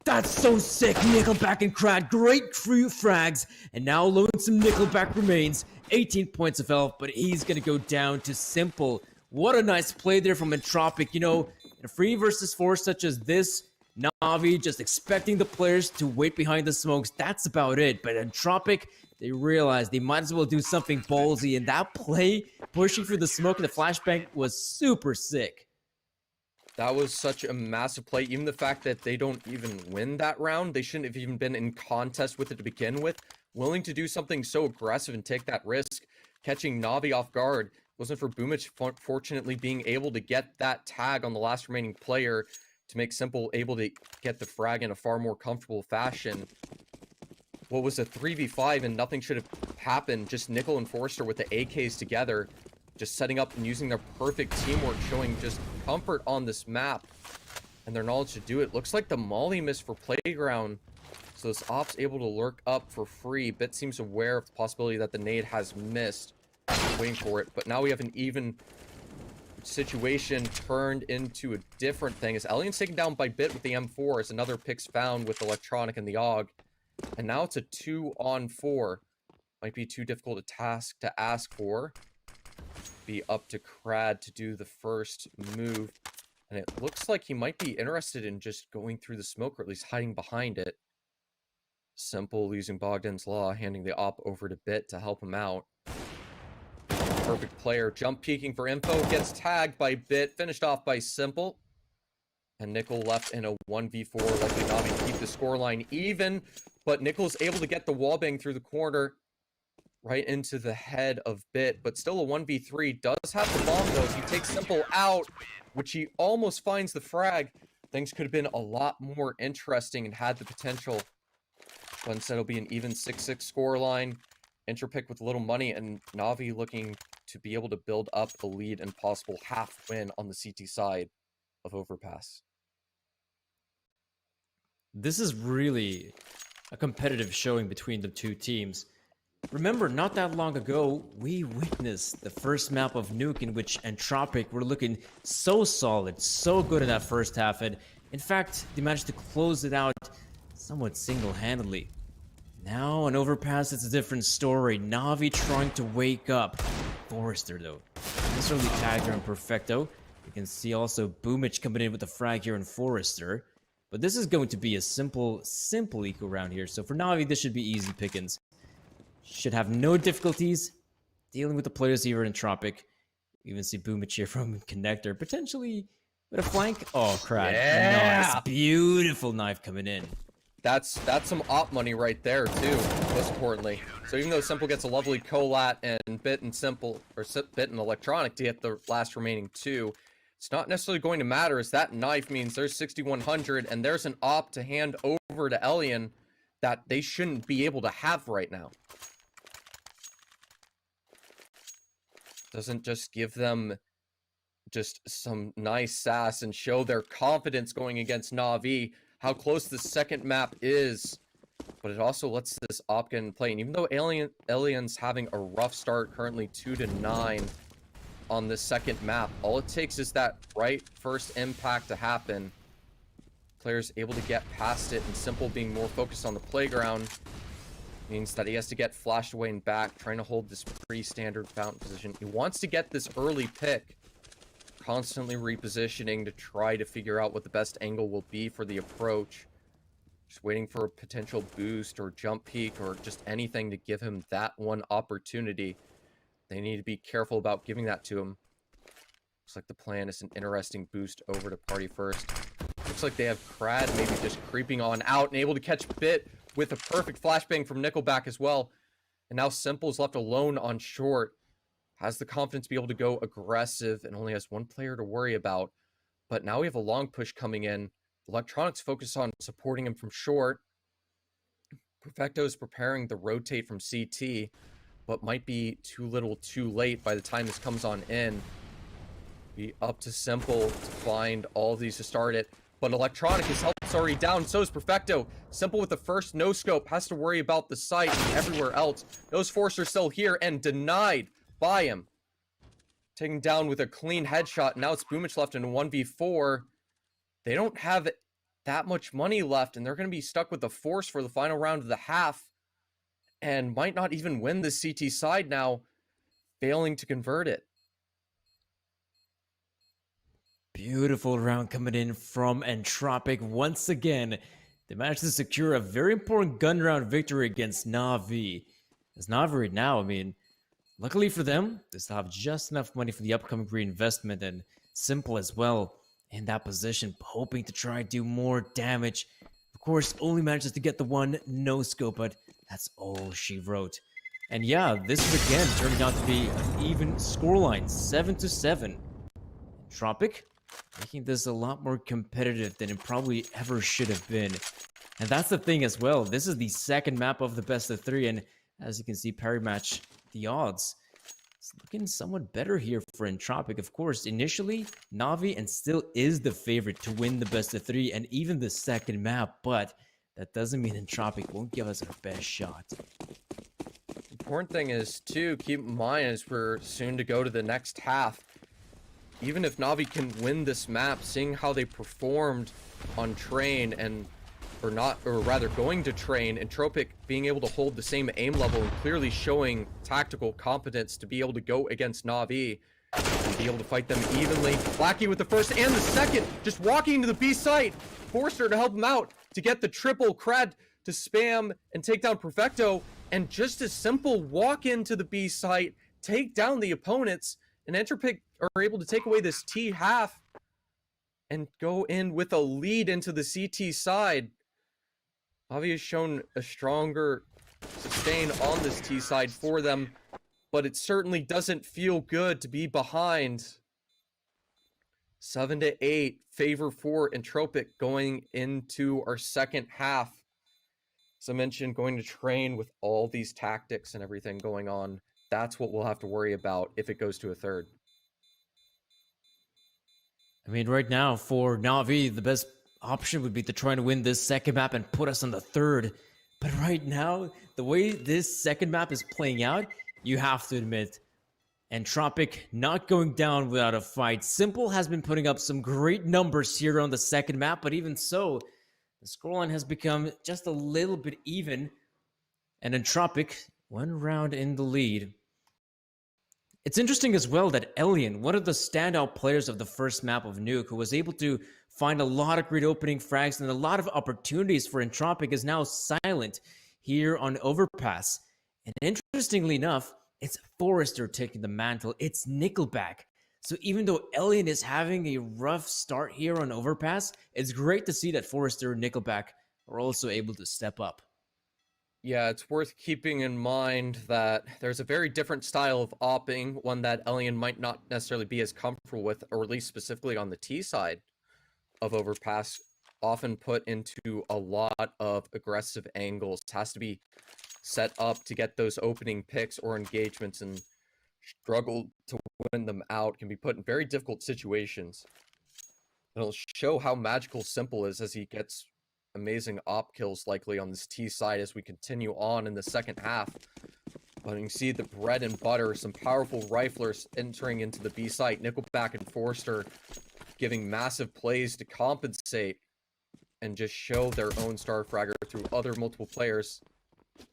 That's so sick. Nickelback and Crad, great crew frags. And now Lonesome Nickelback remains. 18 points of health, but he's going to go down to Simple. What a nice play there from Entropiq. You know, in a 3 versus 4 such as this, Na'Vi just expecting the players to wait behind the smokes. That's about it. But Entropiq, they realized they might as well do something ballsy. And that play, pushing for the smoke in the flashbang, was super sick. That was such a massive play. Even the fact that they don't even win that round, they shouldn't have even been in contest with it to begin with. Willing to do something so aggressive and take that risk, catching Na'Vi off guard. Wasn't for Boomich fortunately being able to get that tag on the last remaining player to make Simple able to get the frag in a far more comfortable fashion. What was a 3v5 and nothing should have happened. Just Nickel and Forrester with the AKs together, just setting up and using their perfect teamwork, showing just comfort on this map and their knowledge to do it. Looks like the molly missed for Playground, so this op's able to lurk up for free. Bit seems aware of the possibility that the nade has missed, waiting for it, but now we have an even situation turned into a different thing as Elian's taken down by Bit with the M4 as another pick's found with Electronic and the AUG, and now it's a 2-on-4. Might be too difficult a task to ask for. Be up to Crad to do the first move, and it looks like he might be interested in just going through the smoke, or at least hiding behind it. Simple using Bogdan's Law, handing the op over to Bit to help him out. Perfect player, jump peeking for info, gets tagged by Bit, finished off by Simple. And Nickel left in a 1v4, likely Na'Vi keep the scoreline even, but Nickel's able to get the wallbang through the corner, right into the head of Bit, but still a 1v3, does have the bomb though, he takes Simple out, which he almost finds the frag. Things could have been a lot more interesting and had the potential, but instead it'll be an even 6-6 scoreline. Entropiq with a little money, and Na'Vi looking to be able to build up a lead and possible half win on the CT side of Overpass. This is really a competitive showing between the two teams. Remember, not that long ago, we witnessed the first map of Nuke in which Entropiq were looking so solid, so good in that first half, and in fact, they managed to close it out somewhat single-handedly. Now on Overpass, it's a different story. Na'Vi trying to wake up. Forrester, though, necessarily tagged her in Perfecto. You can see also Boomich coming in with the frag here in Forrester. But this is going to be a simple eco round here. So for Na'Vi, this should be easy pickings. Should have no difficulties dealing with the players here in Entropiq. You even see Boomich here from Connector, potentially with a flank. Oh, crap. Yeah! Nice. Beautiful knife coming in. That's some op money right there too, most importantly. So even though Simple gets a lovely collat and Bit and Simple, or Bit and Electronic to get the last remaining 2, it's not necessarily going to matter, as that knife means there's 6,100 and there's an op to hand over to Elian that they shouldn't be able to have right now. Doesn't just give them just some nice sass and show their confidence going against Na'Vi, how close the second map is, but it also lets this op get in play. And even though Alien's having a rough start, currently 2-9 on this second map, all it takes is that right first impact to happen players able to get past it, and Simple being more focused on the playground means that he has to get flashed away and back, trying to hold this pretty standard fountain position. He wants to get this early pick, constantly repositioning to try to figure out what the best angle will be for the approach. Just waiting for a potential boost or jump peak or just anything to give him that one opportunity. They need to be careful about giving that to him. Looks like the plan is an interesting boost over to party first. Looks like they have Crad maybe just creeping on out and able to catch Bit with a perfect flashbang from Nickelback as well. And now Simple's left alone on short. Has the confidence to be able to go aggressive and only has one player to worry about. But now we have a long push coming in. Electronics focus on supporting him from short. Perfecto is preparing the rotate from CT, but might be too little too late by the time this comes on in. Be up to Simple to find all of these to start it. But Electronic, his health's already down, so is Perfecto. Simple with the first no-scope, has to worry about the site and everywhere else. Those Force are still here and denied by him. Taken down with a clean headshot. Now it's Boomich left in a 1v4. They don't have that much money left, and they're going to be stuck with the Force for the final round of the half. And might not even win the CT side now, failing to convert it. Beautiful round coming in from Entropiq once again. They managed to secure a very important gun round victory against Na'Vi. As Na'Vi right now, I mean, luckily for them, they still have just enough money for the upcoming reinvestment, and Simple as well in that position, hoping to try and do more damage. Of course, only manages to get the one no-scope, but that's all she wrote. And yeah, this is again turning out to be an even scoreline, 7-7. Entropiq making this a lot more competitive than it probably ever should have been. And that's the thing as well. This is the second map of the best of 3, and as you can see, parry match the odds. It's looking somewhat better here for Entropiq. Of course, initially, Na'Vi and still is the favorite to win the best of 3 and even the second map, but that doesn't mean Entropiq won't give us our best shot. Important thing is, too, keep in mind as we're soon to go to the next half, even if Na'Vi can win this map, seeing how they performed on Train or rather going to Train, Entropiq being able to hold the same aim level and clearly showing tactical competence to be able to go against Na'Vi and be able to fight them evenly. Blackie with the first and the second, just walking into the B site. Forster to help him out to get the triple. Crad to spam and take down Perfecto, and just as Simple walk into the B site, take down the opponents, and Entropiq are able to take away this T half and go in with a lead into the CT side. Na'Vi has shown a stronger sustain on this T side for them, but it certainly doesn't feel good to be behind. 7-8, favor for Entropiq going into our second half. As I mentioned, going to Train with all these tactics and everything going on. That's what we'll have to worry about if it goes to a third. I mean, right now, for Na'Vi, the best option would be to try and win this second map and put us on the third. But right now, the way this second map is playing out, you have to admit, Entropiq not going down without a fight. Simple has been putting up some great numbers here on the second map, but even so, the scoreline has become just a little bit even. And Entropiq, one round in the lead. It's interesting as well that Elian, one of the standout players of the first map of Nuke, who was able to find a lot of great opening frags and a lot of opportunities for Entropiq, is now silent here on Overpass. And interestingly enough, it's Forrester taking the mantle. It's Nickelback. So even though Elian is having a rough start here on Overpass, it's great to see that Forrester and Nickelback are also able to step up. Yeah, it's worth keeping in mind that there's a very different style of opping, one that Elian might not necessarily be as comfortable with, or at least specifically on the T side of Overpass, often put into a lot of aggressive angles. It has to be set up to get those opening picks or engagements, and struggle to win them out, can be put in very difficult situations. It'll show how magical Simple is as he gets amazing op kills likely on this T side as we continue on in the second half. But you can see the bread and butter, some powerful riflers entering into the B site. Nickelback and Forster giving massive plays to compensate. and just show their own star fragger through other multiple players.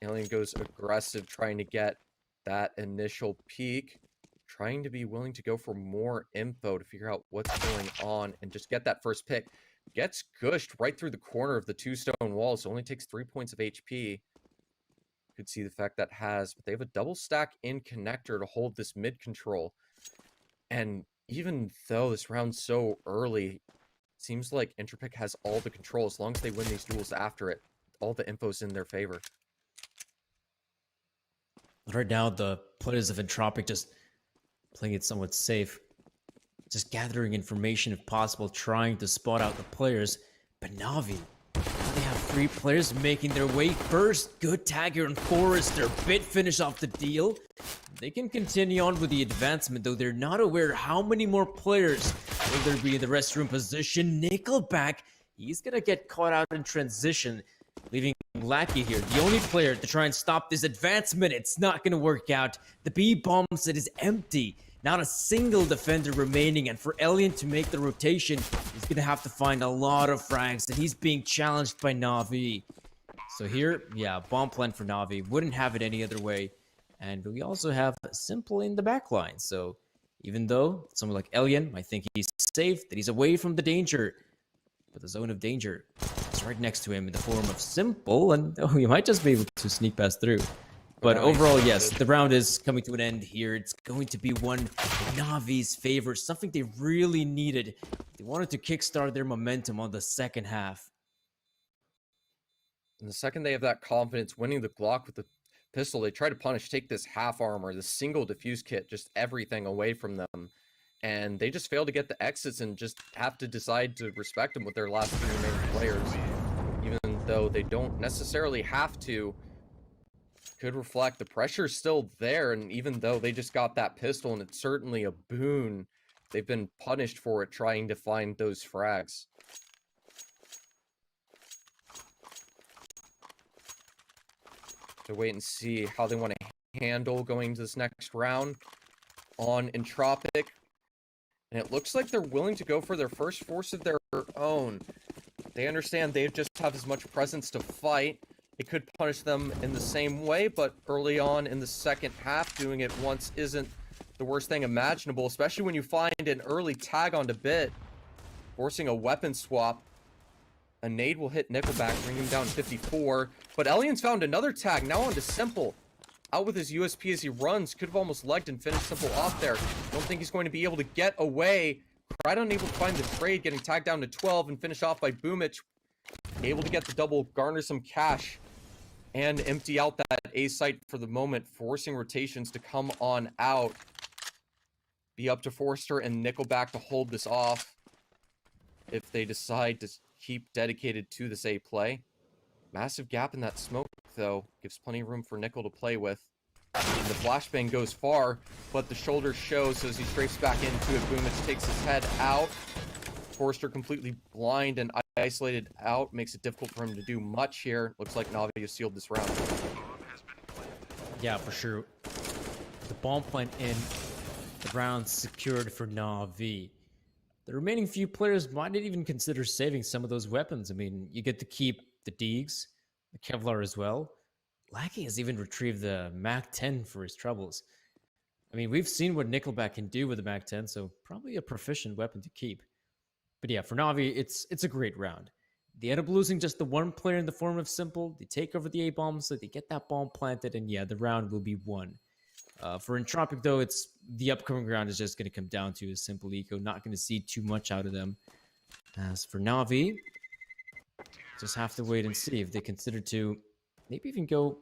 Alien goes aggressive, trying to get that initial peek, trying to be willing to go for more info to figure out what's going on and just get that first pick. Gets gushed right through the corner of the 2 stone walls, so only takes 3 points of HP. Could see the effect that has, but they have a double stack in connector to hold this mid control. And even though this round's so early, seems like Entropiq has all the control as long as they win these duels after it. All the info's in their favor. Right now, the players of Entropiq just playing it somewhat safe. Just gathering information if possible, trying to spot out the players. But Na'Vi, now they have 3 players making their way first. Good tag here on Forrester. Bit finish off the deal. They can continue on with the advancement, though they're not aware how many more players will there be in the restroom position. Nickelback, he's gonna get caught out in transition, leaving Lackey here, the only player to try and stop this advancement. It's not gonna work out. The B-bomb set is empty. Not a single defender remaining, and for Alien to make the rotation, he's gonna have to find a lot of frags, and he's being challenged by Na'Vi. So here, yeah, bomb plant for Na'Vi. Wouldn't have it any other way. And we also have Simple in the backline. So even though someone like Alien might think he's safe, that he's away from the danger, but the zone of danger is right next to him in the form of Simple, and oh, he might just be able to sneak past through. But overall, yes, the round is coming to an end here. It's going to be one in Na'Vi's favor, something they really needed. They wanted to kickstart their momentum on the second half. And the second they have that confidence, winning the Glock with the pistol, they try to punish, take this half armor, the single diffuse kit, just everything away from them. And they just fail to get the exits and just have to decide to respect them with their last 3 remaining players. Even though they don't necessarily have to. Could reflect the pressure's still there, and even though they just got that pistol and it's certainly a boon, they've been punished for it trying to find those frags. To wait and see how they want to handle going to this next round on Entropiq. And it looks like they're willing to go for their first force of their own. They understand they just have as much presence to fight. It could punish them in the same way, but early on in the second half, doing it once isn't the worst thing imaginable, especially when you find an early tag onto Bit, forcing a weapon swap. A nade will hit Nickelback, bring him down to 54, but Alien's found another tag, now onto Simple. Out with his USP as he runs, could have almost legged and finished Simple off there. Don't think he's going to be able to get away. Cried unable to find the trade, getting tagged down to 12 and finished off by Boomich. Able to get the double, garner some cash, and empty out that A site for the moment, forcing rotations to come on out. Be up to Forrester and Nickelback to hold this off if they decide to keep dedicated to this A play. Massive gap in that smoke, though. Gives plenty of room for Nickel to play with. And the flashbang goes far, but the shoulder shows as he strafes back into it. Boomich takes his head out. Forrester completely blind and isolated out. Makes it difficult for him to do much here. Looks like Na'Vi has sealed this round. Yeah, for sure. The bomb plant in, the round secured for Na'Vi. The remaining few players might not even consider saving some of those weapons. I mean, you get to keep the Deegs, the Kevlar as well. Lackey has even retrieved the MAC-10 for his troubles. I mean, we've seen what Nickelback can do with the MAC-10, so probably a proficient weapon to keep. But yeah, for Na'Vi, it's a great round. They end up losing just the one player in the form of Simple. They take over the A-bomb, so they get that bomb planted, and yeah, the round will be won. For Entropiq, though, it's the upcoming round is just going to come down to a Simple eco. Not going to see too much out of them. As for Na'Vi, just have to wait and see if they consider to maybe even go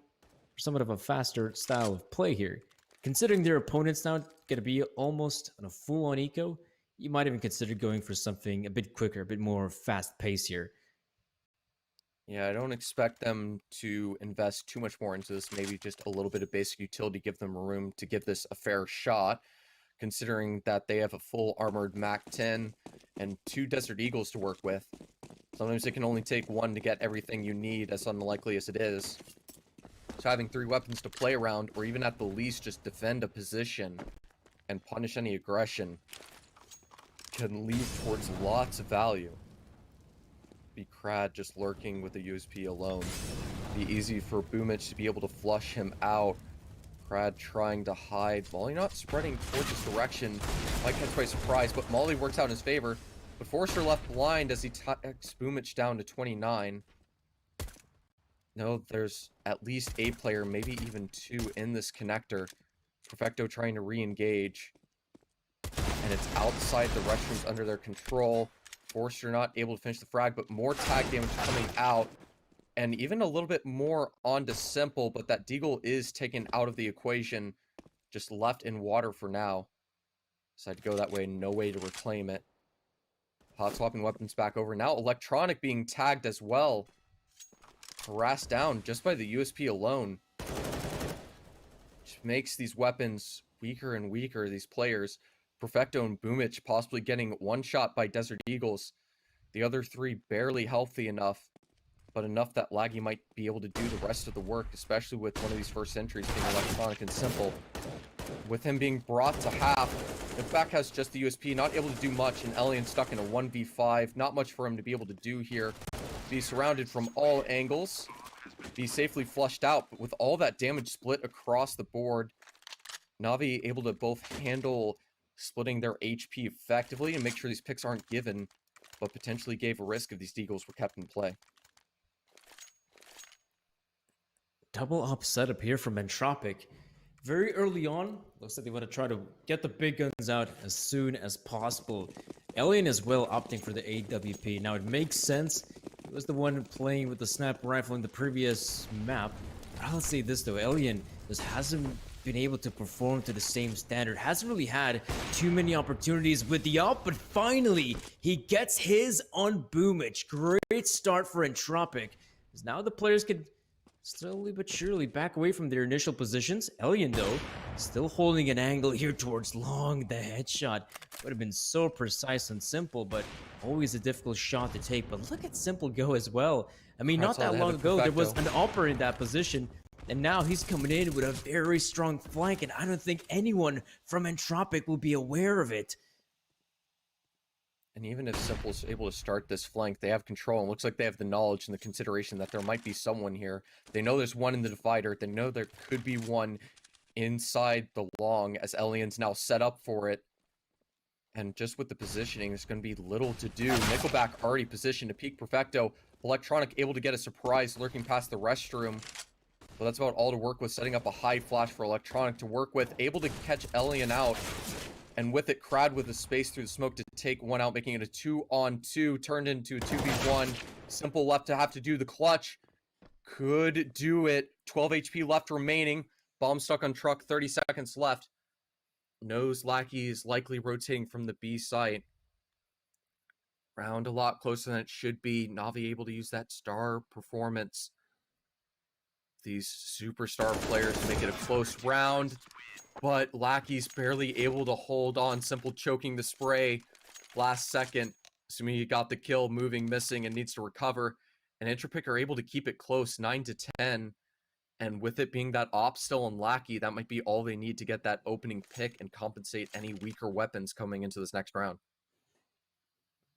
for somewhat of a faster style of play here. Considering their opponents now going to be almost on a full-on eco, you might even consider going for something a bit quicker, a bit more fast pace here. Yeah, I don't expect them to invest too much more into this. Maybe just a little bit of basic utility, give them room to give this a fair shot, considering that they have a full armored MAC-10 and 2 Desert Eagles to work with. Sometimes it can only take 1 to get everything you need, as unlikely as it is. So having 3 weapons to play around, or even at the least just defend a position and punish any aggression, can lead towards lots of value. Be Crad just lurking with the USP alone. Be easy for Boomich to be able to flush him out. Crad trying to hide. Molly not spreading towards this direction. Might catch by surprise, but Molly works out in his favor. But Forrester left blind as he takes Boomich down to 29. No, there's at least a player, maybe even two in this connector. Perfecto trying to re-engage. And it's outside the restrooms under their control. Forrester not able to finish the frag, but more tag damage coming out. And even a little bit more onto Simple, but that Deagle is taken out of the equation. Just left in water for now. Decided to go that way, no way to reclaim it. Hot swapping weapons back over. Now Electronic being tagged as well. Harassed down just by the USP alone. Which makes these weapons weaker and weaker, these players. Perfecto and Boomich possibly getting one shot by Desert Eagles. The other three barely healthy enough, but enough that Laggy might be able to do the rest of the work, especially with one of these first entries being Electronic and Simple. With him being brought to half, Entropiq has just the USP, not able to do much, and Elian stuck in a 1v5. Not much for him to be able to do here. Be surrounded from all angles. Be safely flushed out, but with all that damage split across the board, Na'Vi able to both handle splitting their HP effectively and make sure these picks aren't given, but potentially gave a risk if these Deagles were kept in play. Double up setup here from Entropiq. Very early on, looks like they want to try to get the big guns out as soon as possible. Elian as well opting for the AWP. Now it makes sense. He was the one playing with the sniper rifle in the previous map. But I'll say this though, Elian just hasn't been able to perform to the same standard. Hasn't really had too many opportunities with the op, but finally he gets his on Boomich. Great start for Entropiq. Because now the players can slowly but surely back away from their initial positions. Elian, though, still holding an angle here towards Long. The headshot would have been so precise and simple, but always a difficult shot to take. But look at Simple go as well. I mean, not that long ago, there was an upper in that position, and now he's coming in with a very strong flank, and I don't think anyone from Entropiq will be aware of it. And even if Simple's able to start this flank, they have control. And looks like they have the knowledge and the consideration that there might be someone here. They know there's one in the divider. They know there could be one inside the long as Elian's now set up for it. And just with the positioning, there's going to be little to do. Nickelback already positioned to peek Perfecto. Electronic able to get a surprise lurking past the restroom. But that's about all to work with. Setting up a high flash for Electronic to work with. Able to catch Elian out. And with it, Crad with the space through the smoke to take one out, making it a 2-on-2, turned into a 2v1. Simple left to have to do the clutch. Could do it. 12 HP left remaining. Bomb stuck on truck, 30 seconds left. Knows Lackey is likely rotating from the B site. Round a lot closer than it should be. Na'Vi able to use that star performance. These superstar players to make it a close round. But Lackey's barely able to hold on. Simple choking the spray last second. Assuming he got the kill, moving, missing, and needs to recover. And Entropiq are able to keep it close, 9-10. And with it being that op still on Lackey, that might be all they need to get that opening pick and compensate any weaker weapons coming into this next round.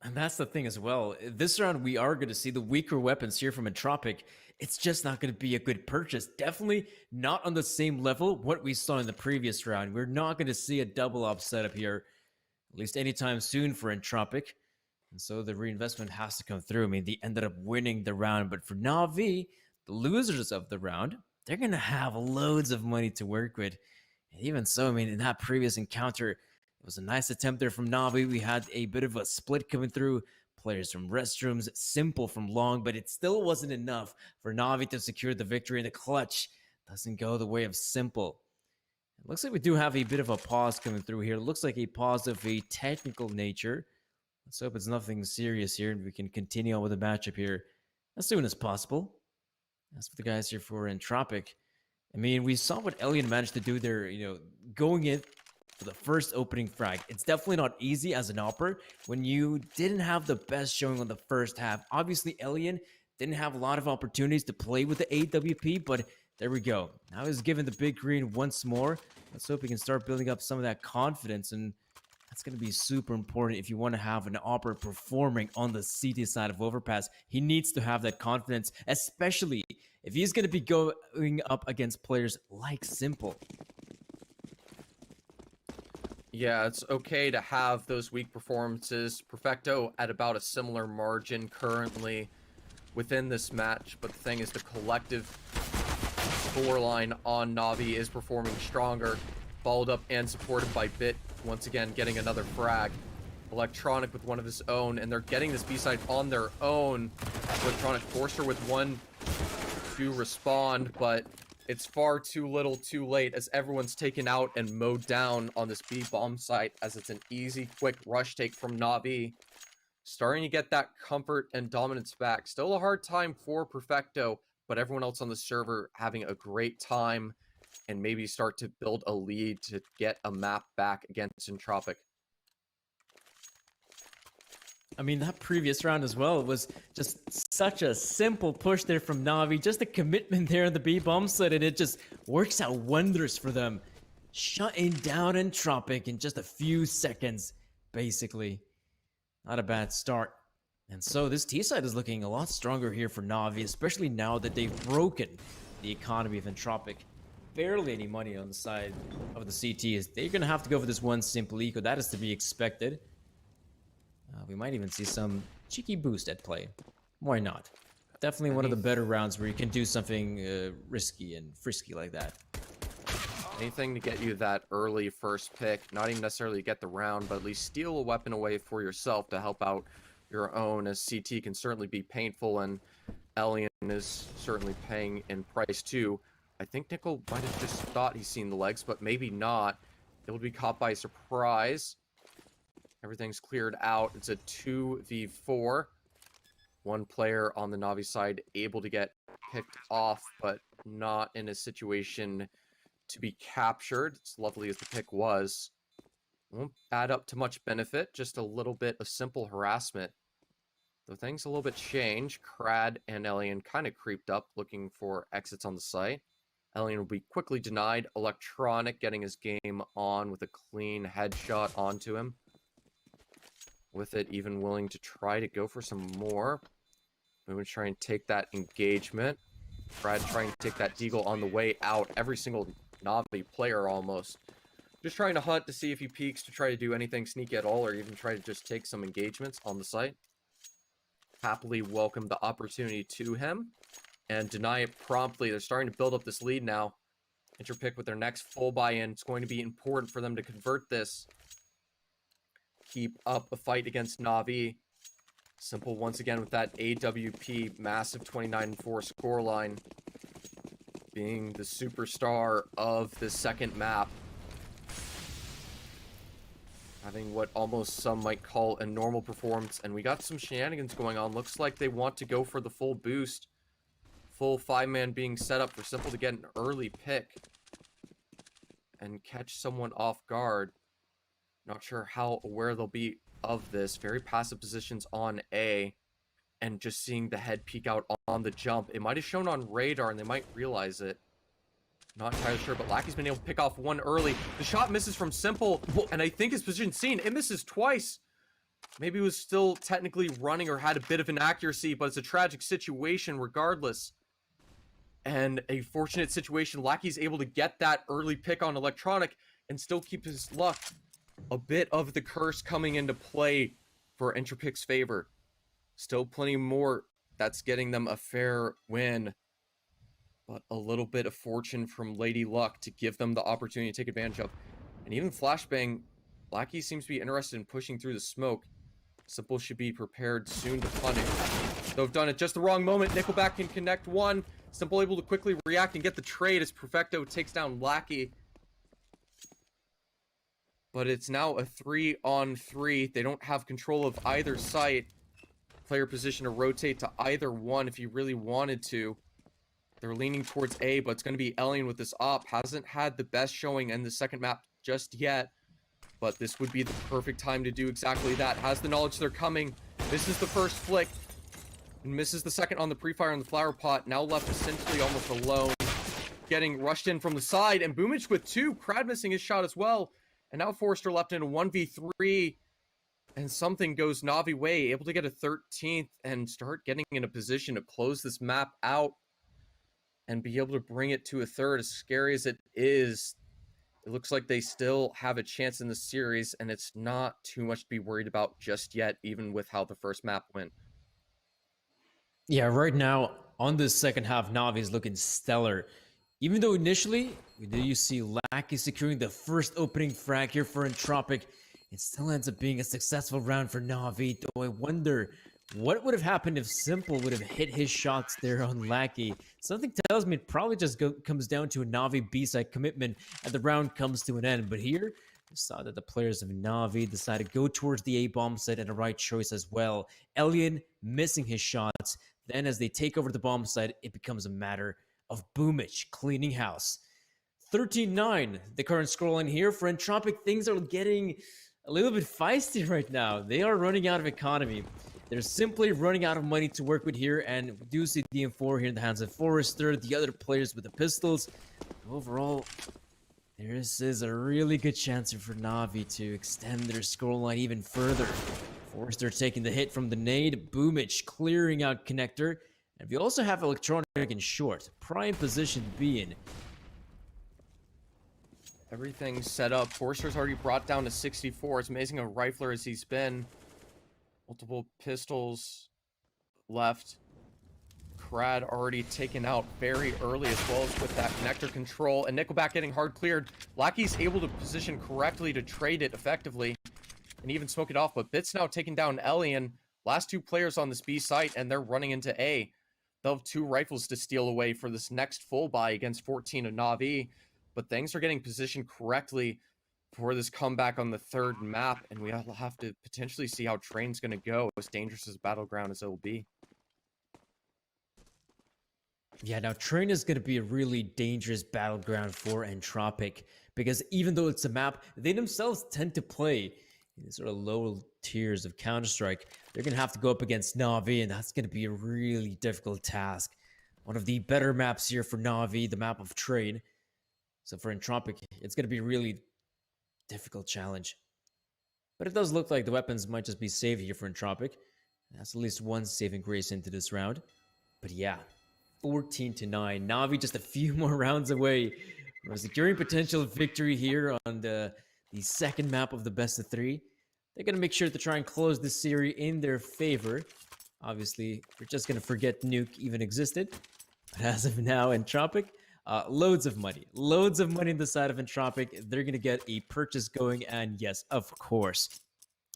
And that's the thing as well. This round, we are going to see the weaker weapons here from Entropiq. It's just not going to be a good purchase. Definitely not on the same level what we saw in the previous round. We're not going to see a double op setup here, at least anytime soon for Entropiq. And so the reinvestment has to come through. I mean, they ended up winning the round. But for Na'Vi, the losers of the round, they're going to have loads of money to work with. And even so, I mean, in that previous encounter, it was a nice attempt there from Na'Vi. We had a bit of a split coming through. Players from restrooms, Simple from long, but it still wasn't enough for Na'Vi to secure the victory. And the clutch doesn't go the way of Simple. It looks like we do have a bit of a pause coming through here. It looks like a pause of a technical nature. Let's hope it's nothing serious here and we can continue on with the matchup here as soon as possible. As for the guys here for Entropiq, I mean, we saw what Elian managed to do there, going in for the first opening frag. It's definitely not easy as an opper when you didn't have the best showing on the first half. Obviously, Elian didn't have a lot of opportunities to play with the AWP, but there we go. Now he's given the big green once more. Let's hope he can start building up some of that confidence and That's going to be super important if you want to have an Opera performing on the CT side of Overpass. He needs to have that confidence, especially if he's going to be going up against players like Simple. Yeah, it's okay to have those weak performances. Perfecto at about a similar margin currently within this match, but the thing is the collective scoreline on Na'Vi is performing stronger, followed up and supported by Bit, once again getting another frag. Electronic with one of his own, and they're getting this B-side on their own. Electronic forced her with one to respond, but it's far too little too late as everyone's taken out and mowed down on this B-bomb site, as it's an easy, quick rush take from Na'Vi. Starting to get that comfort and dominance back. Still a hard time for Perfecto, but everyone else on the server having a great time and maybe start to build a lead to get a map back against Entropiq. I mean, that previous round as well was just such a simple push there from Na'Vi. Just the commitment there on the B-bomb side, and it just works out wonders for them. Shutting down Entropiq in just a few seconds, basically. Not a bad start. And so this T-side is looking a lot stronger here for Na'Vi, especially now that they've broken the economy of Entropiq. Barely any money on the side of the CT. They're going to have to go for this one simple eco. That is to be expected. We might even see some cheeky boost at play. Why not? Definitely one of the better rounds where you can do something risky and frisky like that. Anything to get you that early first pick, not even necessarily get the round, but at least steal a weapon away for yourself to help out your own, as CT can certainly be painful, and Elian is certainly paying in price too. I think Nickel might have just thought he's seen the legs, but maybe not. It would be caught by surprise. Everything's cleared out. It's a 2v4. One player on the Na'Vi side able to get picked off, but not in a situation to be captured. As lovely as the pick was, won't add up to much benefit, just a little bit of simple harassment. Though things a little bit change. Crad and Elian kind of creeped up looking for exits on the site. Elian will be quickly denied. Electronic getting his game on with a clean headshot onto him. With it, even willing to try to go for some more. We would try and take that engagement. Crad trying to take that deagle on the way out. Every single Na'Vi player almost just trying to hunt to see if he peeks to try to do anything sneaky at all, or even try to just take some engagements on the site. Happily welcome the opportunity to him and deny it promptly. They're starting to build up this lead now. Entropiq with their next full buy-in. It's going to be important for them to convert this. Keep up a fight against Na'Vi. Simple once again with that AWP massive 29-4 scoreline, being the superstar of the second map. Having what almost some might call a normal performance, and we got some shenanigans going on. Looks like they want to go for the full boost. Full 5-man being set up for Simple to get an early pick and catch someone off guard. Not sure how aware they'll be of this. Very passive positions on A, and just seeing the head peek out on the jump. It might have shown on radar and they might realize it. Not entirely sure, but Lackey's been able to pick off one early. The shot misses from Simple, and I think his position's seen. It misses twice. Maybe he was still technically running or had a bit of an accuracy, but it's a tragic situation regardless. And a fortunate situation. Lackey's able to get that early pick on Electronic and still keep his luck. A bit of the curse coming into play for Entropiq's favor. Still plenty more that's getting them a fair win. But a little bit of fortune from Lady Luck to give them the opportunity to take advantage of. And even Flashbang, Lackey seems to be interested in pushing through the smoke. Simple should be prepared soon to punish. Though have done it just the wrong moment. Nickelback can connect one. Simple able to quickly react and get the trade as Perfecto takes down Lackey. But it's now a 3-on-3. They don't have control of either site. Player position to rotate to either one if you really wanted to. They're leaning towards A, but it's going to be Elian with this op. Hasn't had the best showing in the second map just yet. But this would be the perfect time to do exactly that. Has the knowledge they're coming. Misses the first flick. And misses the second on the pre-fire on the flower pot. Now left essentially almost alone. Getting rushed in from the side. And Boomich with two. Crad missing his shot as well. And now Forrester left in a 1v3, and something goes Na'Vi way, able to get a 13th and start getting in a position to close this map out and be able to bring it to a third. As scary as it is, it looks like they still have a chance in the series, and it's not too much to be worried about just yet, even with how the first map went. Yeah, right now, on this second half, Na'Vi is looking stellar. Even though initially, we do see Lackey securing the first opening frag here for Entropiq, it still ends up being a successful round for Na'Vi, though I wonder what would have happened if Simple would have hit his shots there on Lackey. Something tells me it probably just comes down to a Na'Vi B-side commitment and the round comes to an end. But here, we saw that the players of Na'Vi decided to go towards the A-bomb site, and a right choice as well. Elian missing his shots. Then as they take over the bomb site, it becomes a matter of Boomich cleaning house. 13-9, the current scoreline here for Entropiq. Things are getting a little bit feisty right now. They are running out of economy. They're simply running out of money to work with here, and we do see the M4 here in the hands of Forrester, the other players with the pistols. Overall, this is a really good chance for Na'Vi to extend their scoreline even further. Forrester taking the hit from the nade, Boomich clearing out connector, and we also have Electronic in short, prime position to be in. Everything's set up. Forrester's already brought down to 64. It's amazing a rifler as he's been. Multiple pistols left. Crad already taken out very early as well as with that connector control. And Nickelback getting hard cleared. Lackey's able to position correctly to trade it effectively and even smoke it off. But Bit's now taking down Elian. Last two players on this B site, and they're running into A. They'll have two rifles to steal away for this next full buy against 14 of Na'Vi. But things are getting positioned correctly for this comeback on the third map, and we'll have to potentially see how Train's going to go, as dangerous as Battleground as it will be. Yeah, now Train is going to be a really dangerous battleground for Entropiq, because even though it's a map, they themselves tend to play in sort of low tiers of Counter-Strike. They're going to have to go up against Na'Vi, and that's going to be a really difficult task. One of the better maps here for Na'Vi, the map of Train. So for Entropiq, it's going to be a really difficult challenge. But it does look like the weapons might just be saved here for Entropiq. That's at least one saving grace into this round. But yeah, 14-9. Na'Vi just a few more rounds away from securing potential victory here on the second map of the best of three. They're going to make sure to try and close this series in their favor. Obviously, we're just going to forget Nuke even existed. But as of now, Entropiq, loads of money in the side of Entropiq. They're going to get a purchase going, and yes, of course,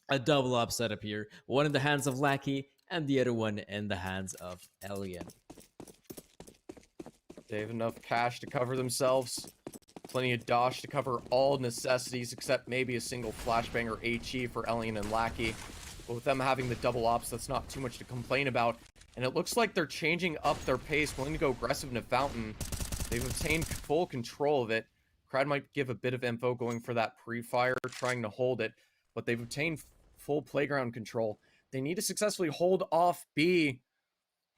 a double op setup here. One in the hands of Lackey, and the other one in the hands of Elian. They have enough cash to cover themselves. Plenty of dosh to cover all necessities, except maybe a single flashbang or HE for Elian and Lackey. But with them having the double ops, that's not too much to complain about. And it looks like they're changing up their pace, willing to go aggressive into Fountain. They've obtained full control of it. Crowd might give a bit of info going for that pre-fire, trying to hold it. But they've obtained full playground control. They need to successfully hold off B,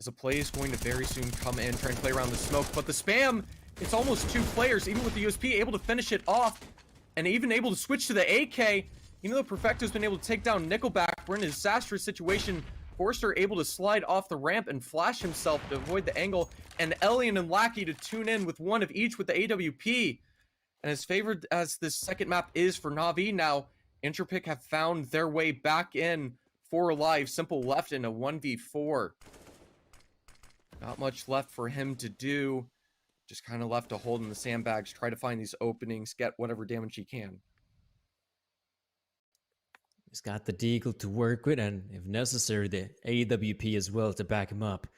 as a play is going to very soon come in, trying to play around the smoke. But the spam, it's almost two players, even with the USP, able to finish it off, and even able to switch to the AK. Even though Perfecto's been able to take down Nickelback, we're in a disastrous situation. Forrester able to slide off the ramp and flash himself to avoid the angle, and Elian and Lackey to tune in with one of each with the AWP. And as favored as this second map is for Na'Vi now, Entropiq have found their way back in for alive. Simple left in a 1v4. Not much left for him to do. Just kind of left to hold in the sandbags, try to find these openings, get whatever damage he can. He's got the Deagle to work with, and if necessary, the AWP as well to back him up.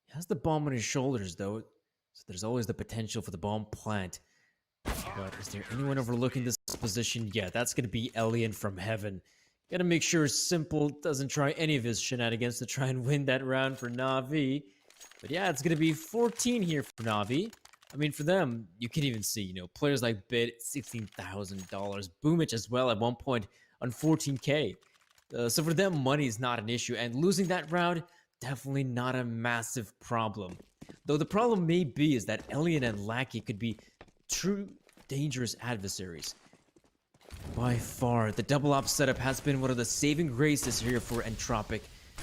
He has the bomb on his shoulders, though, so there's always the potential for the bomb plant. But is there anyone overlooking this position? Yeah, that's going to be Elian from heaven. Gotta make sure Simple doesn't try any of his shenanigans to try and win that round for Na'Vi. But yeah, it's going to be 14 here for Na'Vi. I mean, for them, you can even see, players like Bit, $16,000. Boomich as well at one point on 14K. So for them, money is not an issue. And losing that round, definitely not a massive problem. Though the problem may be is that Elian and Lackey could be true dangerous adversaries. By far, the double op setup has been one of the saving graces here for Entropiq.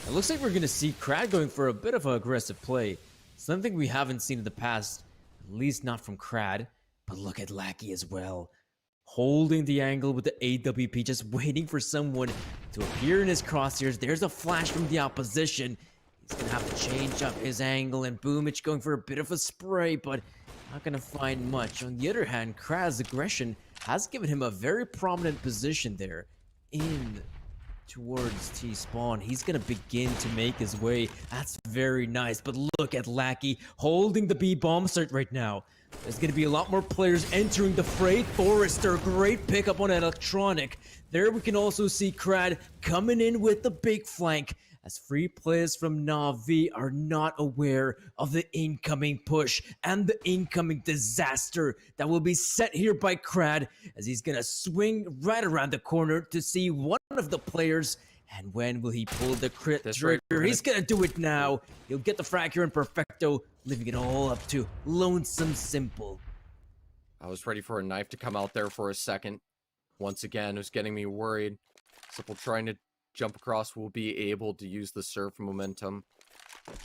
It looks like we're going to see Crad going for a bit of an aggressive play. Something we haven't seen in the past, at least not from Crad. But look at Lackey as well. Holding the angle with the AWP, just waiting for someone to appear in his crosshairs. There's a flash from the opposition. He's going to have to change up his angle, and Boomich going for a bit of a spray, but not going to find much. On the other hand, Krad's aggression has given him a very prominent position there in towards T-spawn. He's gonna begin to make his way. That's very nice, but look at Lackey holding the B-bomb site right now. There's gonna be a lot more players entering the fray. Forrester, great pickup on Electronic. There we can also see Crad coming in with the big flank, as free players from Na'Vi are not aware of the incoming push and the incoming disaster that will be set here by Crad, as he's gonna swing right around the corner to see one of the players. And when will he pull the crit trigger? He's gonna do it now. He'll get the frag here in Perfecto, leaving it all up to Lonesome Simple. I was ready for a knife to come out there for a second. Once again, it was getting me worried. Simple trying to jump across, will be able to use the surf momentum.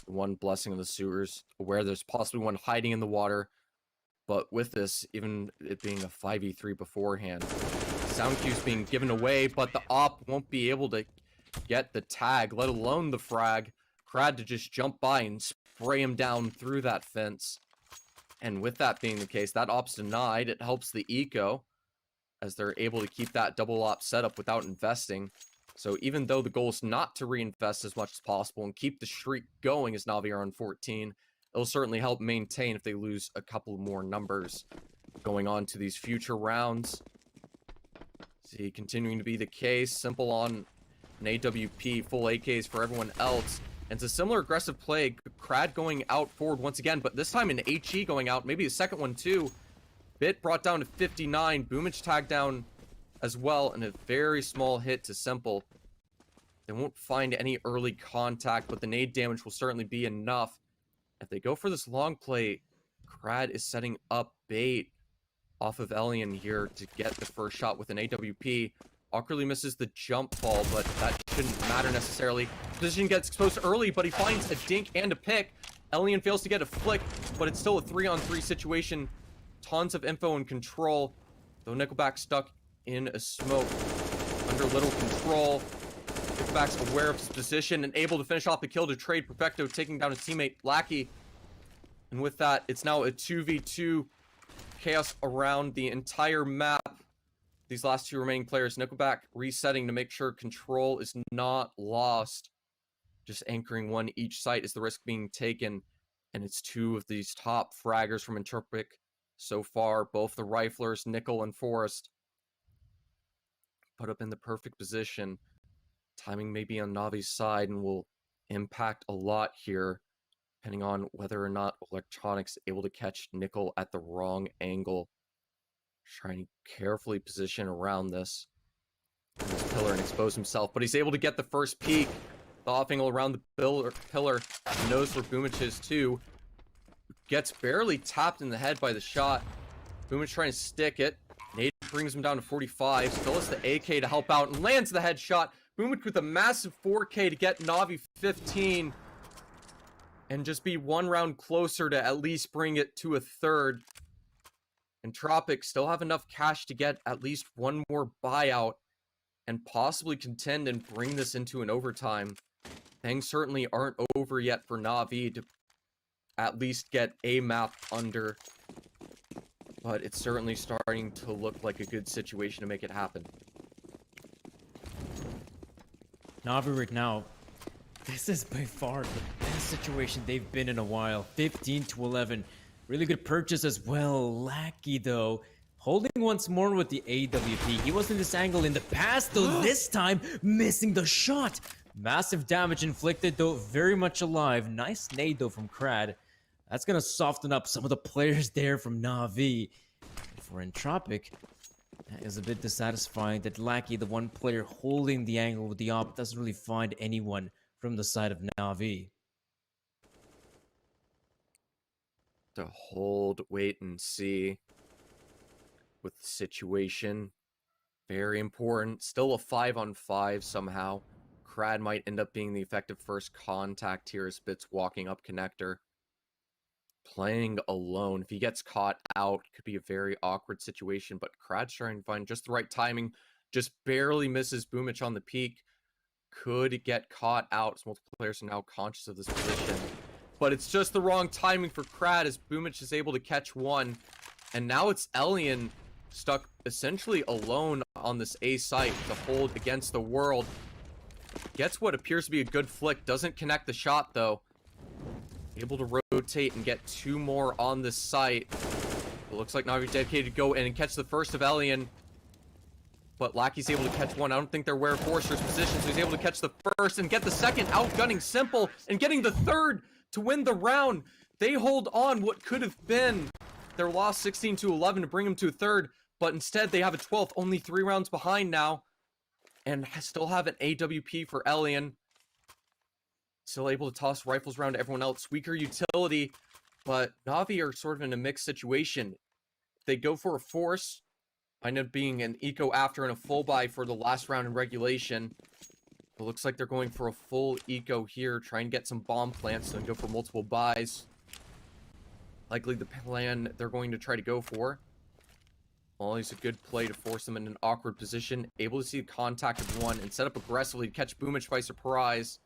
One blessing of the sewers, aware there's possibly one hiding in the water. But with this, even it being a 5v3 beforehand, sound cues being given away, but the op won't be able to get the tag, let alone the frag. Crad to just jump by and spray him down through that fence. And with that being the case, that op's denied. It helps the eco, as they're able to keep that double op setup without investing. So even though the goal is not to reinvest as much as possible and keep the streak going as Na'Vi are on 14, it'll certainly help maintain if they lose a couple more numbers going on to these future rounds. See, continuing to be the case. Simple on an AWP, full AKs for everyone else. And it's a similar aggressive play. Crad going out forward once again, but this time an HE going out. Maybe a second one too. Bit brought down to 59. Boomich tagged down as well, and a very small hit to Simple. They won't find any early contact, but the nade damage will certainly be enough. If they go for this long play, Crad is setting up bait off of Elian here to get the first shot with an AWP. Awkwardly misses the jump ball, but that shouldn't matter necessarily. Position gets exposed early, but he finds a dink and a pick. Elian fails to get a flick, but it's still a 3-on-3 situation. Tons of info and control, though Nickelback stuck in a smoke under little control. Nickelback's aware of his position and able to finish off the kill to trade Perfecto, taking down his teammate Lackey. And with that, it's now a 2v2 chaos around the entire map. These last two remaining players, Nickelback resetting to make sure control is not lost. Just anchoring one each site is the risk being taken. And it's two of these top fraggers from Entropiq so far, both the riflers, Nickel and Forrest, put up in the perfect position. Timing may be on Navi's side and will impact a lot here, depending on whether or not Electronics is able to catch Nickel at the wrong angle. Trying to carefully position around this pillar and expose himself, but he's able to get the first peek. The off angle around the pillar, knows where Boomich is too. Gets barely tapped in the head by the shot. Boomich trying to stick it. Nate brings him down to 45. Still has the AK to help out and lands the headshot. Boomich with a massive 4K to get Na'Vi 15. And just be one round closer to at least bring it to a third. Entropiq still have enough cash to get at least one more buyout and possibly contend and bring this into an overtime. Things certainly aren't over yet for Na'Vi to at least get a map under, but it's certainly starting to look like a good situation to make it happen. Na'Vi right now, this is by far the best situation they've been in a while. 15-11. Really good purchase as well. Lackey, though, holding once more with the AWP. He was in this angle in the past, though this time missing the shot. Massive damage inflicted, though very much alive. Nice nade, though, from Crad. That's going to soften up some of the players there from Na'Vi. For Entropiq, that is a bit dissatisfying that Lackey, the one player holding the angle with the op, doesn't really find anyone from the side of Na'Vi. To hold, wait, and see with the situation. Very important. Still a 5-on-5 somehow. Crad might end up being the effective first contact here as Bit's walking up connector. Playing alone. If he gets caught out, could be a very awkward situation, but Krad's trying to find just the right timing. Just barely misses Boomich on the peak. Could get caught out as multiple players are now conscious of this position. But it's just the wrong timing for Krad as Boomich is able to catch one. And now it's Elian stuck essentially alone on this A site to hold against the world. Gets what appears to be a good flick. Doesn't connect the shot though. Able to rotate and get two more on this site. It looks like Navi dedicated to go in and catch the first of Elian. But Lackey's able to catch one. I don't think they're where Forrester's position, so he's able to catch the first and get the second, outgunning Simple and getting the third to win the round. They hold on what could have been their loss 16-11 to bring them to a third, but instead they have a 12th, only 3 rounds behind now, and still have an AWP for Elian. Still able to toss rifles around to everyone else. Weaker utility, but Navi are sort of in a mixed situation. They go for a force, end up being an eco after and a full buy for the last round in regulation. It looks like they're going for a full eco here, trying to get some bomb plants and go for multiple buys. Likely the plan they're going to try to go for. Always a good play to force them in an awkward position. Able to see the contact of one and set up aggressively to catch Boomich by surprise.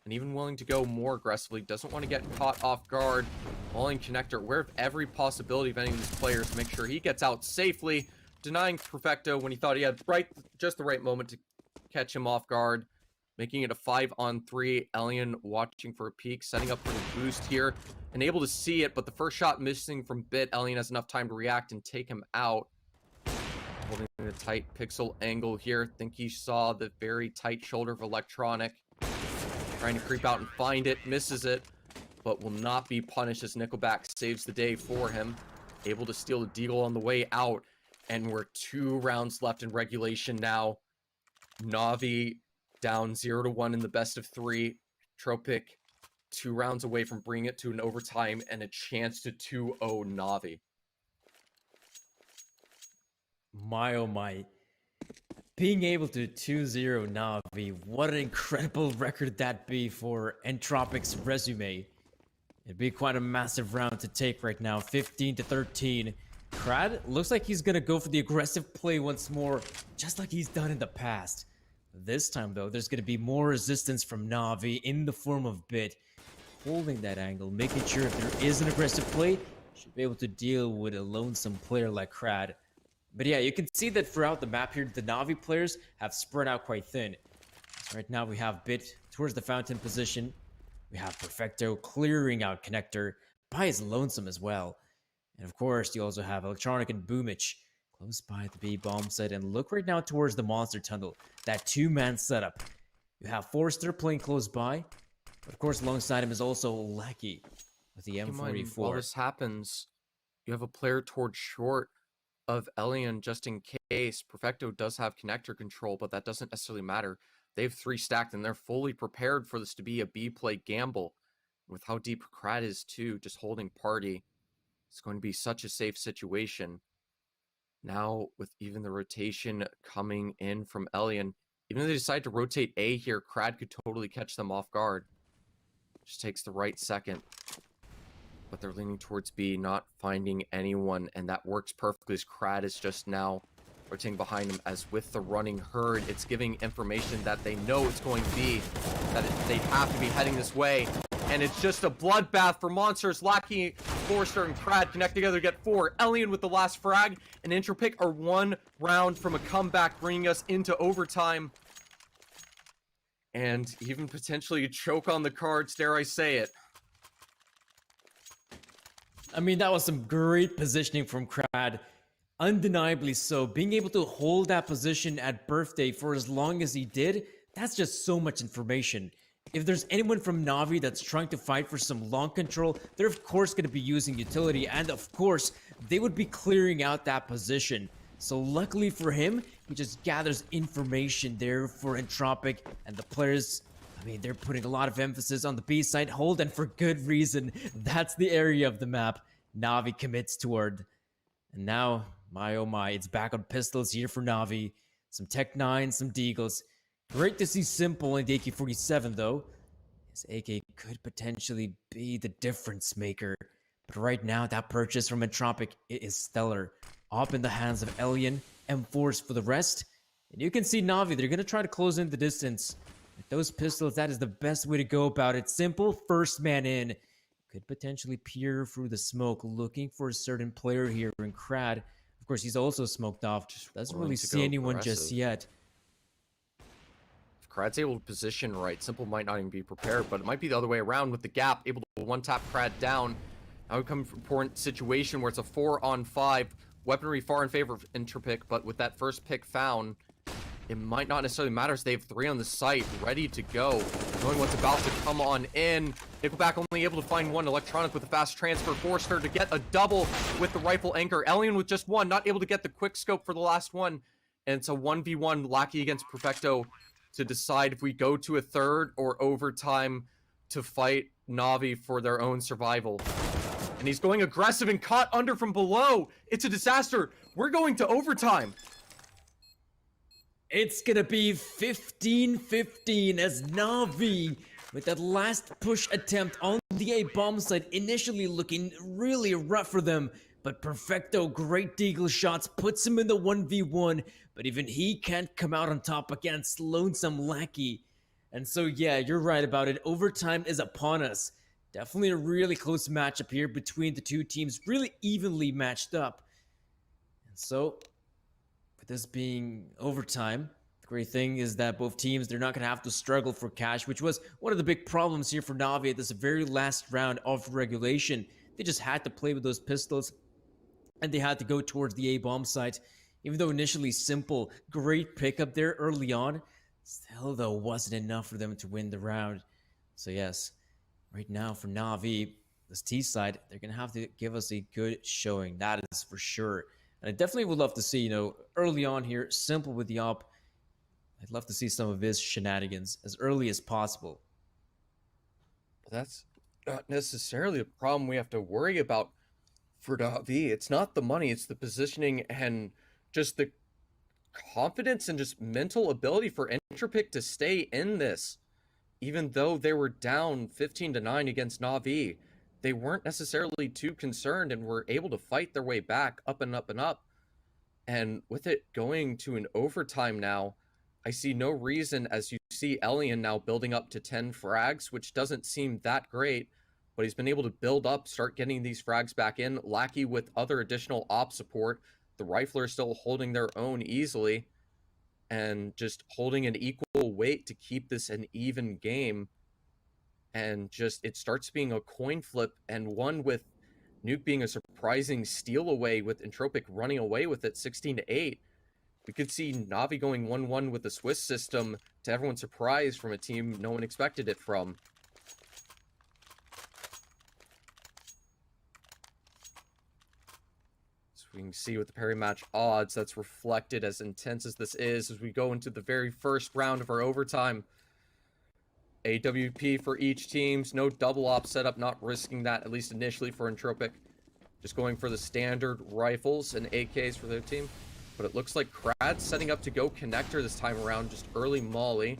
And even willing to go more aggressively. Doesn't want to get caught off guard. Falling connector, aware of every possibility of any of these players to make sure he gets out safely. Denying Perfecto when he thought he had just the right moment to catch him off guard. Making it a 5-on-3. Elian watching for a peek, setting up for the boost here. And able to see it, but the first shot missing from Bit. Elian has enough time to react and take him out. Holding a tight pixel angle here. Think he saw the very tight shoulder of Electronic. Trying to creep out and find it. Misses it, but will not be punished as Nickelback saves the day for him. Able to steal the deagle on the way out. And we're 2 rounds left in regulation now. Navi down 0-1 in the best of 3. Entropiq 2 rounds away from bringing it to an overtime and a chance to 2-0 Navi. My oh my. Being able to 2-0 Navi, what an incredible record that'd be for Entropiq's resume. It'd be quite a massive round to take right now, 15-13. Krad looks like he's gonna go for the aggressive play once more, just like he's done in the past. This time though, there's gonna be more resistance from Navi in the form of Bit. Holding that angle, making sure if there is an aggressive play, should be able to deal with a lonesome player like Krad. But yeah, you can see that throughout the map here, the Navi players have spread out quite thin. So right now we have Bit towards the fountain position. We have Perfecto clearing out Connector by his lonesome as well. And of course, you also have Electronic and Boomich close by the B bomb site. And look right now towards the monster tunnel, that 2-man setup. You have Forrester playing close by, but of course alongside him is also Lackey with the M44. While this happens, you have a player towards short of Elian just in case. Perfecto does have connector control, but that doesn't necessarily matter. They have 3 stacked and they're fully prepared for this to be a B play gamble. With how deep Krad is too, just holding party, it's going to be such a safe situation. Now with even the rotation coming in from Elian, even if they decide to rotate A here, Krad could totally catch them off guard. Just takes the right second. But they're leaning towards B, not finding anyone, and that works perfectly as Krad is just now rotating behind him. As with the running herd, it's giving information that they know it's going to be, that they have to be heading this way. And it's just a bloodbath for monsters. Lackey, Forrester, and Krad connect together to get 4. Elian with the last frag, and Entropiq are 1 round from a comeback, bringing us into overtime. And even potentially a choke on the cards, dare I say it. I mean, that was some great positioning from Krad. Undeniably so. Being able to hold that position at birthday for as long as he did, that's just so much information. If there's anyone from Navi that's trying to fight for some long control, they're of course going to be using utility, and of course, they would be clearing out that position. So luckily for him, he just gathers information there for Entropiq, and the players, I mean, they're putting a lot of emphasis on the B side hold, and for good reason. That's the area of the map Navi commits toward. And now, my oh my, it's back on pistols here for Navi. Some Tech 9, some Deagles. Great to see Simple in the AK-47 though. His AK could potentially be the difference maker. But right now, that purchase from Entropiq is stellar. Up in the hands of Alien, M4s for the rest. And you can see Na'Vi, they're going to try to close in the distance. With those pistols, that is the best way to go about it. Simple, first man in. Could potentially peer through the smoke, looking for a certain player here in Crad. Of course, he's also smoked off. Doesn't really see anyone just yet. If Krad's able to position right, Simple might not even be prepared, but it might be the other way around with the gap, able to one-tap Krad down. Now we come from an important situation where it's a 4-on-5. Weaponry far in favor of Entropiq, but with that first pick found, it might not necessarily matter as they have 3 on the site ready to go, knowing what's about to come on in. Nickelback only able to find 1. Electronic with a fast transfer. Forster to get a double with the rifle anchor. Alien with just 1, not able to get the quick scope for the last one. And it's a 1v1 Lackey against Perfecto to decide if we go to a third or overtime to fight Na'Vi for their own survival. And he's going aggressive and caught under from below. It's a disaster. We're going to overtime. It's gonna be 15-15 as Na'Vi, with that last push attempt on the A bomb site, initially looking really rough for them. But Perfecto, great deagle shots, puts him in the 1v1, but even he can't come out on top against Lonesome Lackey. And so yeah, you're right about it. Overtime is upon us. Definitely a really close matchup here between the two teams, really evenly matched up. And so, with this being overtime, the great thing is that both teams, they're not going to have to struggle for cash, which was one of the big problems here for Na'Vi at this very last round of regulation. They just had to play with those pistols, and they had to go towards the A-bomb site. Even though initially Simple, great pickup there early on, still though wasn't enough for them to win the round. So yes, right now for Na'Vi, this T side, they're going to have to give us a good showing, that is for sure. And I definitely would love to see, early on here, Simple with the op. I'd love to see some of his shenanigans as early as possible. But that's not necessarily a problem we have to worry about for Na'Vi. It's not the money, it's the positioning and just the confidence and just mental ability for Entropiq to stay in this. Even though they were down 15-9 against Na'Vi, they weren't necessarily too concerned and were able to fight their way back up and up and up. And with it going to an overtime now, I see no reason, as you see Elian now building up to 10 frags, which doesn't seem that great, but he's been able to build up, start getting these frags back in. Lackey with other additional op support. The Rifler still holding their own easily and just holding an equal weight to keep this an even game. And just, it starts being a coin flip, and one with Nuke being a surprising steal away with Entropiq running away with it 16-8. We could see Na'Vi going 1-1 with the Swiss system to everyone's surprise from a team no one expected it from. So we can see with the Perry match odds, that's reflected as intense as this is as we go into the very first round of our overtime. AWP for each teams, no double op setup, not risking that, at least initially for Entropiq. Just going for the standard rifles and AKs for their team. But it looks like Krad's setting up to go connector this time around, just early molly.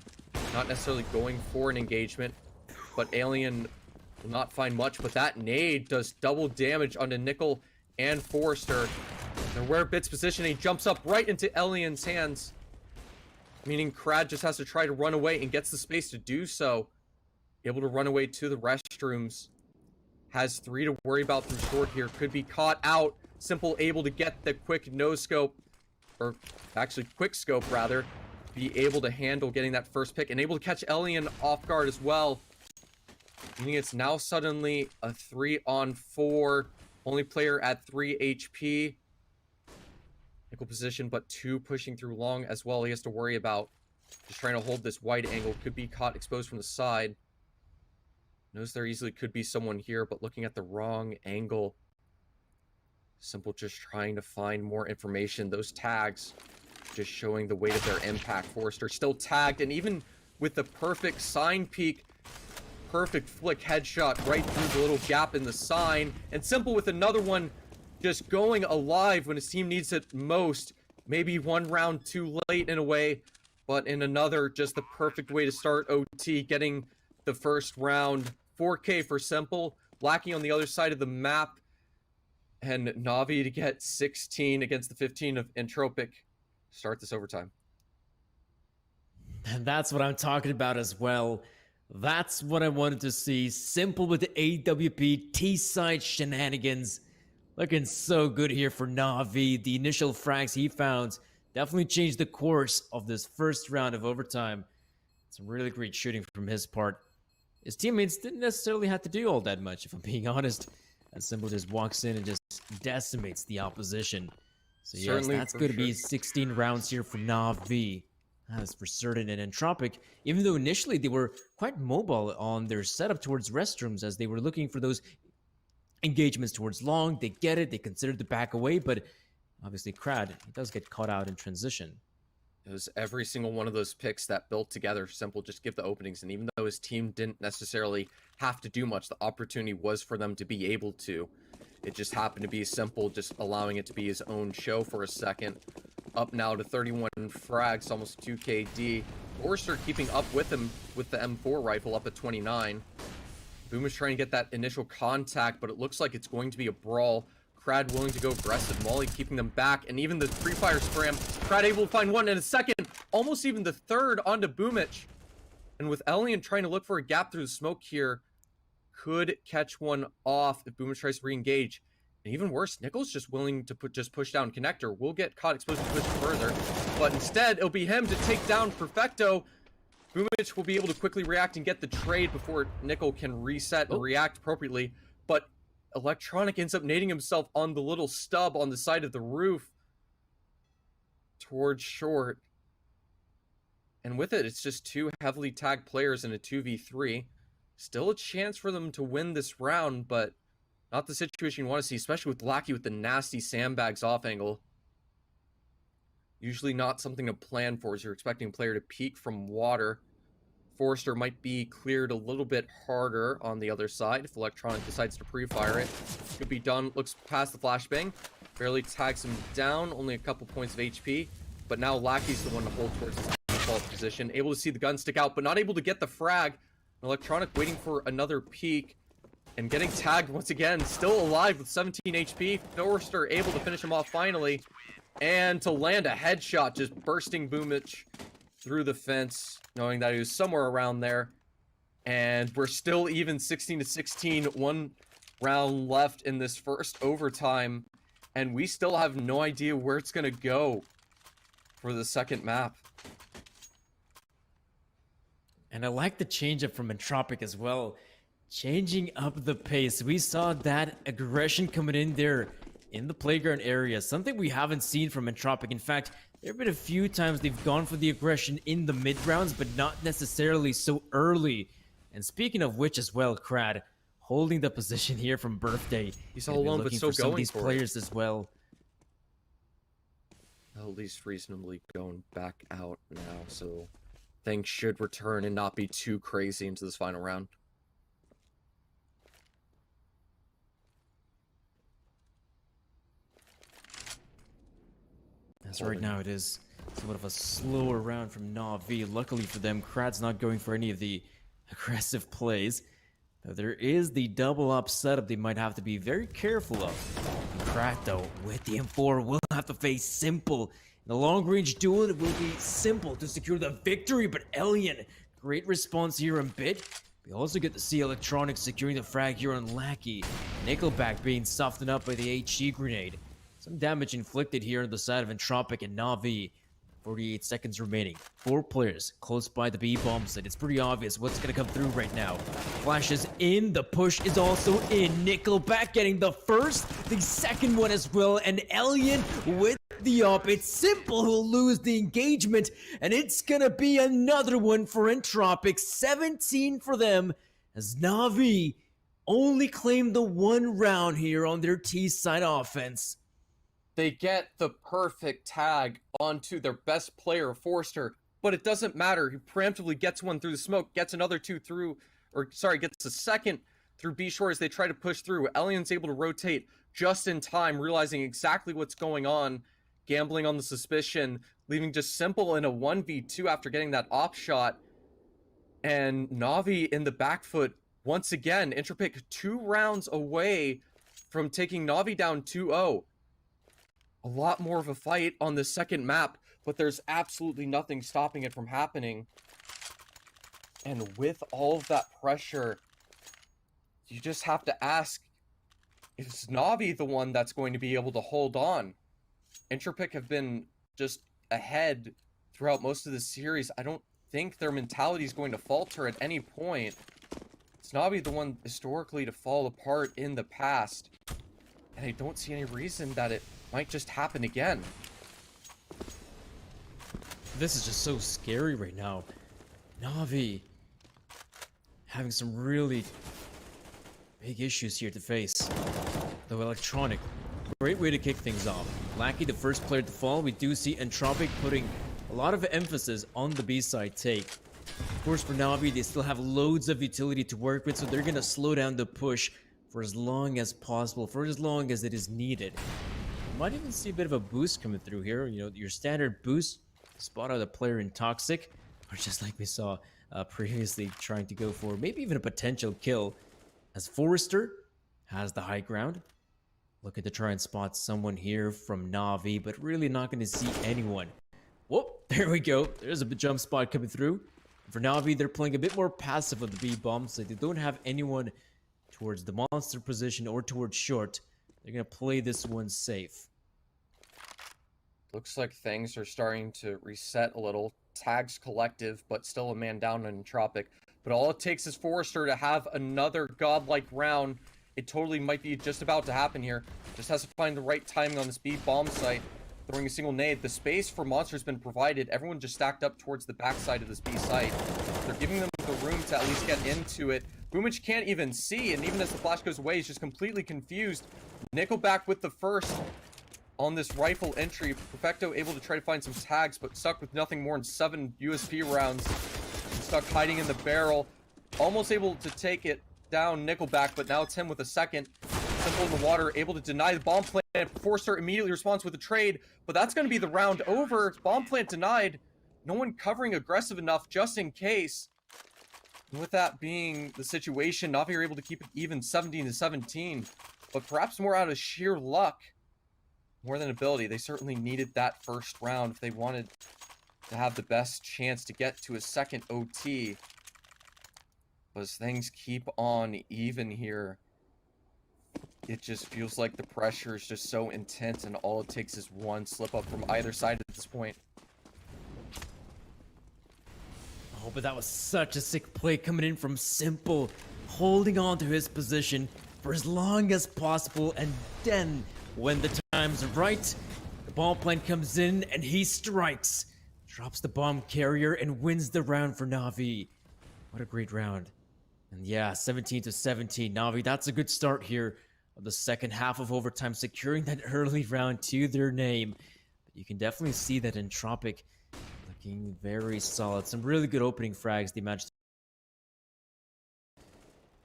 Not necessarily going for an engagement, but Alien will not find much. But that nade does double damage onto Nickel and Forrester. And where Bit's position, he jumps up right into Alien's hands. Meaning Krad just has to try to run away and gets the space to do so. Able to run away to the restrooms. Has 3 to worry about from short here. Could be caught out. Simple able to get the quick no-scope. Or actually quick scope rather. Be able to handle getting that first pick. And able to catch Elian off guard as well. Meaning it's now suddenly a 3-on-4. Only player at 3 HP. Nickel position, but 2 pushing through long as well. He has to worry about just trying to hold this wide angle. Could be caught exposed from the side. Knows there easily could be someone here, but looking at the wrong angle. Simple just trying to find more information. Those tags just showing the weight of their impact. Forrester still tagged, and even with the perfect sign peek, perfect flick headshot right through the little gap in the sign. And Simple with another one, just going alive when his team needs it most. maybe one round too late in a way, but in another, just the perfect way to start OT, getting the first round. 4K for Simple, Lackey on the other side of the map, and Navi to get 16 against the 15 of Entropiq. Start this overtime. And that's what I'm talking about as well. That's what I wanted to see. Simple with the AWP T-side shenanigans. Looking so good here for Navi. The initial frags he found definitely changed the course of this first round of overtime. Some really great shooting from his part. His teammates didn't necessarily have to do all that much, if I'm being honest. And Simple just walks in and just decimates the opposition. So yes, Certainly, that's for going to be sure. 16 rounds here for Navi. That's for certain. And Entropiq, even though initially they were quite mobile on their setup towards restrooms as they were looking for those engagements towards long, they get it, they considered to back away, but obviously Crad, he does get caught out in transition. It was every single one of those picks that built together. Simple just give the openings, and even though his team didn't necessarily have to do much, the opportunity was for them to be able to. It just happened to be Simple just allowing it to be his own show for a second. Up now to 31 frags, almost 2 KD. Forrester keeping up with him with the M4 rifle up at 29. Boom is trying to get that initial contact, but it looks like it's going to be a brawl. Crad willing to go aggressive, Molly keeping them back, and even the pre-fire scram, Crad able to find one and a second, almost even the third onto Boomich. And with Elian trying to look for a gap through the smoke here, could catch one off if Boomich tries to re-engage. And even worse, Nickel's just willing to just push down Connector. Will get caught exposed to push further, but instead it'll be him to take down Perfecto. Boomich will be able to quickly react and get the trade before Nickel can reset and react appropriately, but Electronic ends up nading himself on the little stub on the side of the roof towards short. And with it, it's just two heavily tagged players in a 2v3. Still a chance for them to win this round, but not the situation you want to see, especially with Lackey with the nasty sandbags off angle. Usually not something to plan for as you're expecting a player to peek from water. Forrester might be cleared a little bit harder on the other side if Electronic decides to pre-fire it. Could be done. Looks past the flashbang. Barely tags him down. Only a couple points of HP. But now Lackey's the one to hold towards his default position. Able to see the gun stick out, but not able to get the frag. Electronic waiting for another peek. And getting tagged once again. Still alive with 17 HP. Forrester able to finish him off finally. And to land a headshot, just bursting Boomich through the fence, knowing that he was somewhere around there. And we're still even 16-16, one round left in this first overtime, and we still have no idea where it's gonna go for the second map. And I like the change up from Entropiq as well, changing up the pace. We saw that aggression coming in there in the playground area, something we haven't seen from Entropiq. In fact, there have been a few times they've gone for the aggression in the mid rounds, but not necessarily so early. And speaking of which as well, Crad, holding the position here from Birthday. He's all alone, but still for some of going these for players as well. At least reasonably going back out now, so things should return and not be too crazy into this final round. As right now it is somewhat of a slower round from Navi. Luckily for them, Krad's not going for any of the aggressive plays. Now, there is the double up setup they might have to be very careful of. Krad, though, with the M4, will have to face Simple. In the long-range duel, it will be Simple to secure the victory, but Elian, great response here in Bit. We also get to see Electronic securing the frag here on Lackey. Nickelback being softened up by the HE grenade. Some damage inflicted here on the side of Entropiq and Navi. 48 seconds remaining. 4 players close by the B-bomb site. It's pretty obvious what's going to come through right now. Flash is in. The push is also in. Nickelback getting the first, the second one as well. And Elian with the up. It's Simple who'll lose the engagement. And it's going to be another one for Entropiq. 17 for them as Navi only claimed the one round here on their T-side offense. They get the perfect tag onto their best player, Forrester, but it doesn't matter. He preemptively gets one through the smoke, gets another two through, gets a second through B-shore as they try to push through. Elian's able to rotate just in time, realizing exactly what's going on, gambling on the suspicion, leaving just Simple in a 1v2 after getting that op shot. And Na'Vi in the back foot once again. Entropiq 2 rounds away from taking Na'Vi down 2-0. A lot more of a fight on the second map, but there's absolutely nothing stopping it from happening. And with all of that pressure, you just have to ask, is Na'Vi the one that's going to be able to hold on? Entropiq have been just ahead throughout most of the series. I don't think their mentality is going to falter at any point. It's Na'Vi the one historically to fall apart in the past. And I don't see any reason that it might just happen again. This is just so scary right now. Na'Vi having some really big issues here to face. Though Electronic, great way to kick things off. Lackey, the first player to fall. We do see Entropiq putting a lot of emphasis on the B-side take. Of course, for Na'Vi, they still have loads of utility to work with, so they're gonna slow down the push for as long as possible, for as long as it is needed. You might even see a bit of a boost coming through here. You know, your standard boost, spot out a player in Toxic, or just like we saw previously, trying to go for maybe even a potential kill, as Forrester has the high ground. Looking to try and spot someone here from Na'Vi, but really not going to see anyone. Whoop, there we go. There's a jump spot coming through. For Na'Vi, they're playing a bit more passive on the B bomb, so they don't have anyone towards the monster position or towards short. They're going to play this one safe. Looks like things are starting to reset a little. Tags collective, but still a man down on Entropiq. But all it takes is Forrester to have another godlike round. It totally might be just about to happen here. Just has to find the right timing on this B bomb site. Throwing a single nade. The space for Monster has been provided. Everyone just stacked up towards the backside of this B site. They're giving them the room to at least get into it. Boomich can't even see, and even as the flash goes away, he's just completely confused. Nickelback with the first on this rifle entry. Perfecto able to try to find some tags, but stuck with nothing more than 7 USP rounds. Stuck hiding in the barrel. Almost able to take it down, Nickelback, but now it's him with a second. Simple in the water, able to deny the bomb plant. Forrester immediately responds with a trade, but that's going to be the round over. Bomb plant denied. No one covering aggressive enough just in case. And with that being the situation, Na'Vi are able to keep it even 17-17, but perhaps more out of sheer luck more than ability. They certainly needed that first round if they wanted to have the best chance to get to a second OT. But as things keep on even here, it just feels like the pressure is just so intense, and all it takes is one slip up from either side at this point. Oh, but that was such a sick play coming in from Simple, holding on to his position for as long as possible, and then when the time's right, the bomb plant comes in and he strikes, drops the bomb carrier and wins the round for Na'Vi. What a great round. And yeah, 17-17, Na'Vi, that's a good start here of the second half of overtime, securing that early round to their name. But you can definitely see that Entropiq looking very solid. Some really good opening frags they managed to.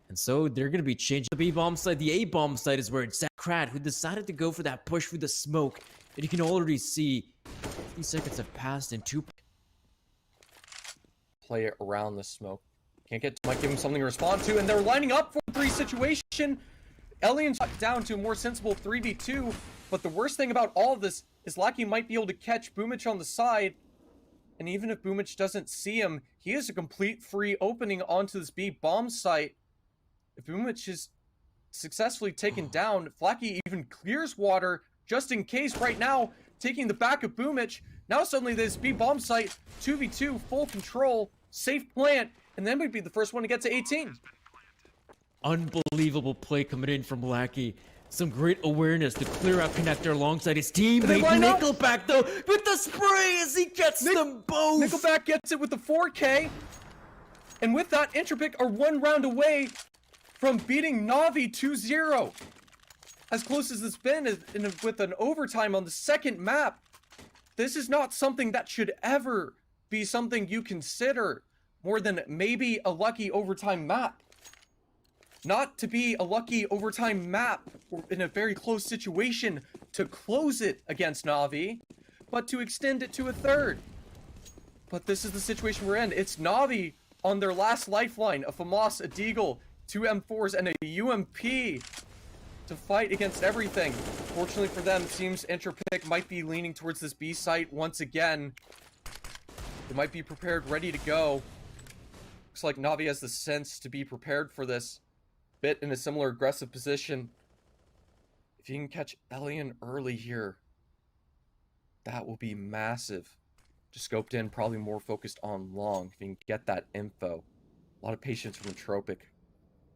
And so they're going to be changing the B-bomb side. The A-bomb side is where it's Krat, who decided to go for that push through the smoke. And you can already see 50 seconds have passed and 2. Play it around the smoke. Can't get, might give him something to respond to, and they're lining up for a 3 situation. Alien's down to a more sensible 3v2, but the worst thing about all of this is Lackey might be able to catch Boomich on the side, and even if Boomich doesn't see him, he has a complete free opening onto this B bomb site. If Boomich is successfully taken down, Flacky even clears water just in case right now, taking the back of Boomich. Now suddenly this B bomb site, 2v2, full control, safe plant, and then we'd be the first one to get to 18. Unbelievable play coming in from Lackey. Some great awareness to clear out connector alongside his teammate Nickelback, though, with the spray as he gets them both. Nickelback gets it with the 4K. And with that, Entropiq are 1 round away from beating Na'Vi 2-0. As close as it's been with an overtime on the second map, this is not something that should ever be something you consider more than maybe a lucky overtime map. not to be a lucky overtime map or in a very close situation to close it against Na'Vi, but to extend it to a third. But this is the situation we're in. It's Na'Vi on their last lifeline, a FAMAS, a Deagle, 2 M4s, and a UMP to fight against everything. Fortunately for them, it seems Entropiq might be leaning towards this B site once again. They might be prepared, ready to go. Looks like Na'Vi has the sense to be prepared for this. Bit in a similar aggressive position. If you can catch Elian early here, that will be massive. Just scoped in, probably more focused on long. If you can get that info. A lot of patience from Entropiq.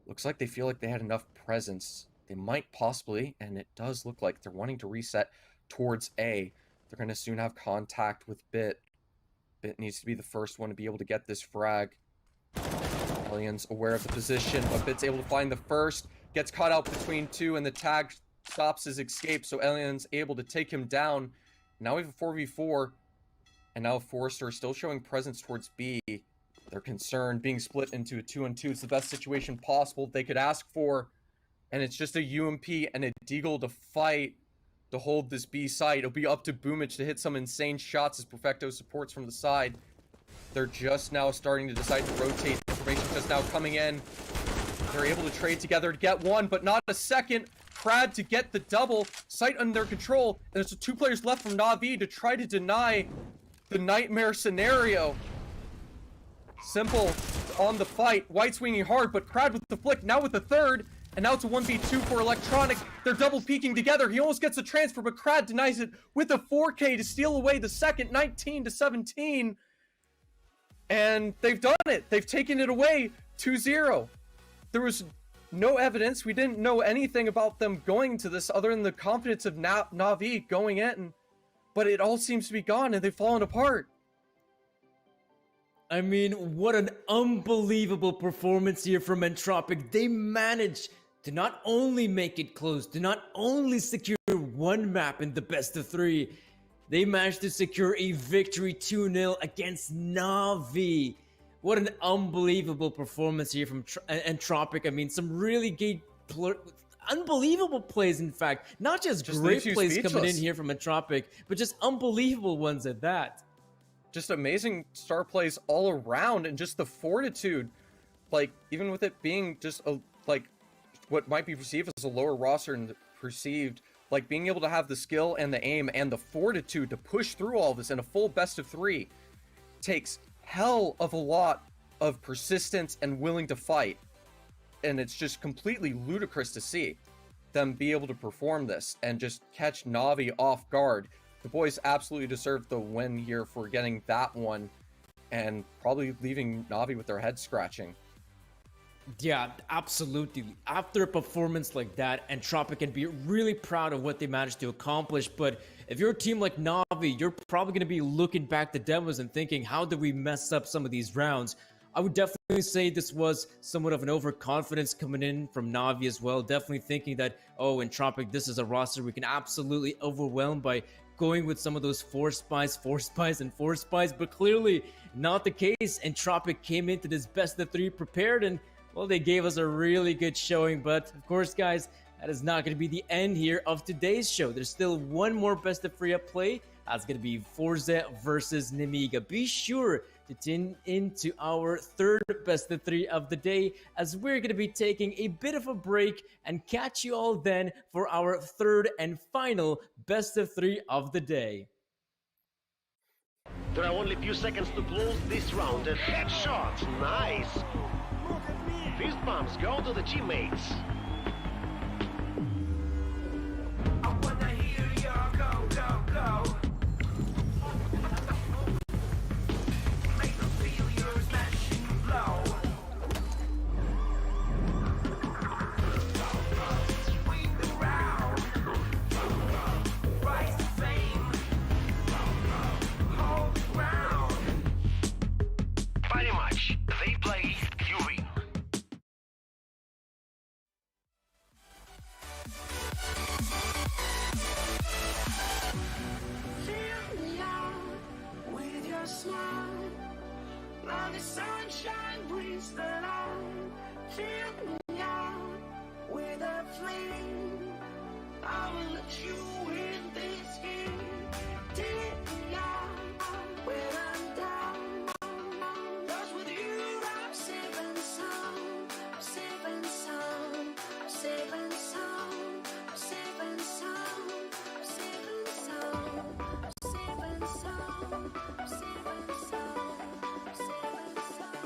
Looks like they feel like they had enough presence. They might possibly, and it does look like they're wanting to reset towards A. They're going to soon have contact with Bit. Bit needs to be the first one to be able to get this frag. Alien's aware of the position, but Bit's able to find the first. Gets caught out between two, and the tag stops his escape, so Alien's able to take him down. Now we have a 4v4, and now Forrester still showing presence towards B. They're concerned, being split into a 2-on-2. It's the best situation possible they could ask for, and it's just a UMP and a Deagle to fight to hold this B site. It'll be up to Boomich to hit some insane shots as Perfecto supports from the side. They're just now starting to decide to rotate. Information just now coming in. They're able to trade together to get one, but not a second. Crad to get the double. Site under their control. And there's 2 players left from Na'Vi to try to deny the nightmare scenario. Simple on the fight. White swinging hard, but Crad with the flick. Now with the third. And now it's a 1v2 for Electronic. They're double peeking together. He almost gets the transfer, but Crad denies it with a 4K to steal away the second, 19-17. And they've done it. They've taken it away 2-0. There was no evidence. We didn't know anything about them going to this other than the confidence of Na'Vi going in. But it all seems to be gone and they've fallen apart. I mean, what an unbelievable performance here from Entropiq. They managed to not only make it close, to not only secure one map in the best of 3, they managed to secure a victory 2-0 against Na'Vi. What an unbelievable performance here from Entropiq. I mean, some really good, unbelievable plays, in fact. Not just great plays coming in here from Entropiq, but just unbelievable ones at that. Just amazing star plays all around, and just the fortitude. Like, even with it being just like what might be perceived as a lower roster and perceived, like being able to have the skill and the aim and the fortitude to push through all this in a full best of 3 takes hell of a lot of persistence and willing to fight. And it's just completely ludicrous to see them be able to perform this and just catch Na'Vi off guard. The boys absolutely deserve the win here for getting that one and probably leaving Na'Vi with their heads scratching. Yeah, absolutely. After a performance like that, Entropiq can be really proud of what they managed to accomplish. But if you're a team like Na'Vi, you're probably going to be looking back to demos and thinking, how did we mess up some of these rounds? I would definitely say this was somewhat of an overconfidence coming in from Na'Vi as well. Definitely thinking that, oh, Entropiq, this is a roster we can absolutely overwhelm by going with some of those 4 spies, but clearly not the case. Entropiq came into this best of 3 prepared, and well, they gave us a really good showing. But of course, guys, that is not going to be the end here of today's show. There's still one more best of 3 up play. That's going to be Forza versus Nemiga. Be sure to tune into our third best of 3 of the day, as we're going to be taking a bit of a break, and catch you all then for our third and final best of 3 of the day. There are only a few seconds to close this round. A headshot, nice. Fist bumps go to the teammates. I wanna hear your go, go, go. Make them feel your smashing blow. Swing around. Rise to fame. Hold the ground. Very much. They play, you win. Fill me out with your smile. Let the sunshine breeze the light. Fill me out I will let you in this game. Did it now when I'm down. 'Cause with you I'm saving some, I'm saving some, I'm saving some, I'm saving some, I'm saving some, I'm saving some, I'm saving some, I'm saving some.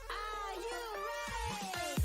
Are you ready?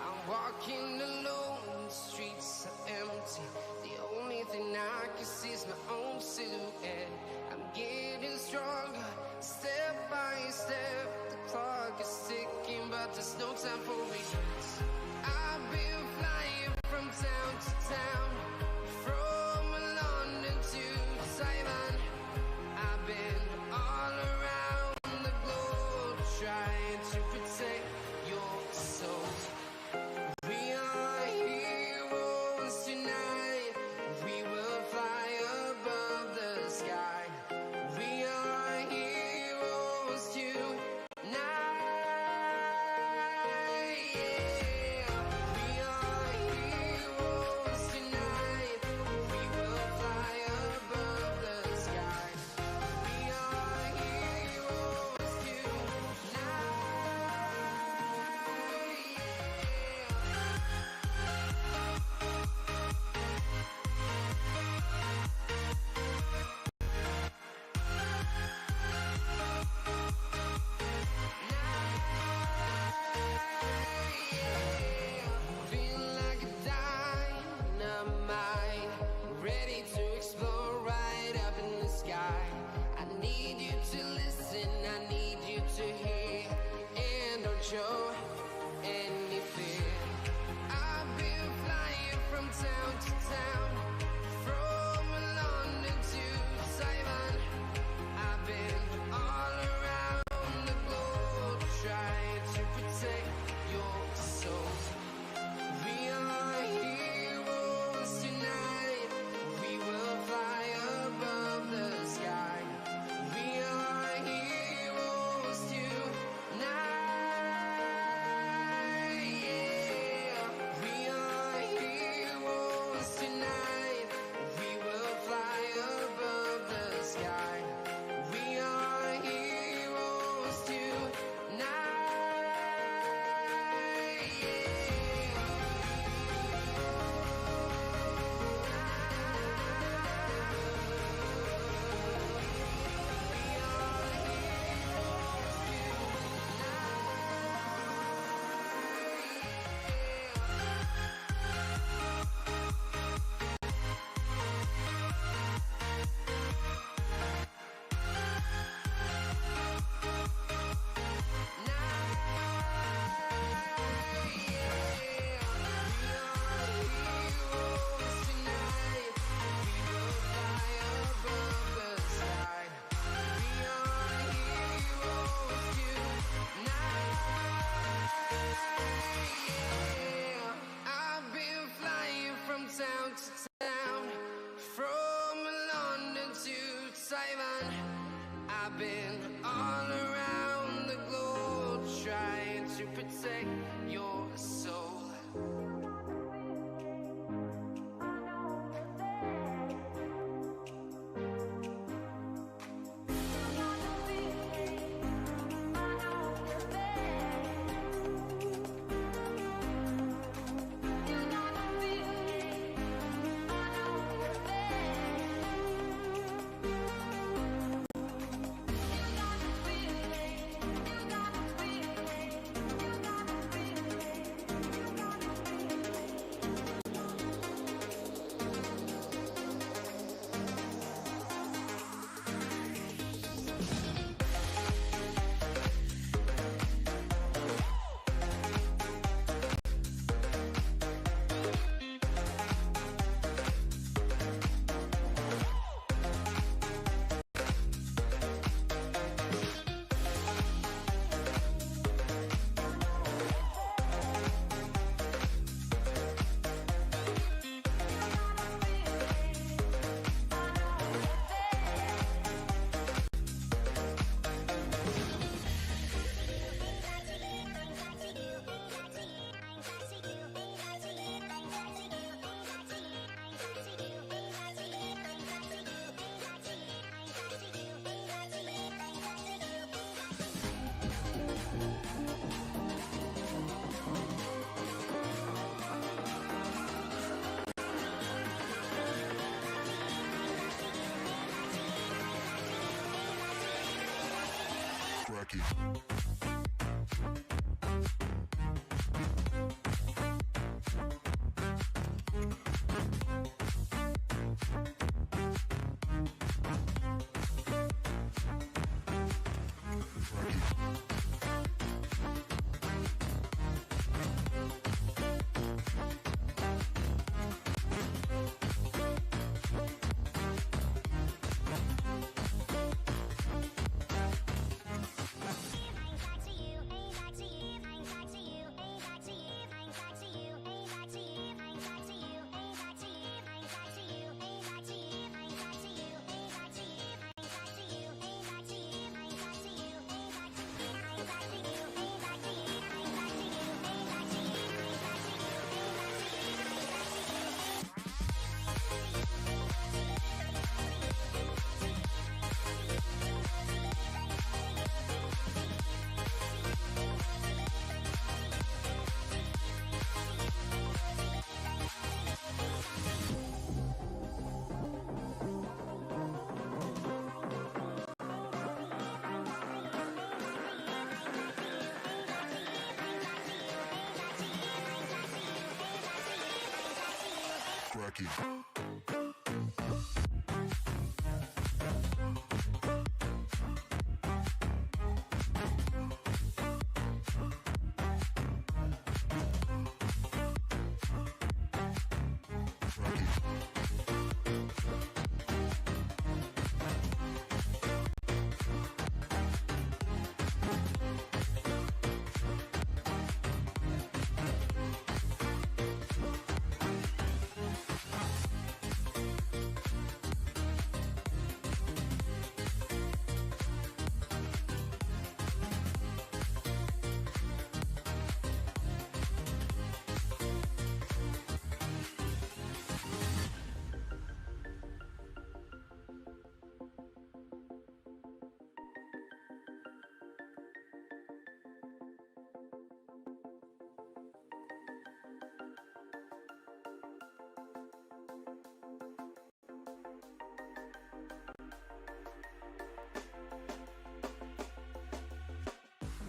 I'm walking alone, the streets are empty. The only thing I can see is my own silhouette. I'm getting stronger, step by step. The clock is ticking, but there's no time for regrets. I've been flying from town to town, from London to Taiwan. I've been all around the globe trying to protect your soul. We are heroes tonight. We will fly above the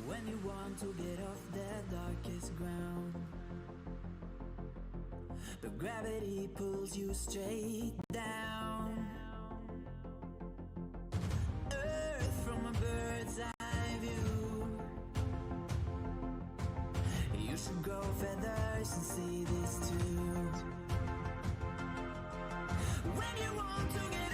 When you want to get off the darkest ground, but gravity pulls you straight down. Earth from a bird's eye view. You should grow feathers and see this too. When you want to get